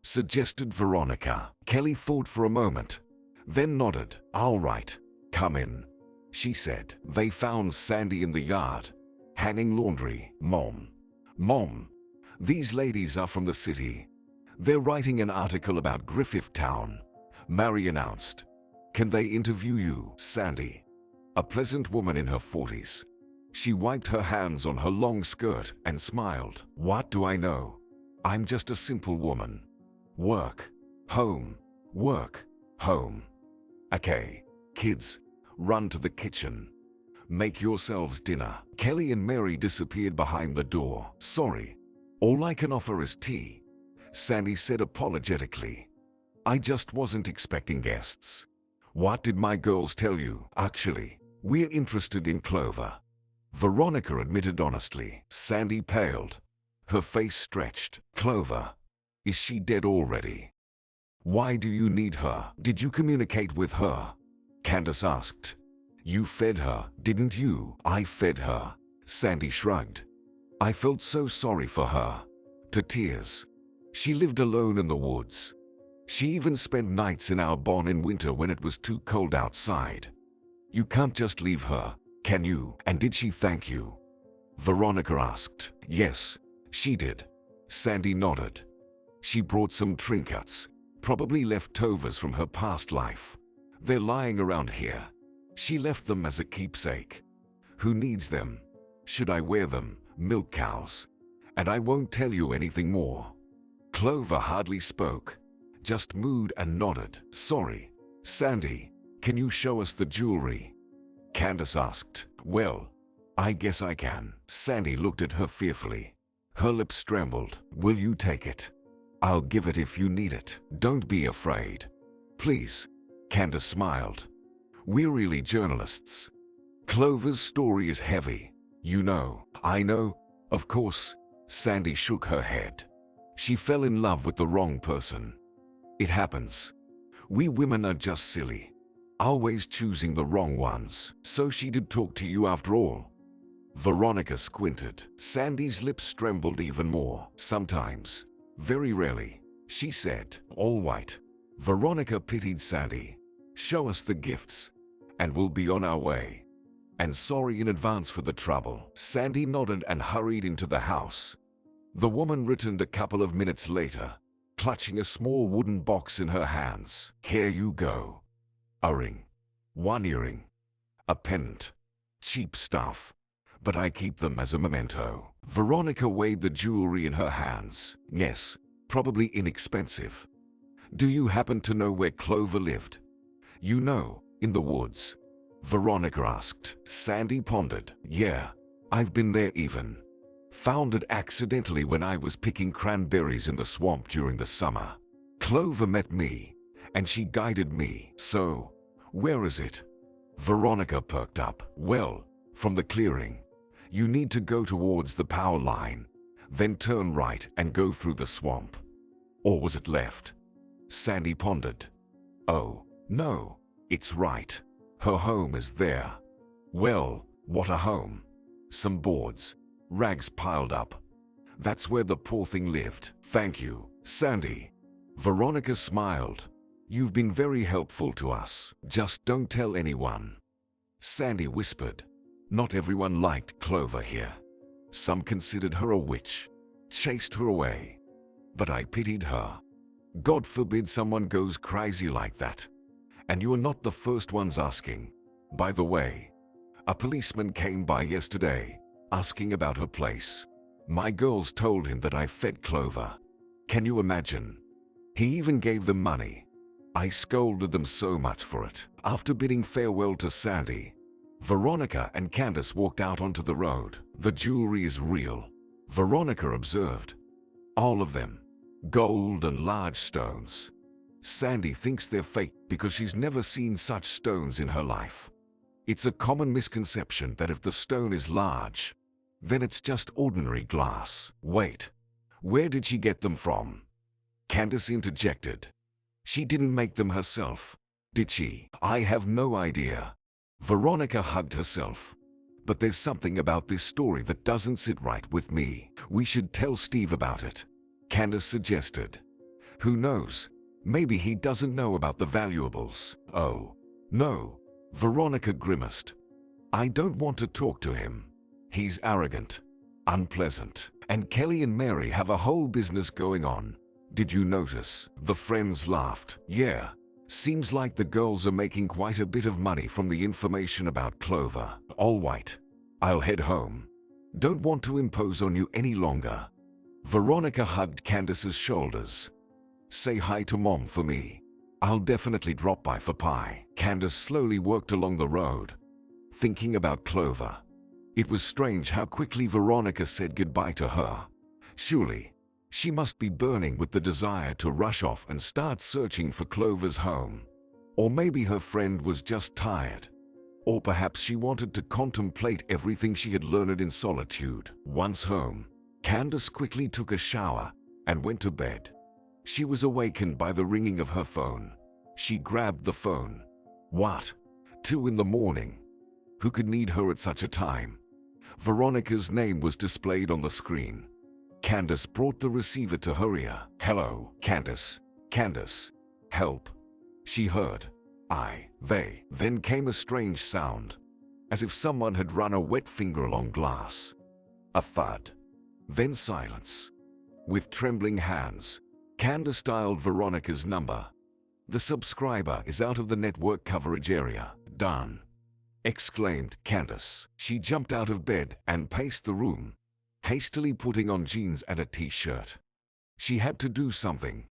suggested Veronica. Kelly thought for a moment, then nodded. All right, come in, she said. They found Sandy in the yard, hanging laundry. Mom, these ladies are from the city. They're writing an article about Griffith Town, Mary announced. Can they interview you? Sandy, a pleasant woman in her 40s. She wiped her hands on her long skirt and smiled. What do I know? I'm just a simple woman. Work, home, work, home. Okay, kids, run to the kitchen. Make yourselves dinner. Kelly and Mary disappeared behind the door. Sorry, all I can offer is tea, Sandy said apologetically. I just wasn't expecting guests. What did my girls tell you? Actually, we're interested in Clover, Veronica admitted honestly. Sandy paled, her face stretched. Clover, is she dead already? Why do you need her? Did you communicate with her? Candace asked. You fed her, didn't you? I fed her, Sandy shrugged. I felt so sorry for her. To tears. She lived alone in the woods. She even spent nights in our barn in winter when it was too cold outside. You can't just leave her, can you? And did she thank you? Veronica asked. Yes, she did. Sandy nodded. She brought some trinkets, probably leftovers from her past life. They're lying around here. She left them as a keepsake. Who needs them? Should I wear them? Milk cows. And I won't tell you anything more. Clover hardly spoke, just moved and nodded. Sorry, Sandy, can you show us the jewelry? Candace asked. Well, I guess I can. Sandy looked at her fearfully. Her lips trembled. Will you take it? I'll give it if you need it. Don't be afraid. Please. Candace smiled. We're really journalists. Clover's story is heavy. You know. I know. Of course. Sandy shook her head. She fell in love with the wrong person. It happens. We women are just silly. Always choosing the wrong ones. So she did talk to you after all. Veronica squinted. Sandy's lips trembled even more. Sometimes. Very rarely. She said. All right. Veronica pitied Sandy. Show us the gifts, and we'll be on our way. And sorry in advance for the trouble. Sandy nodded and hurried into the house. The woman returned a couple of minutes later, clutching a small wooden box in her hands. Here you go. A ring. One earring. A pendant. Cheap stuff. But I keep them as a memento. Veronica weighed the jewelry in her hands. Yes, probably inexpensive. Do you happen to know where Clover lived? You know, in the woods. Veronica asked. Sandy pondered. Yeah, I've been there even. Found it accidentally when I was picking cranberries in the swamp during the summer. Clover met me, and she guided me. So, where is it? Veronica perked up. Well, from the clearing. You need to go towards the power line, then turn right and go through the swamp. Or was it left? Sandy pondered. Oh, no, it's right. Her home is there. Well, what a home. Some boards, rags piled up. That's where the poor thing lived. Thank you, Sandy. Veronica smiled. You've been very helpful to us. Just don't tell anyone. Sandy whispered. Not everyone liked Clover here. Some considered her a witch, chased her away. But I pitied her. God forbid someone goes crazy like that. And you are not the first ones asking. By the way, a policeman came by yesterday, asking about her place. My girls told him that I fed Clover. Can you imagine? He even gave them money. I scolded them so much for it. After bidding farewell to Sandy, Veronica and Candace walked out onto the road. The jewelry is real, Veronica observed. All of them. Gold and large stones. Sandy thinks they're fake because she's never seen such stones in her life. It's a common misconception that if the stone is large, then it's just ordinary glass. Wait, where did she get them from? Candace interjected. She didn't make them herself, did she? I have no idea. Veronica hugged herself. But there's something about this story that doesn't sit right with me. We should tell Steve about it, Candace suggested. Who knows? Maybe he doesn't know about the valuables. Oh, no, Veronica grimaced. I don't want to talk to him. He's arrogant, unpleasant, and Kelly and Mary have a whole business going on. Did you notice? The friends laughed. Yeah, seems like the girls are making quite a bit of money from the information about Clover. All right, I'll head home. Don't want to impose on you any longer. Veronica hugged Candace's shoulders. Say hi to Mom for me. I'll definitely drop by for pie. Candace slowly worked along the road, thinking about Clover. It was strange how quickly Veronica said goodbye to her. Surely, she must be burning with the desire to rush off and start searching for Clover's home. Or maybe her friend was just tired. Or perhaps she wanted to contemplate everything she had learned in solitude. Once home, Candace quickly took a shower and went to bed. She was awakened by the ringing of her phone. She grabbed the phone. What? 2 in the morning? Who could need her at such a time? Veronica's name was displayed on the screen. Candace brought the receiver to her ear. Hello, Candace. Candace. Help. She heard. They. Then came a strange sound, as if someone had run a wet finger along glass. A thud. Then silence. With trembling hands, Candace dialed Veronica's number. The subscriber is out of the network coverage area. Done, exclaimed Candace. She jumped out of bed and paced the room, hastily putting on jeans and a t-shirt. She had to do something.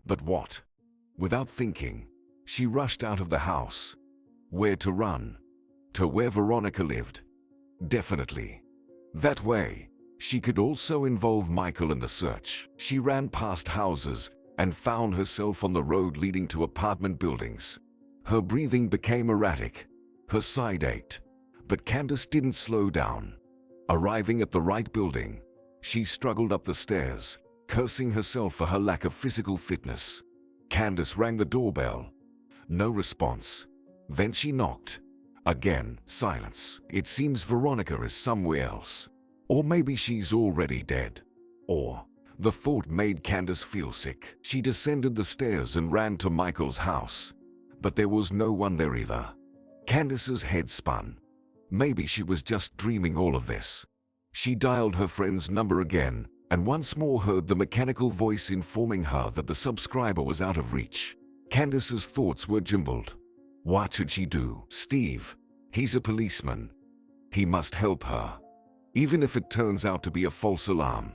But what? Without thinking, she rushed out of the house. Where to run? To where Veronica lived. Definitely. That way, she could also involve Michael in the search. She ran past houses and found herself on the road leading to apartment buildings. Her breathing became erratic. Her side ached. But Candace didn't slow down. Arriving at the right building, she struggled up the stairs, cursing herself for her lack of physical fitness. Candace rang the doorbell. No response. Then she knocked. Again, silence. It seems Veronica is somewhere else. Or maybe she's already dead. Or, the thought made Candace feel sick. She descended the stairs and ran to Michael's house. But there was no one there either. Candace's head spun. Maybe she was just dreaming all of this. She dialed her friend's number again, and once more heard the mechanical voice informing her that the subscriber was out of reach. Candace's thoughts were jumbled. What should she do? Steve, he's a policeman. He must help her. Even if it turns out to be a false alarm,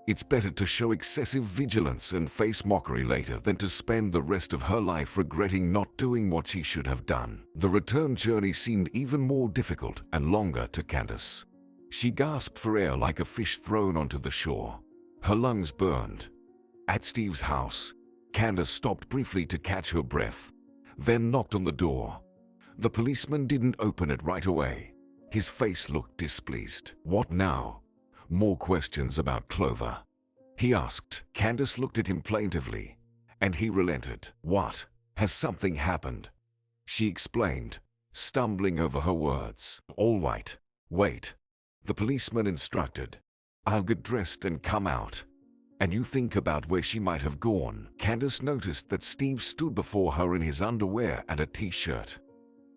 it's better to show excessive vigilance and face mockery later than to spend the rest of her life regretting not doing what she should have done. The return journey seemed even more difficult and longer to Candace. She gasped for air like a fish thrown onto the shore. Her lungs burned. At Steve's house, Candace stopped briefly to catch her breath, then knocked on the door. The policeman didn't open it right away. His face looked displeased. What now? More questions about Clover. he asked. Candace looked at him plaintively, and he relented. What? Has something happened? She explained, stumbling over her words. All right, wait, the policeman instructed. I'll get dressed and come out, and you think about where she might have gone. Candace noticed that Steve stood before her in his underwear and a t-shirt.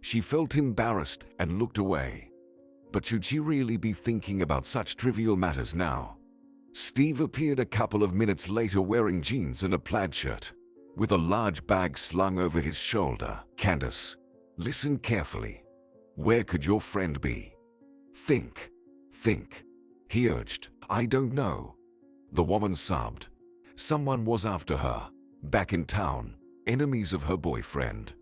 She felt embarrassed and looked away. But should she really be thinking about such trivial matters now? Steve appeared a couple of minutes later wearing jeans and a plaid shirt, with a large bag slung over his shoulder. Candace, listen carefully. Where could your friend be? Think, he urged. I don't know. The woman sobbed. Someone was after her, back in town, enemies of her boyfriend.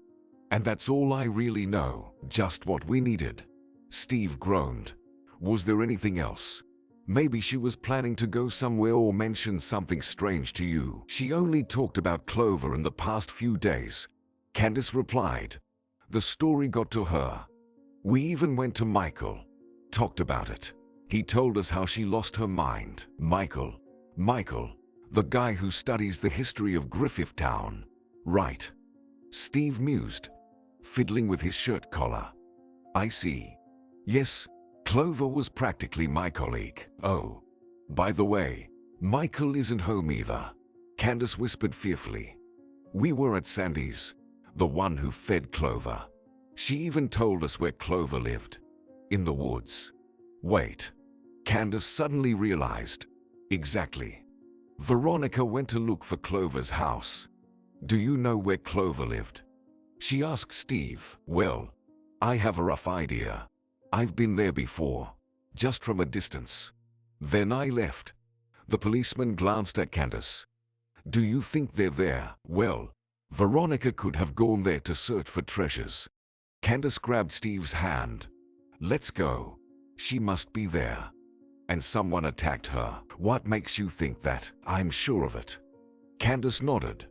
And that's all I really know, just what we needed. Steve groaned. Was there anything else? Maybe she was planning to go somewhere or mention something strange to you. She only talked about Clover in the past few days, Candace replied. The story got to her. We even went to Michael, talked about it. He told us how she lost her mind. Michael, the guy who studies the history of Griffith Town. Right. Steve mused, fiddling with his shirt collar. I see. Yes, Clover was practically my colleague. Oh, by the way, Michael isn't home either, Candace whispered fearfully. We were at Sandy's, the one who fed Clover. She even told us where Clover lived. In the woods. Wait. Candace suddenly realized. Exactly. Veronica went to look for Clover's house. Do you know where Clover lived? She asked Steve. Well, I have a rough idea. I've been there before, just from a distance. Then I left. The policeman glanced at Candace. Do you think they're there? Well, Veronica could have gone there to search for treasures. Candace grabbed Steve's hand. Let's go. She must be there. And someone attacked her. What makes you think that? I'm sure of it. Candace nodded.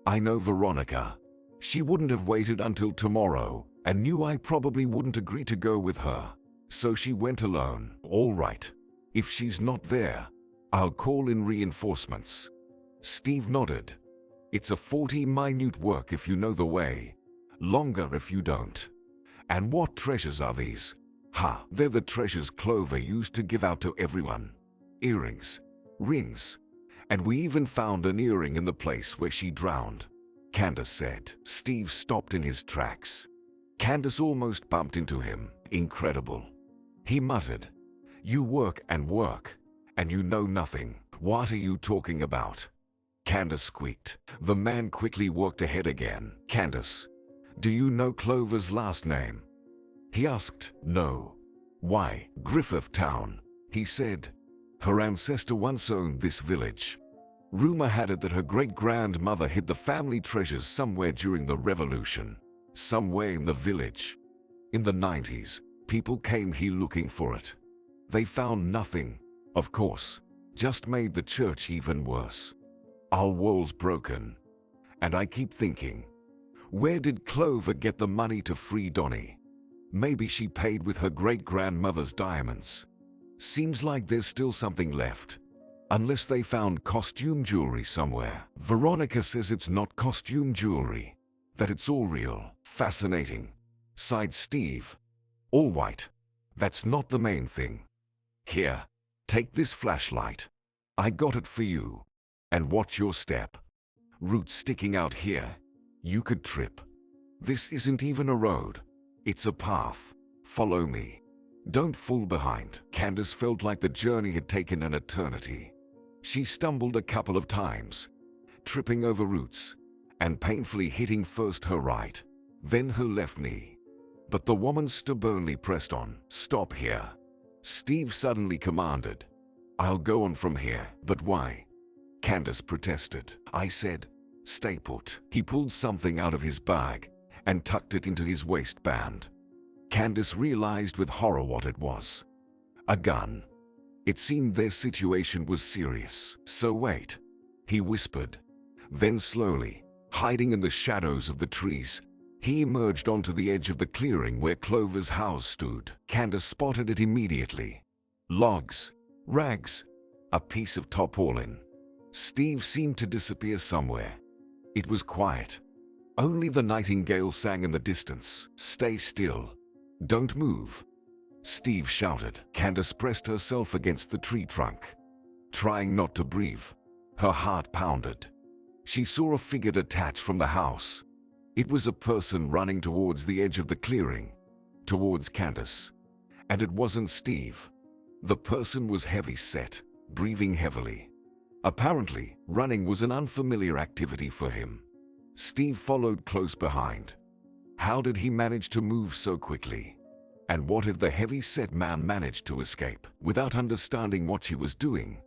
I know Veronica. She wouldn't have waited until tomorrow and knew I probably wouldn't agree to go with her. So she went alone. All right. If she's not there, I'll call in reinforcements. Steve nodded. It's a 40-minute work if you know the way. Longer if you don't. And what treasures are these? Ha, they're the treasures Clover used to give out to everyone. Earrings, rings, and we even found an earring in the place where she drowned, Candace said. Steve stopped in his tracks. Candace almost bumped into him. Incredible. He muttered, You work, and you know nothing. What are you talking about? Candace squeaked. The man quickly walked ahead again. Candace, do you know Clover's last name? He asked. No. Why? Griffith Town, he said. Her ancestor once owned this village. Rumor had it that her great-grandmother hid the family treasures somewhere during the Revolution. Somewhere in the village. In the 90s, people came here looking for it. They found nothing, of course, just made the church even worse. Our wall's broken. And I keep thinking, where did Clover get the money to free Donnie? Maybe she paid with her great-grandmother's diamonds. Seems like there's still something left. Unless they found costume jewelry somewhere. Veronica says it's not costume jewelry. That it's all real. Fascinating, sighed Steve. All right. That's not the main thing. Here, take this flashlight. I got it for you. And watch your step. Roots sticking out here. You could trip. This isn't even a road. It's a path. Follow me. Don't fall behind. Candace felt like the journey had taken an eternity. She stumbled a couple of times, tripping over roots, and painfully hitting first her right, then her left knee. But the woman stubbornly pressed on. Stop here. Steve suddenly commanded. I'll go on from here. But why? Candace protested. I said, stay put. He pulled something out of his bag and tucked it into his waistband. Candace realized with horror what it was. A gun. It seemed their situation was serious. So wait, he whispered. Then slowly, hiding in the shadows of the trees, he emerged onto the edge of the clearing where Clover's house stood. Candace spotted it immediately. Logs, rags, a piece of tarpaulin. Steve seemed to disappear somewhere. It was quiet. Only the nightingale sang in the distance. "Stay still. Don't move," Steve shouted. Candace pressed herself against the tree trunk, trying not to breathe. Her heart pounded. She saw a figure detach from the house. It was a person running towards the edge of the clearing, towards Candace. And it wasn't Steve. The person was heavy-set, breathing heavily. Apparently, running was an unfamiliar activity for him. Steve followed close behind. How did he manage to move so quickly? And what if the heavy-set man managed to escape? Without understanding what she was doing,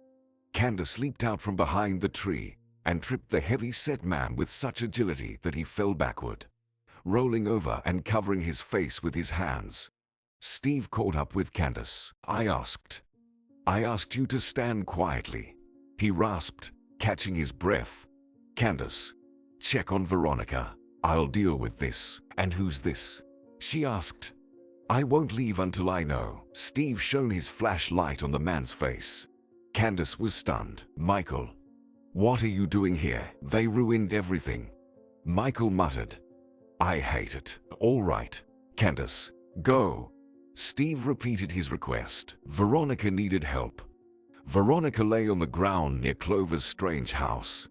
Candace leaped out from behind the tree and tripped the heavy-set man with such agility that he fell backward, rolling over and covering his face with his hands. Steve caught up with Candace. I asked you to stand quietly," he rasped, catching his breath. "Candace, check on Veronica. I'll deal with this." "And who's this?" she asked. "I won't leave until I know." Steve shone his flashlight on the man's face. Candace was stunned. "Michael, what are you doing here?" "They ruined everything," Michael muttered. "I hate it." "All right, Candace, go." Steve repeated his request. Veronica needed help. Veronica lay on the ground near Clover's strange house.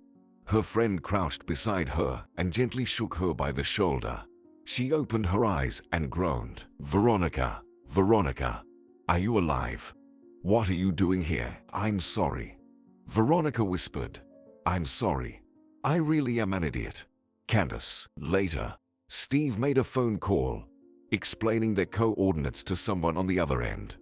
Her friend crouched beside her and gently shook her by the shoulder. She opened her eyes and groaned. "Veronica, Veronica, are you alive? What are you doing here?" "I'm sorry," Veronica whispered. "I'm sorry. I really am an idiot." Candace. Later, Steve made a phone call, explaining their coordinates to someone on the other end.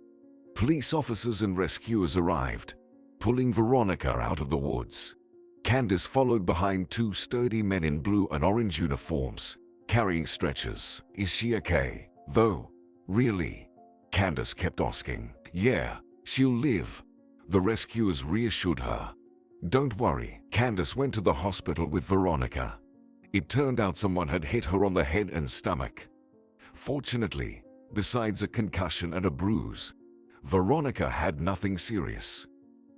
Police officers and rescuers arrived, pulling Veronica out of the woods. Candace followed behind two sturdy men in blue and orange uniforms, carrying stretchers. "Is she okay, though? Really?" Candace kept asking. "Yeah, she'll live," the rescuers reassured her. "Don't worry." Candace went to the hospital with Veronica. It turned out someone had hit her on the head and stomach. Fortunately, besides a concussion and a bruise, Veronica had nothing serious.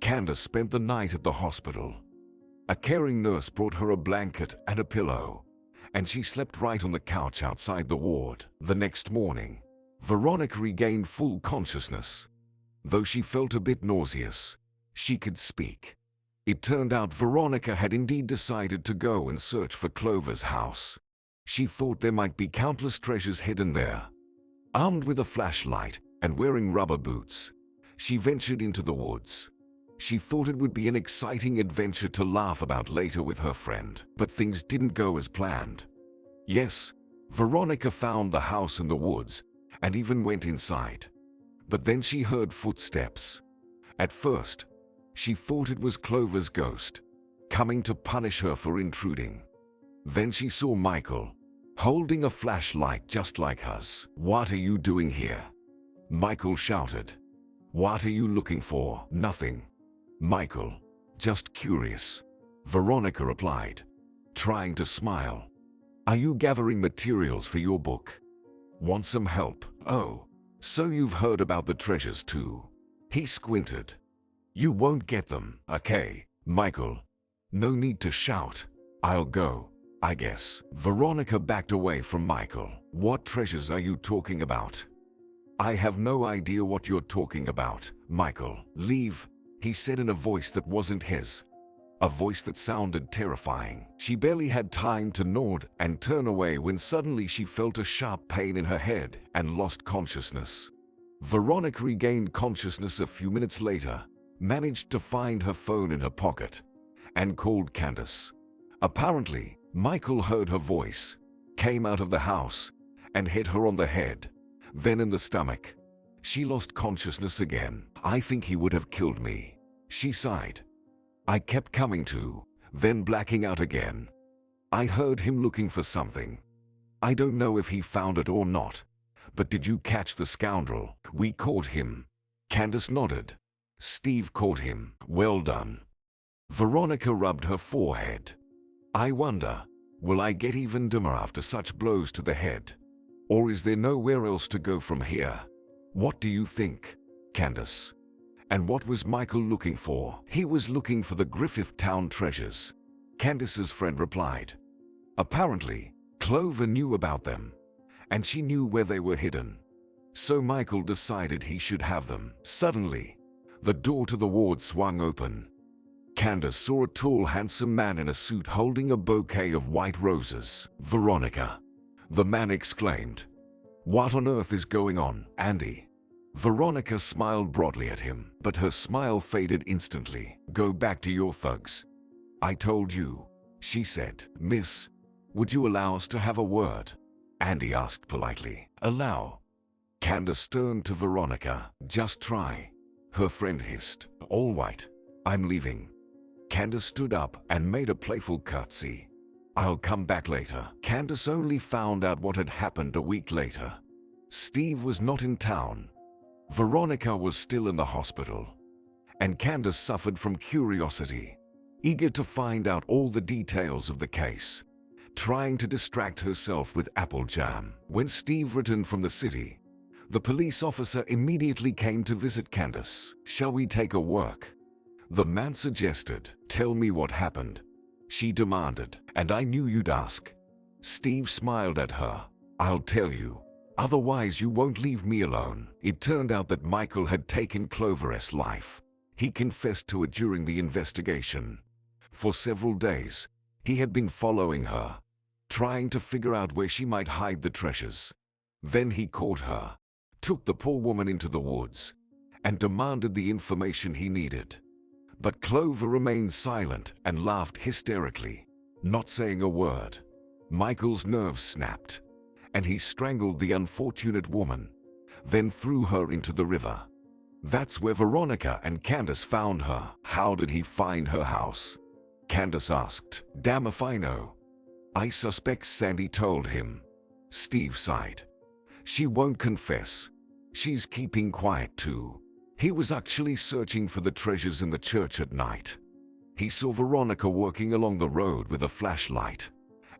Candace spent the night at the hospital. A caring nurse brought her a blanket and a pillow, and she slept right on the couch outside the ward. The next morning, Veronica regained full consciousness. Though she felt a bit nauseous, she could speak. It turned out Veronica had indeed decided to go and search for Clover's house. She thought there might be countless treasures hidden there. Armed with a flashlight and wearing rubber boots, she ventured into the woods. She thought it would be an exciting adventure to laugh about later with her friend. But things didn't go as planned. Yes, Veronica found the house in the woods and even went inside. But then she heard footsteps. At first, she thought it was Clover's ghost, coming to punish her for intruding. Then she saw Michael, holding a flashlight just like hers. "What are you doing here?" Michael shouted. "What are you looking for?" "Nothing, Michael. Just curious," Veronica replied, trying to smile. "Are you gathering materials for your book? Want some help?" "Oh, so you've heard about the treasures too." He squinted. "You won't get them." "Okay, Michael. No need to shout. I'll go, I guess." Veronica backed away from Michael. "What treasures are you talking about?" "I have no idea what you're talking about, Michael." "Leave," he said in a voice that wasn't his. A voice that sounded terrifying. She barely had time to nod and turn away when suddenly she felt a sharp pain in her head and lost consciousness. Veronica regained consciousness a few minutes later, managed to find her phone in her pocket, and called Candace. Apparently, Michael heard her voice, came out of the house, and hit her on the head, then in the stomach. She lost consciousness again. "I think he would have killed me," she sighed. "I kept coming to, then blacking out again. I heard him looking for something. I don't know if he found it or not. But did you catch the scoundrel?" "We caught him." Candace nodded. "Steve caught him." "Well done." Veronica rubbed her forehead. "I wonder, will I get even dumber after such blows to the head? Or is there nowhere else to go from here? What do you think, Candace?" And what was Michael looking for? He was looking for the Griffith Town treasures, Candace's friend replied. Apparently, Clover knew about them, and she knew where they were hidden. So Michael decided he should have them. Suddenly, the door to the ward swung open. Candace saw a tall, handsome man in a suit holding a bouquet of white roses. "Veronica," the man exclaimed. "What on earth is going on, Andy?" Veronica smiled broadly at him, but her smile faded instantly. "Go back to your thugs. I told you," she said. "Miss, would you allow us to have a word?" Andy asked politely. "Allow?" Candace turned to Veronica. "Just try," her friend hissed. "All right, I'm leaving." Candace stood up and made a playful curtsy. "I'll come back later." Candace only found out what had happened a week later. Steve was not in town. Veronica was still in the hospital. And Candace suffered from curiosity, eager to find out all the details of the case, trying to distract herself with apple jam. When Steve returned from the city, the police officer immediately came to visit Candace. "Shall we take a walk?" the man suggested. "Tell me what happened," she demanded. "And I knew you'd ask." Steve smiled at her. "I'll tell you. Otherwise you won't leave me alone." It turned out that Michael had taken Clover's life. He confessed to it during the investigation. For several days, he had been following her, trying to figure out where she might hide the treasures. Then he caught her, took the poor woman into the woods, and demanded the information he needed. But Clover remained silent and laughed hysterically, not saying a word. Michael's nerves snapped, and he strangled the unfortunate woman, then threw her into the river. That's where Veronica and Candace found her. "How did he find her house?" Candace asked. "Damn if I know. I suspect Sandy told him." Steve sighed. "She won't confess. She's keeping quiet too. He was actually searching for the treasures in the church at night. He saw Veronica walking along the road with a flashlight,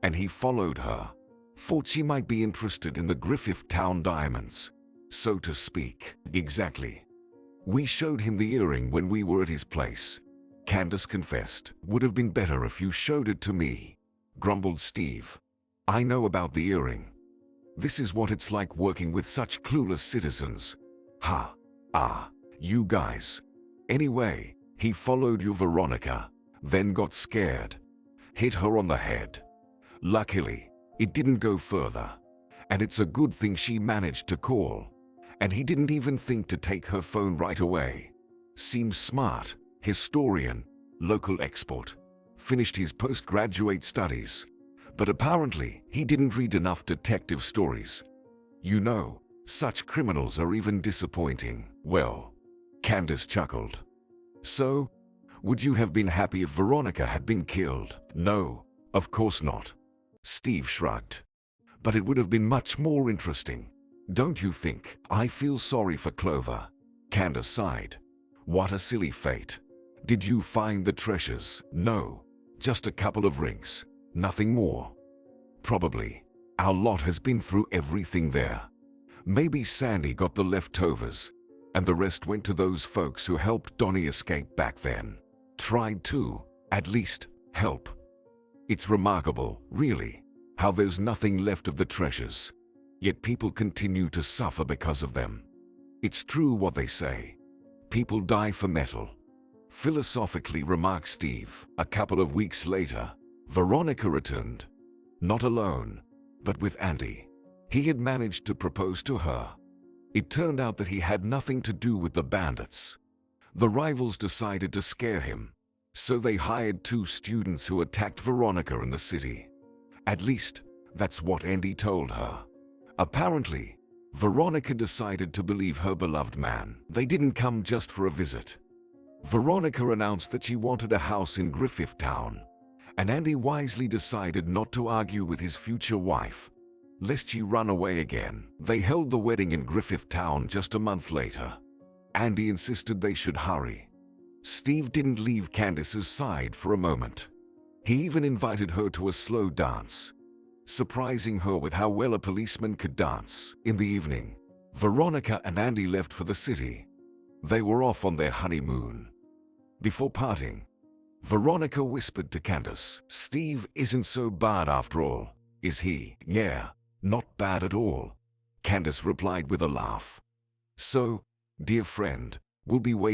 and he followed her. Thought she might be interested in the Griffith Town diamonds, so to speak." "Exactly. We showed him the earring when we were at his place," Candace confessed. "Would have been better if you showed it to me," grumbled Steve. "I know about the earring. This is what it's like working with such clueless citizens." "Ha. You guys. Anyway, he followed you, Veronica, then got scared, hit her on the head. Luckily, it didn't go further, and it's a good thing she managed to call, and he didn't even think to take her phone right away. Seems smart. Historian, local export, finished his postgraduate studies, but apparently he didn't read enough detective stories. You know, such criminals are even disappointing." "Well," Candace chuckled. "So, would you have been happy if Veronica had been killed?" "No, of course not." Steve shrugged. "But it would have been much more interesting, don't you think?" "I feel sorry for Clover," Candace sighed. "What a silly fate. Did you find the treasures?" "No, just a couple of rings. Nothing more." "Probably. Our lot has been through everything there. Maybe Sandy got the leftovers, and the rest went to those folks who helped Donnie escape back then. Tried to, at least, help. It's remarkable, really, how there's nothing left of the treasures, yet people continue to suffer because of them. It's true what they say. People die for metal," philosophically remarked Steve. A couple of weeks later, Veronica returned. Not alone, but with Andy. He had managed to propose to her. It turned out that he had nothing to do with the bandits. The rivals decided to scare him, so they hired 2 students who attacked Veronica in the city. At least, that's what Andy told her. Apparently, Veronica decided to believe her beloved man. They didn't come just for a visit. Veronica announced that she wanted a house in Griffith Town, and Andy wisely decided not to argue with his future wife, lest she run away again. They held the wedding in Griffith Town just a month later. Andy insisted they should hurry. Steve didn't leave Candace's side for a moment. He even invited her to a slow dance, surprising her with how well a policeman could dance. In the evening, Veronica and Andy left for the city. They were off on their honeymoon. Before parting, Veronica whispered to Candace, "Steve isn't so bad after all, is he?" "Yeah, not bad at all," Candace replied with a laugh. "So, dear friend, we'll be waiting